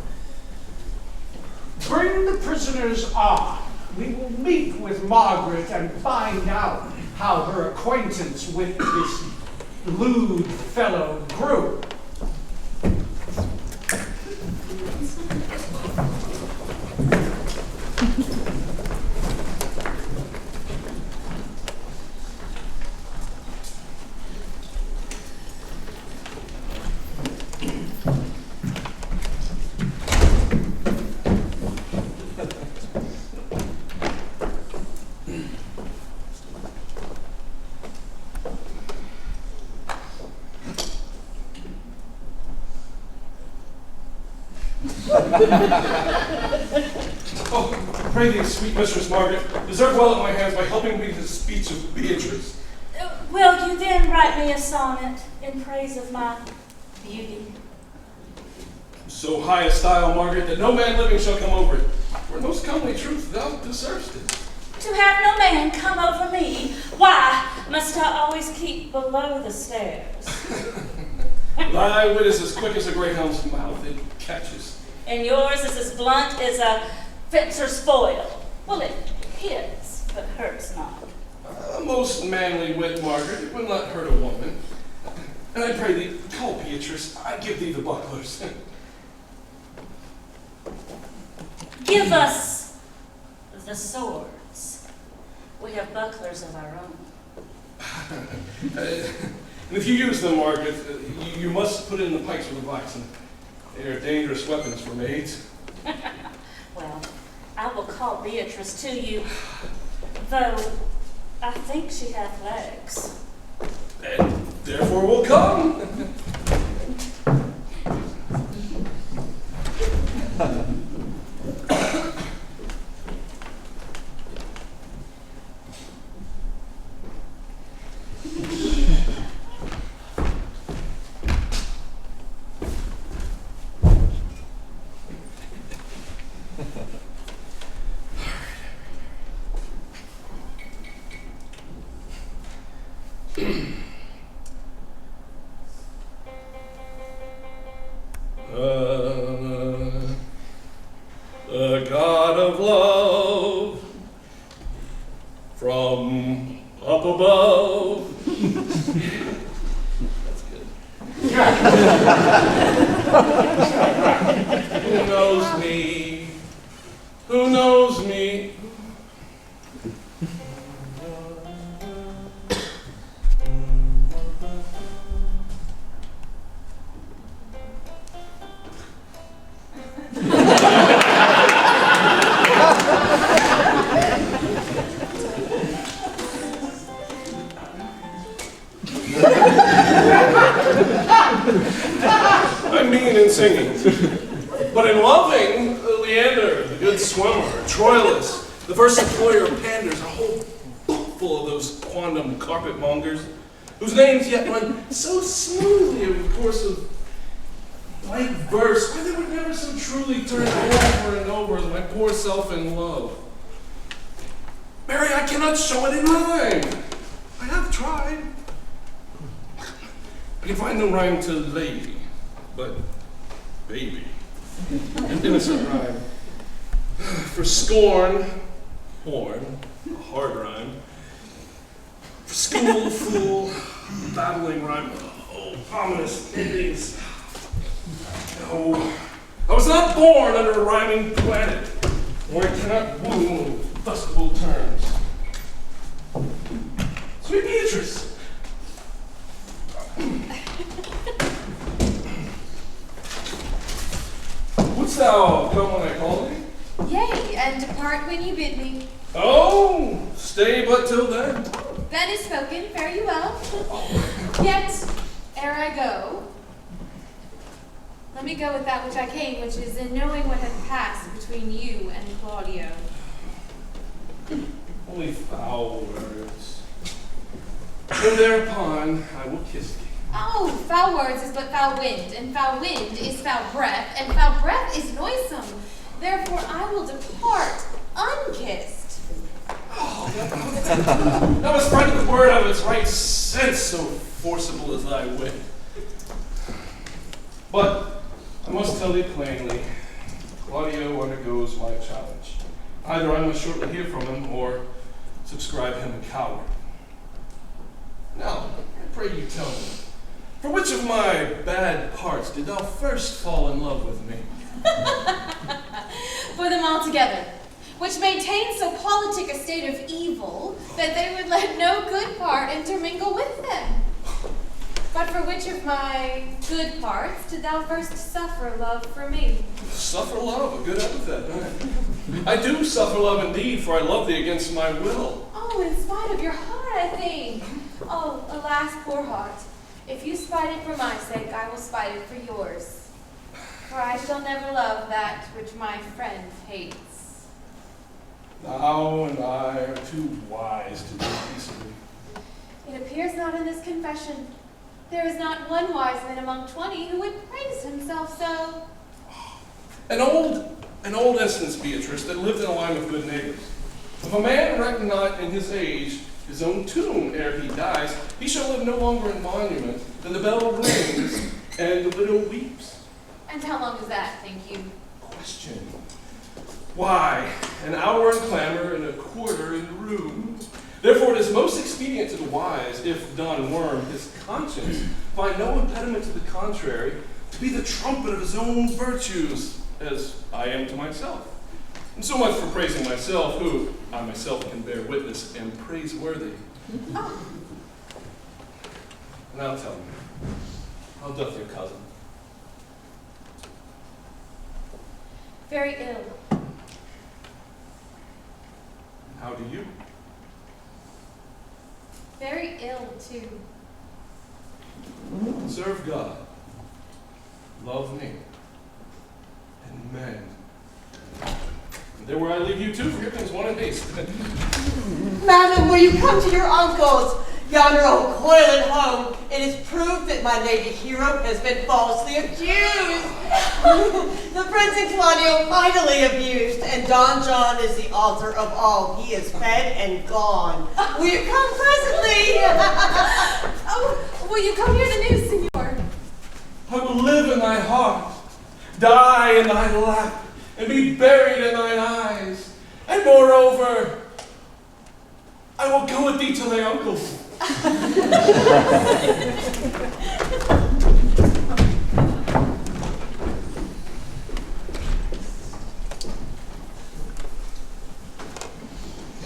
Bring the prisoners on. We will meet with Margaret and find out how her acquaintance with this lewd fellow grew. Oh, pray thee, sweet Mistress Margaret, deserve well at my hands by helping me to the speech of Beatrice. Will you then write me a sonnet in praise of my beauty? So high a style, Margaret, that no man living shall come over it. For in most comely truth thou deservest it. To have no man come over me, why must I always keep below the stairs? Thy wit is as quick as a greyhound's mouth, it catches. And yours is as blunt as a fencer's foil. Well, it hits, but hurts not. A most manly wit, Margaret, it will not hurt a woman. And I pray thee, call Beatrice, I give thee the bucklers. Give us the swords. We have bucklers of our own. And if you use them, Margaret, you must put in the pikes with the bison. They are dangerous weapons for maids. Well, I will call Beatrice to you, though I think she hath legs. And therefore will come. The God of love from up above. That's good. Who knows me? Who knows me? I mean in singing, but in loving, Leander, the good swimmer, Troilus, the first employer of panders, a whole book full of those quondam carpetmongers, whose names yet run so smoothly over the course of blank verse, why they were never so truly turned over and over as my poor self in love. Mary, I cannot show it in rhyme. I have tried. I can find no rhyme to lady, but baby. An innocent rhyme. For scorn, horn, a hard rhyme. For school, fool, babbling rhyme. Oh, ominous endings. No, I was not born under a rhyming planet, where I cannot woo fustible terms. Sweet Beatrice. Wouldst thou come when I call thee? Yea, and depart when you bid me. Oh, stay but till then. Then is spoken, fare you well. Yet, ere I go, let me go with that which I came, which is in knowing what hath passed between you and Claudio. Only foul words. And thereupon I will kiss thee. Oh, foul words is but foul wind, and foul wind is foul breath, and foul breath is noisome. Therefore I will depart unkissed. Oh, that was frightened the word out of its right sense, so forcible is thy wit. But I must tell thee plainly, Claudio undergoes my challenge. Either I must shortly hear from him, or subscribe him a coward. Now, I pray you tell me, for which of my bad parts did thou first fall in love with me? For them all together, which maintain so politic a state of evil, that they would let no good part intermingle with them. But for which of my good parts did thou first suffer love for me? Suffer love, a good epithet, man. I do suffer love indeed, for I love thee against my will. Oh, in spite of your heart, I think. Oh, alas, poor heart. If you spite it for my sake, I will spite it for yours. For I shall never love that which my friend hates. Thou and I are too wise to live peaceably. It appears not in this confession. There is not one wise man among 20 who would praise himself so. An old instance, Beatrice, that lived in a line of good neighbors. If a man reckon not in his age his own tomb ere he dies, he shall live no longer in monument than the bell rings and the widow weeps. And how long is that, think you? Question. Why, an hour in clamor and a quarter in room. Therefore it is most expedient to the wise, if Don Worm, his conscience, find no impediment to the contrary, to be the trumpet of his own virtues, as I am to myself. And so much for praising myself, who, I myself can bear witness, am praiseworthy. Now tell me, how doth your cousin? Very ill. How do you? Very ill, too. Serve God, love me, and mend. And there where I leave you too, for here comes one in haste. Madam, will you come to your uncle's? Yonder old coil at home. It is proved that my lady Hero has been falsely accused. The Prince and Claudio mightily abused, and Don John is the author of all. He is fed and gone. Will you come presently? Oh, will you come here to news, Signor? I will live in thy heart, die in thy lap, and be buried in thine eyes. And moreover, I will go with thee to thy uncle's.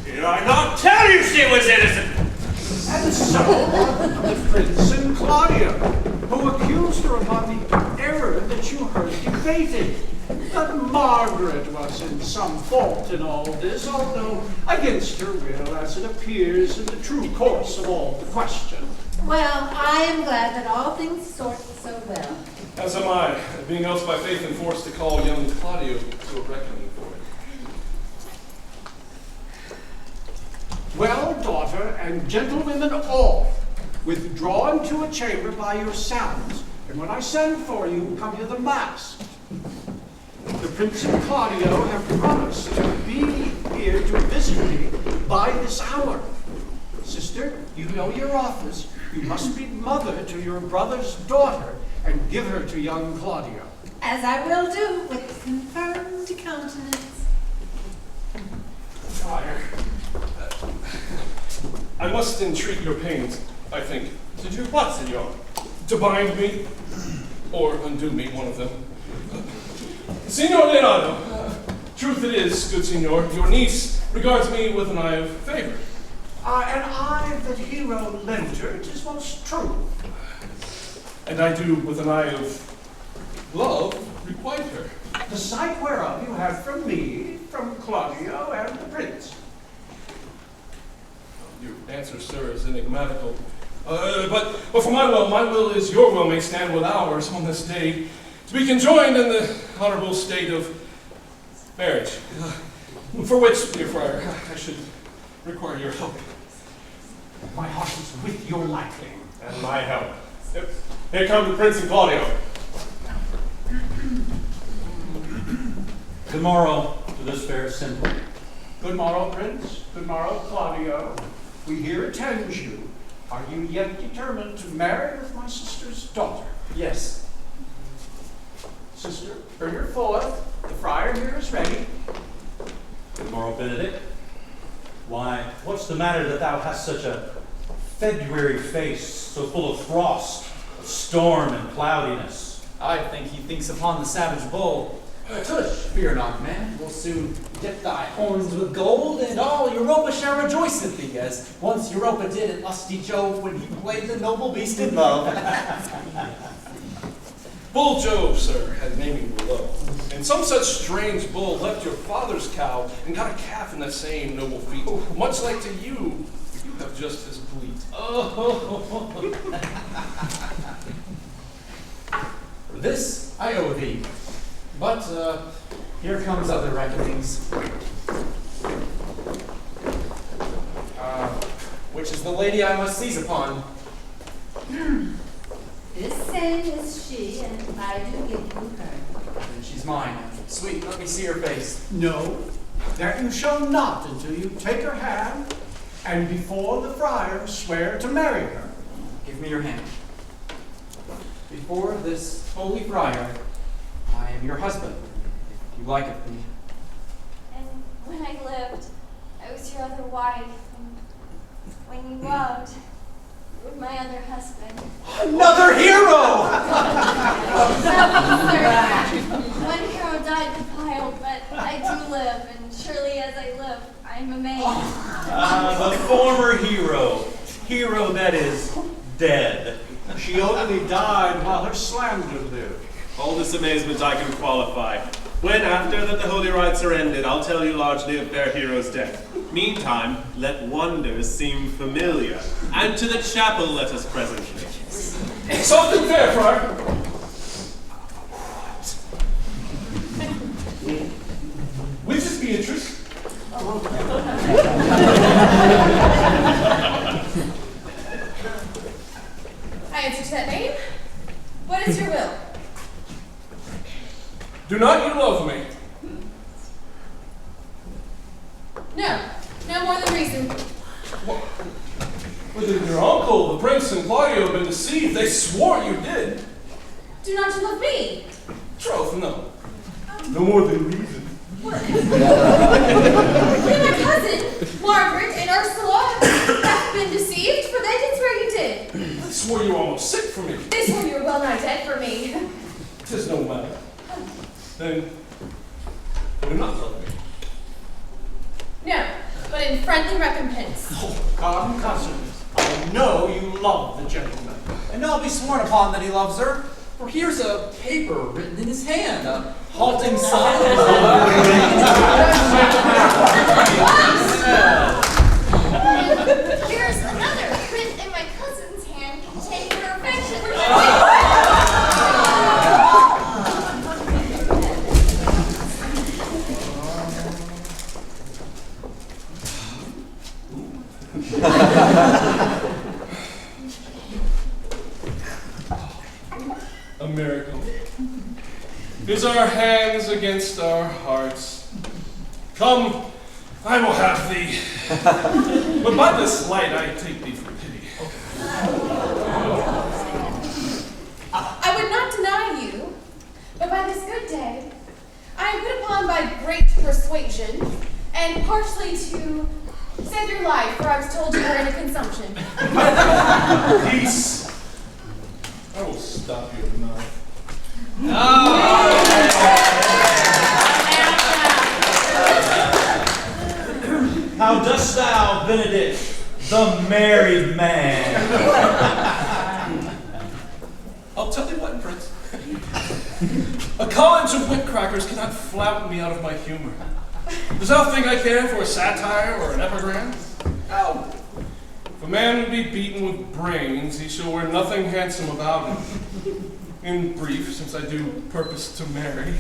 Did I not tell you she was innocent? And so the Prince and Claudio, who accused her upon the error that you heard debated. That Margaret was in some fault in all this, although against her will, as it appears in the true course of all the question. Well, I am glad that all things sort so well. As am I, being else by faith enforced to call young Claudio to a reckoning for it. Well, daughter, and gentlewomen all, withdraw into a chamber by yourselves, and when I send for you, come hither masked. The Prince and Claudio have promised to be here to visit me by this hour. Sister, you know your office. You must be mother to your brother's daughter and give her to young Claudio. As I will do with confirmed countenance. Friar, I must entreat your pains, I think. To do what, senor? To bind me? Or undo me, one of them? Signor Leonato, truth it is, good signor, your niece regards me with an eye of favor. An eye that Hero lent her, 'tis most true. And I do with an eye of love requite her. The sight whereof you have from me, from Claudio and the Prince. Your answer, sir, is enigmatical. But for my will is your will may stand with ours on this day, to be conjoined in the honorable state of marriage, for which, dear friar, I should require your help. My heart is with your liking. And my help. Yep. Here come the Prince and Claudio. Good morrow to this fair assembly. Good morrow, Prince. Good morrow, Claudio. We here attend you. Are you yet determined to marry with my sister's daughter? Yes. Sister, bring her forth. The friar here is ready. Good morrow, Benedick. Why, what's the matter that thou hast such a February face, so full of frost, of storm and cloudiness? I think he thinks upon the savage bull. Tush, fear not, man. We'll soon dip thy horns with gold, and all Europa shall rejoice at thee, as once Europa did at lusty Jove when he played the noble beast in love. Bull Jove, sir, had naming below. And some such strange bull left your father's cow and got a calf in that same noble feat. Much like to you, you have just his bleat. Oh. For this I owe thee. But here comes other reckonings. Which is the lady I must seize upon? This same is she, and I do give you her. And she's mine. Sweet, let me see her face. No, that you shall not until you take her hand and before the friar swear to marry her. Give me your hand. Before this holy friar, I am your husband, if you like it me. When I lived, I was your other wife. And when you loved, you were my other husband. Another hero! One hero died compiled, but I do live, and surely as I live, I am amazed. The former hero. Hero that is dead. She only died while her slander lived. All this amazement I can qualify. When, after that the holy rites are ended, I'll tell you largely of fair hero's death. Meantime, let wonders seem familiar, and to the chapel let us presently. Something fair, friar. Which is Beatrice? I answer to that name. What is your will? Do not you love me? No. No more than reason. Whether your uncle, the prince, and Claudio have been deceived, they swore you did. Do not you love me? Troth, no. No more than reason. Then my cousin, Margaret and Ursula, have been deceived, for they did swear you did. They swore you were almost sick for me. They swore you were well nigh dead for me. 'Tis no matter. Then, do not love me. No, but in friendly recompense. God, cousins, I know you love the gentleman. And I'll be sworn upon that he loves her, for here's a paper written in his hand, a halting sign. Here's another written in my cousin's hand containing her affection. A miracle. Is our hands against our hearts. Come, I will have thee. But by this light I take thee for pity. I would not deny you, but by this good day, I am put upon by great persuasion, and partially to save your life, for I was told you were in a consumption. Peace. I will stop you at night. How dost thou, Benedick, the married man? I'll tell you what, Prince. A college of wit crackers cannot flout me out of my humor. Does thou think I care for a satire or an epigram? No. If a man would be beaten with brains, he shall wear nothing handsome about him. In brief, since I do purpose to marry,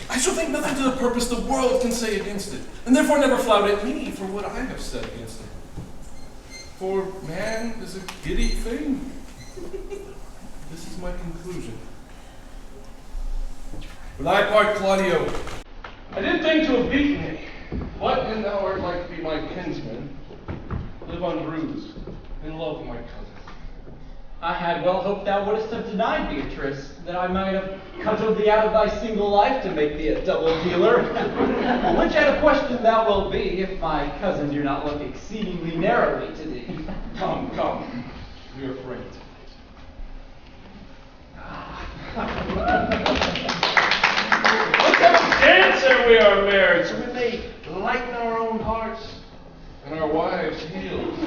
I shall think nothing to the purpose the world can say against it, and therefore never flout at me for what I have said against it. For man is a giddy thing. This is my conclusion. For thy part, Claudio, I did think to have beaten thee, but in thou art like to be my kinsman, live unbruised, and love my cousin. I had well hoped thou wouldst have denied Beatrice, that I might have cudgelled thee out of thy single life to make thee a double dealer. Which at a question thou wilt be, if my cousin do not look exceedingly narrowly to thee. Come, come, we are friends. Let's have a dance ere we are married, so we may lighten our own hearts and our wives' heels.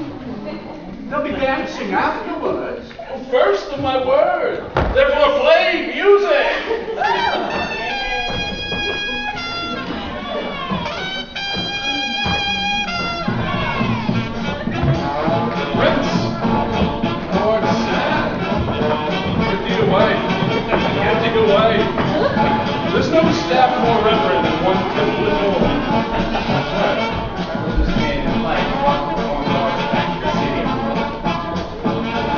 They'll be dancing afterwards. Well, first of my word. Therefore, play music. Prince, thou art sad. Give thee away. Give thee away. There's no staff more reverend than one temple more.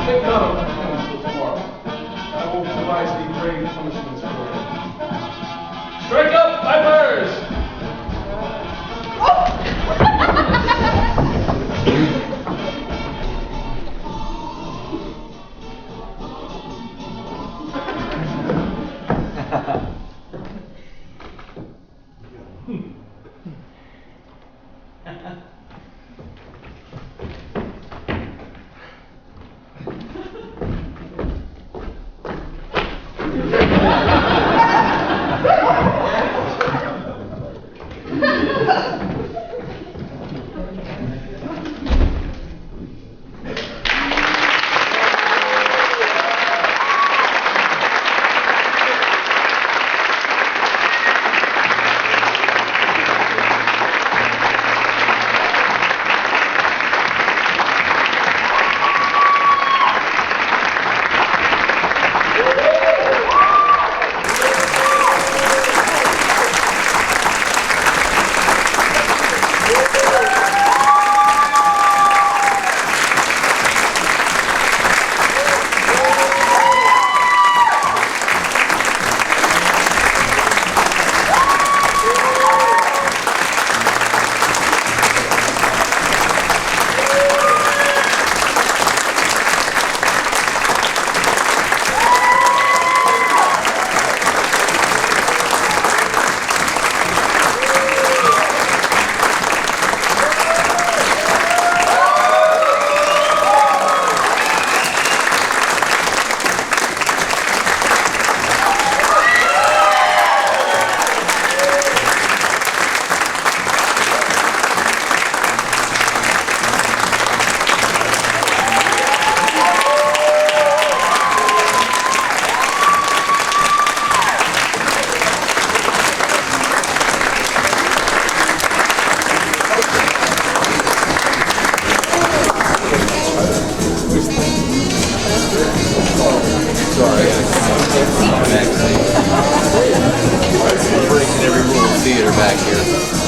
Take none of them until tomorrow. I will devise thee grave punishments for it. here.